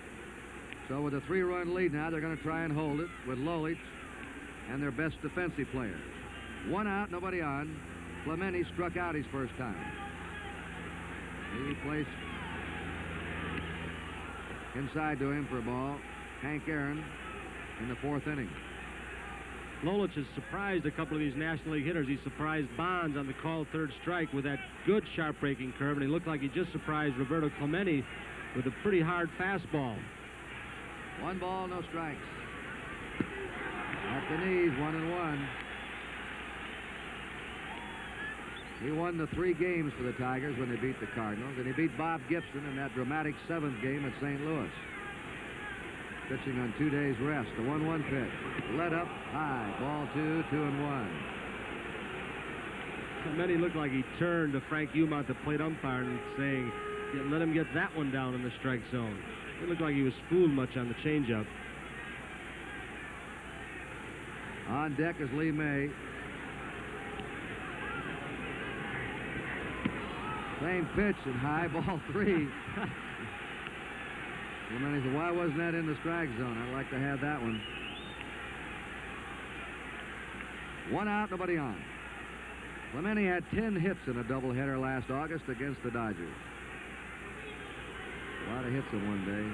So with a 3-run lead now, they're going to try and hold it with Lolich and their best defensive players. 1 out, nobody on. Clemente struck out his first time. He replaced Inside to him for a ball. Hank Aaron in the 4th inning. Lolich has surprised a couple of these National League hitters. He surprised Bonds on the called 3rd strike with that good sharp breaking curve, and he looked like he just surprised Roberto Clemente with a pretty hard fastball. 1 ball, no strikes. At the knees, 1-1. He won the 3 games for the Tigers when they beat the Cardinals, and he beat Bob Gibson in that dramatic 7th game at St. Louis. Pitching on 2 days' rest. The 1-1 pitch. Let up, high. Ball 2, 2-1. Clemente looked like he turned to Frank Umont, the plate umpire, and saying, let him get that one down in the strike zone. It looked like he was fooled much on the changeup. On deck is Lee May. Same pitch and high, ball 3. Clemente said, why wasn't that in the strike zone? I'd like to have that one. 1 out, nobody on. Clemente had 10 hits in a doubleheader last August against the Dodgers. A lot of hits in one day.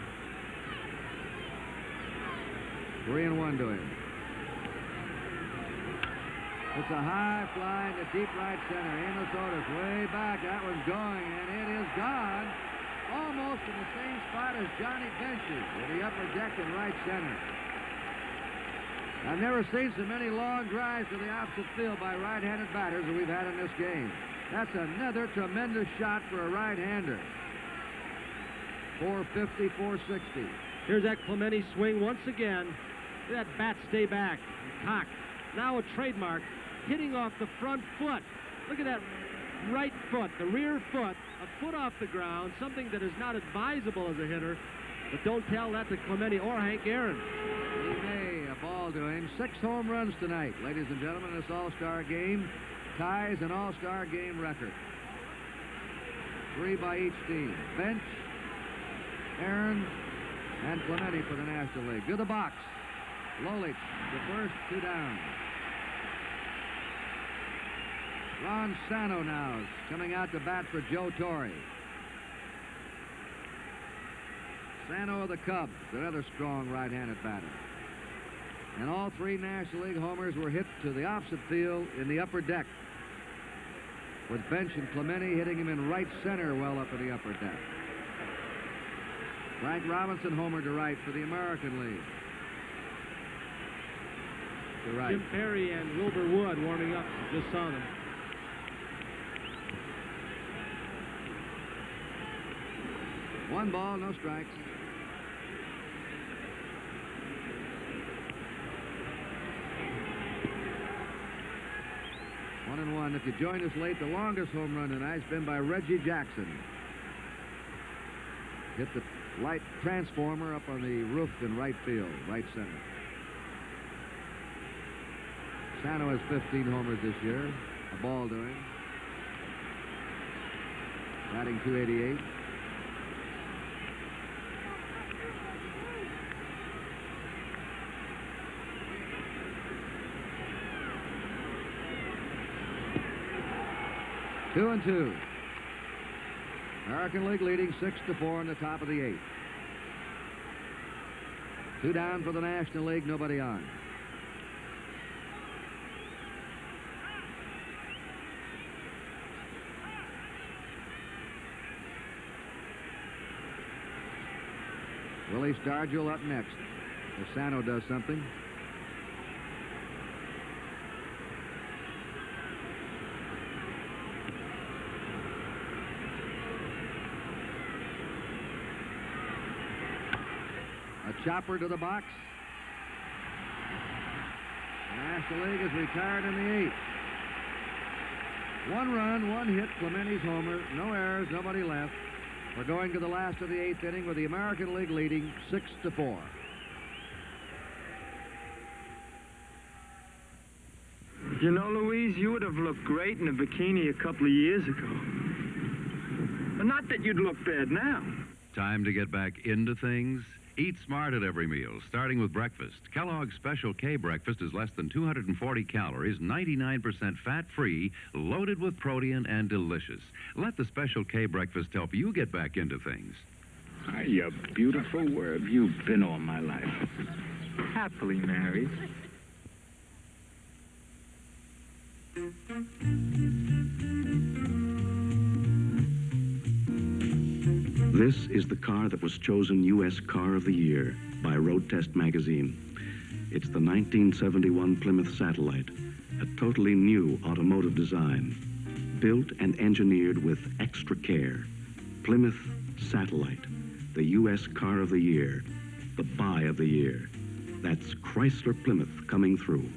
3-1 to him. It's a high fly into deep right center. Amos Otis way back. That one's going, and it is gone. Almost in the same spot as Johnny Bench's with the upper deck in right center. I've never seen so many long drives to the opposite field by right-handed batters that we've had in this game. That's another tremendous shot for a right-hander. 450, 460. Here's that Clemente swing once again. Look at that bat stay back. Cock. Now a trademark. Hitting off the front foot. Look at that right foot, the rear foot, a foot off the ground, something that is not advisable as a hitter, but don't tell that to Clemente or Hank Aaron. Lee May, a ball to him. 6 home runs tonight, ladies and gentlemen. This All-Star game ties an All-Star game record. 3 by each team. Bench, Aaron, and Clemente for the National League. To the box. Lolich, the first, 2 down. Ron Sano now is coming out to bat for Joe Torre. Sano of the Cubs, another strong right-handed batter. And all 3 National League homers were hit to the opposite field in the upper deck, with Bench and Clemente hitting him in right center well up in the upper deck. Frank Robinson homered to right for the American League. To right. Jim Perry and Wilbur Wood warming up. Just saw them. One ball, no strikes. One and one. If you joined us late, the longest home run tonight's been by Reggie Jackson. Hit the light transformer up on the roof in right field, right center. Sano has 15 homers this year. A ball to him. Batting .288. Two and two. American League leading 6-4 in the top of the 8th. 2 down for the National League, nobody on. Willie Stargell up next. If Sano does something. A chopper to the box. The National League is retired in the 8th. 1 run, 1 hit, Clemente's homer. No errors, nobody left. We're going to the last of the 8th inning with the American League leading 6-4. You know, Louise, you would have looked great in a bikini a couple of years ago. But not that you'd look bad now. Time to get back into things. Eat smart at every meal, starting with breakfast. Kellogg's Special K breakfast is less than 240 calories, 99% fat-free, loaded with protein, and delicious. Let the Special K breakfast help you get back into things. You beautiful. Where have you been all my life? Happily married. This is the car that was chosen U.S. Car of the Year by Road Test magazine. It's the 1971 Plymouth Satellite, a totally new automotive design, built and engineered with extra care. Plymouth Satellite, the U.S. Car of the Year, the buy of the year. That's Chrysler Plymouth coming through.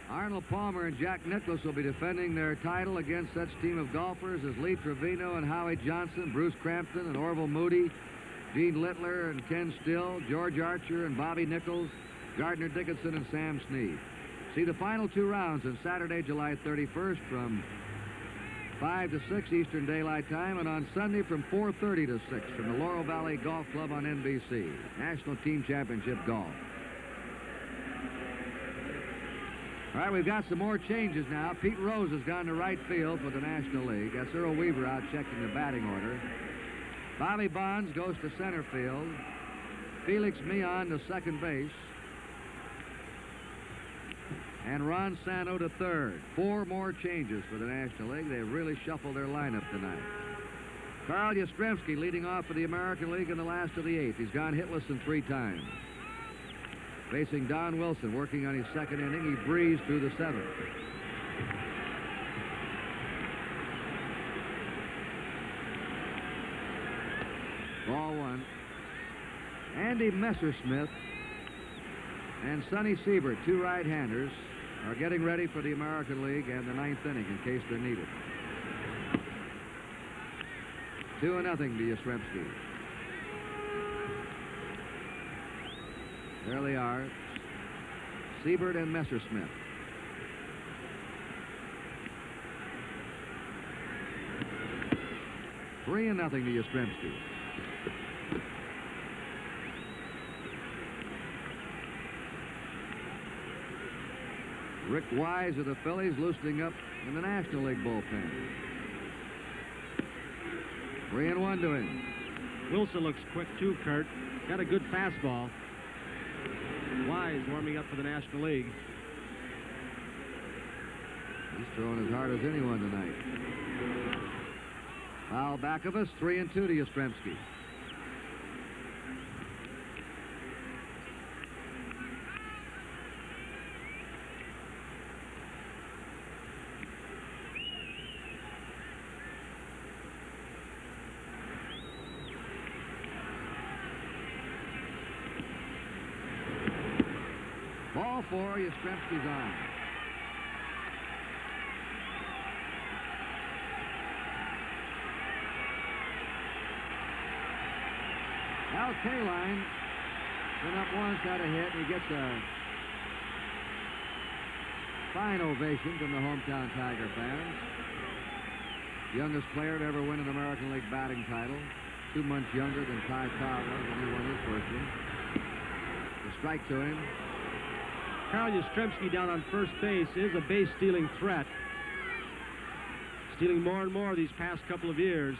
Arnold Palmer and Jack Nicklaus will be defending their title against such team of golfers as Lee Trevino and Howie Johnson, Bruce Crampton and Orville Moody, Gene Littler and Ken Still, George Archer and Bobby Nichols, Gardner Dickinson and Sam Snead. See the final 2 rounds on Saturday, July 31st from 5 to 6 Eastern Daylight Time, and on Sunday from 4:30 to 6 from the Laurel Valley Golf Club on NBC. National Team Championship Golf. All right, we've got some more changes now. Pete Rose has gone to right field for the National League. That's Earl Weaver out checking the batting order. Bobby Bonds goes to center field. Felix Millan to second base. And Ron Santo to third. 4 more changes for the National League. They've really shuffled their lineup tonight. Carl Yastrzemski leading off for the American League in the last of the 8th. He's gone hitless in 3 times. Facing Don Wilson, working on his second inning. He breezed through the 7th. Ball 1. Andy Messersmith and Sonny Siebert, 2 right-handers, are getting ready for the American League and the 9th inning in case they're needed. 2-0 to Yastrzemski. There they are, Siebert and Messersmith. Three and nothing to Yastrzemski. Rick Wise of the Phillies loosening up in the National League bullpen. 3-1 to him. Wilson looks quick too, Kurt. Got a good fastball. Wise warming up for the National League. He's throwing as hard as anyone tonight. Foul back of us, 3-2 to Yastrzemski. Ball 4, Yastrzemski's on. Al Kaline went up once, had a hit, and he gets a fine ovation from the hometown Tiger fans. Youngest player to ever win an American League batting title. 2 months younger than Ty Cobb was when he won his first one. The strike to him. Carl Yastrzemski down on first base is a base-stealing threat. Stealing more and more these past couple of years.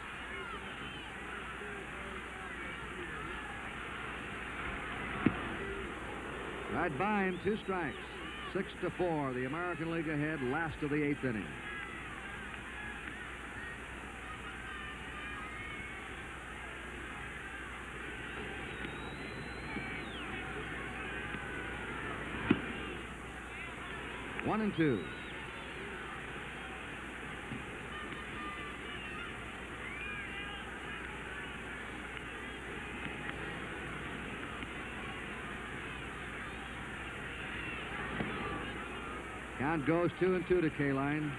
Right by him, 2 strikes. 6-4, the American League ahead, last of the 8th inning. One and 2. Count goes 2-2 to Kaline.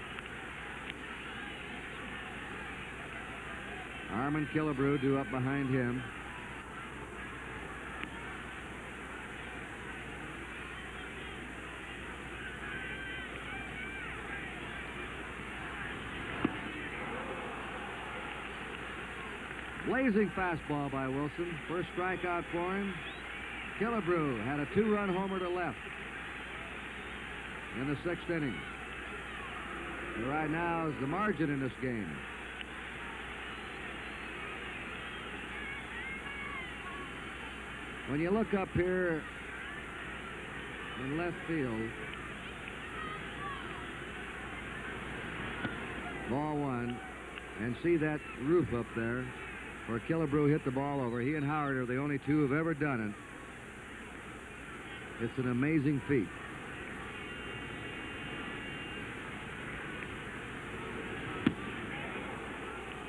Armand Killebrew due up behind him. Blazing fastball by Wilson. First strikeout for him. Killebrew had a 2-run homer to left in the 6th inning. And right now is the margin in this game. When you look up here in left field, ball one, and see that roof up there where Killebrew hit the ball over. He and Howard are the only two who've ever done it. It's an amazing feat.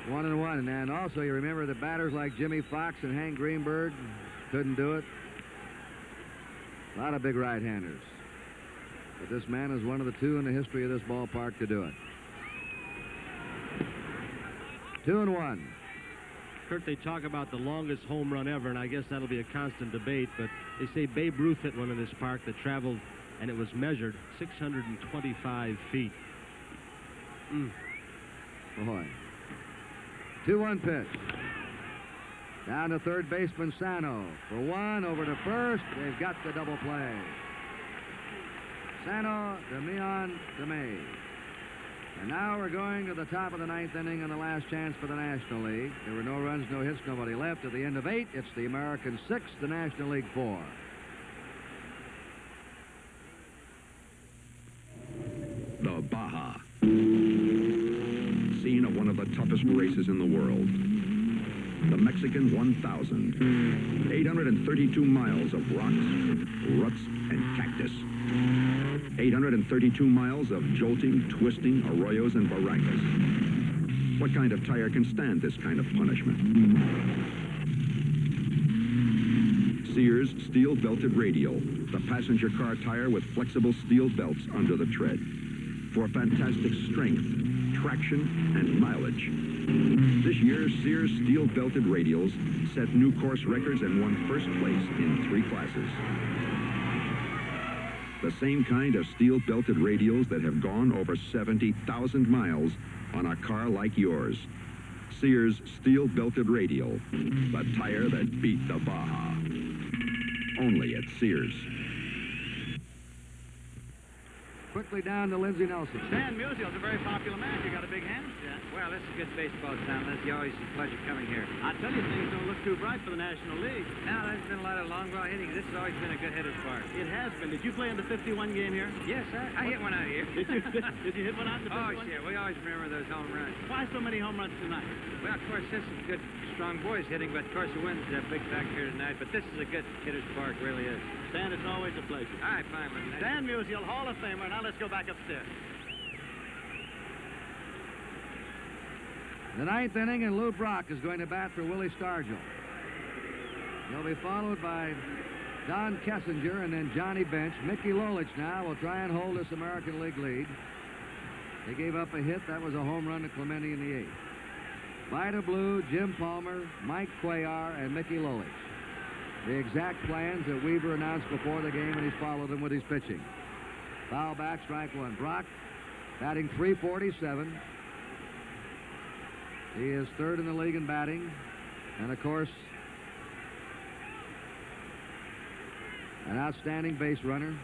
One and one. And also you remember the batters like Jimmy Fox and Hank Greenberg couldn't do it. A lot of big right-handers. But this man is one of the two in the history of this ballpark to do it. 2-1. Kurt, they talk about the longest home run ever, and I guess that'll be a constant debate, but they say Babe Ruth hit one in this park that traveled, and it was measured 625 feet. Boy. 2-1 pitch. Down to third baseman Sano. For one, over to first. They've got the double play. Sano, DeMeon, DeMay. And now we're going to the top of the ninth inning and the last chance for the National League. There were no runs, no hits, nobody left. At the end of 8, it's the American 6, the National League 4. The Baja. Scene of one of the toughest races in the world. The Mexican 1000. 832 miles of rocks, ruts, and cactus. 832 miles of jolting, twisting, arroyos, and barrancas. What kind of tire can stand this kind of punishment? Sears steel-belted radial, the passenger car tire with flexible steel belts under the tread. For fantastic strength, traction, and mileage. This year, Sears steel-belted radials set new course records and won first place in 3 classes. The same kind of steel-belted radials that have gone over 70,000 miles on a car like yours. Sears steel-belted radial, the tire that beat the Baja. Only at Sears. Quickly down to Lindsey Nelson. Stan Musial's a very popular man. You got a big hand, Stan. Well, this is good baseball, Sam. Lindsey, always a pleasure coming here. I tell you, things don't look too bright for the National League. Now, there's been a lot of long ball hitting. This has always been a good hitter's park. It has been. Did you play in the 51 game here? Yes, I hit one out here. Did you hit one out in the 51? Oh, shit. We always remember those home runs. Why so many home runs tonight? Well, of course, this is good, strong boys hitting, but of course the wind's a big factor here tonight. But this is a good hitter's park, really is. Stan, it's always a pleasure. All right, fine. Stan Musial, Hall of Famer. Now let's go back upstairs. The ninth inning, and Lou Brock is going to bat for Willie Stargell. He'll be followed by Don Kessinger and then Johnny Bench. Mickey Lolich now will try and hold this American League lead. They gave up a hit. That was a home run to Clemente in the 8th. Vida Blue, Jim Palmer, Mike Cuellar, and Mickey Lolich. The exact plans that Weaver announced before the game, and he's followed them with his pitching. Foul back, strike one. Brock batting .347. He is third in the league in batting. And, of course, an outstanding base runner.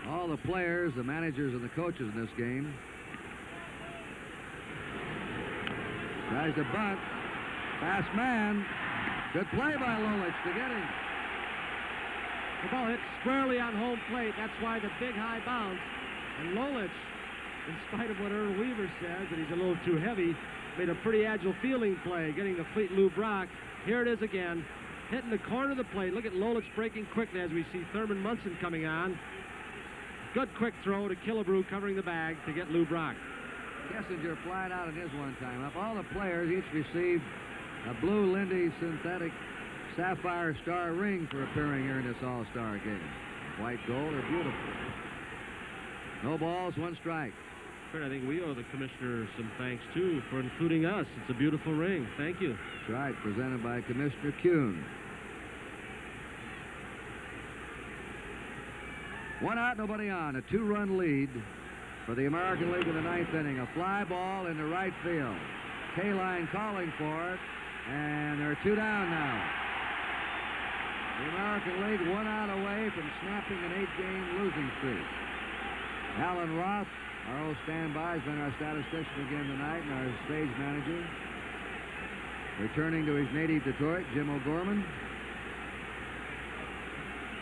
All the players, the managers, and the coaches in this game. Tries to bunt. Fast man. Good play by Lolich to get him. The ball hit squarely on home plate. That's why the big high bounce. And Lolich, in spite of what Earl Weaver says, that he's a little too heavy, made a pretty agile fielding play, getting to fleet Lou Brock. Here it is again, hitting the corner of the plate. Look at Lolich breaking quickly as we see Thurman Munson coming on. Good quick throw to Killebrew covering the bag to get Lou Brock. Kessinger flied out in his one time up. All the players each received a blue Lindy synthetic sapphire star ring for appearing here in this all-star game. White gold are beautiful. No balls, one strike. Fred, I think we owe the commissioner some thanks, too, for including us. It's a beautiful ring. Thank you. That's right, presented by Commissioner Kuhn. 1 out, nobody on. A 2-run lead for the American League in the ninth inning. A fly ball into right field. K-Line calling for it, and there are 2 down now. The American League 1 out away from snapping an 8-game losing streak. Alan Roth, our old standby, has been our statistician again tonight and our stage manager. Returning to his native Detroit, Jim O'Gorman.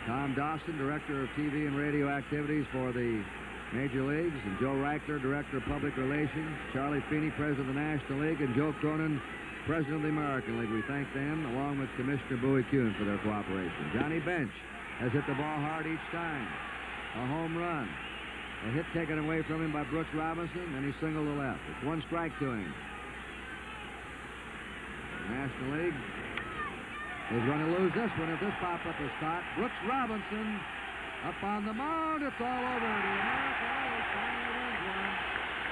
Tom Dawson, Director of TV and Radio Activities for the Major Leagues, and Joe Reichler, Director of Public Relations, Charlie Feeney, President of the National League, and Joe Cronin, President of the American League. We thank them, along with Commissioner Bowie Kuhn, for their cooperation. Johnny Bench has hit the ball hard each time. A home run. A hit taken away from him by Brooks Robinson, and he singled to left. It's 1 strike to him. The National League is going to lose this one if this pop-up is caught. Brooks Robinson up on the mound. It's all over. The American League finally wins one.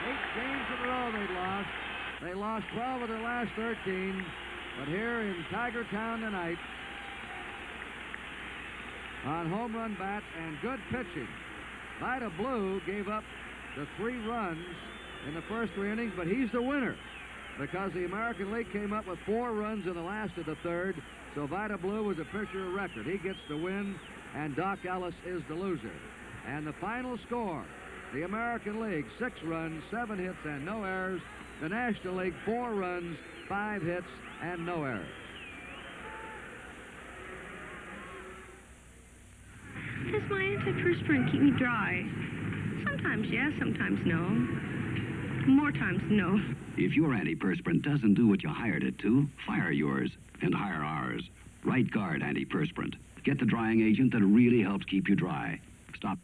8 games in a row they'd lost. They lost 12 of their last 13. But here in Tiger Town tonight, on home run bats and good pitching, Vida Blue gave up the 3 runs in the first 3 innings, but he's the winner because the American League came up with 4 runs in the last of the 3rd. So Vida Blue was a pitcher of record. He gets the win, and Doc Ellis is the loser. And the final score, the American League, 6 runs, 7 hits, and no errors. The National League, 4 runs, 5 hits, and no errors. Does my antiperspirant keep me dry? Sometimes yes, sometimes no. More times no. If your antiperspirant doesn't do what you hired it to, fire yours and hire ours. Right Guard antiperspirant. Get the drying agent that really helps keep you dry. Stop.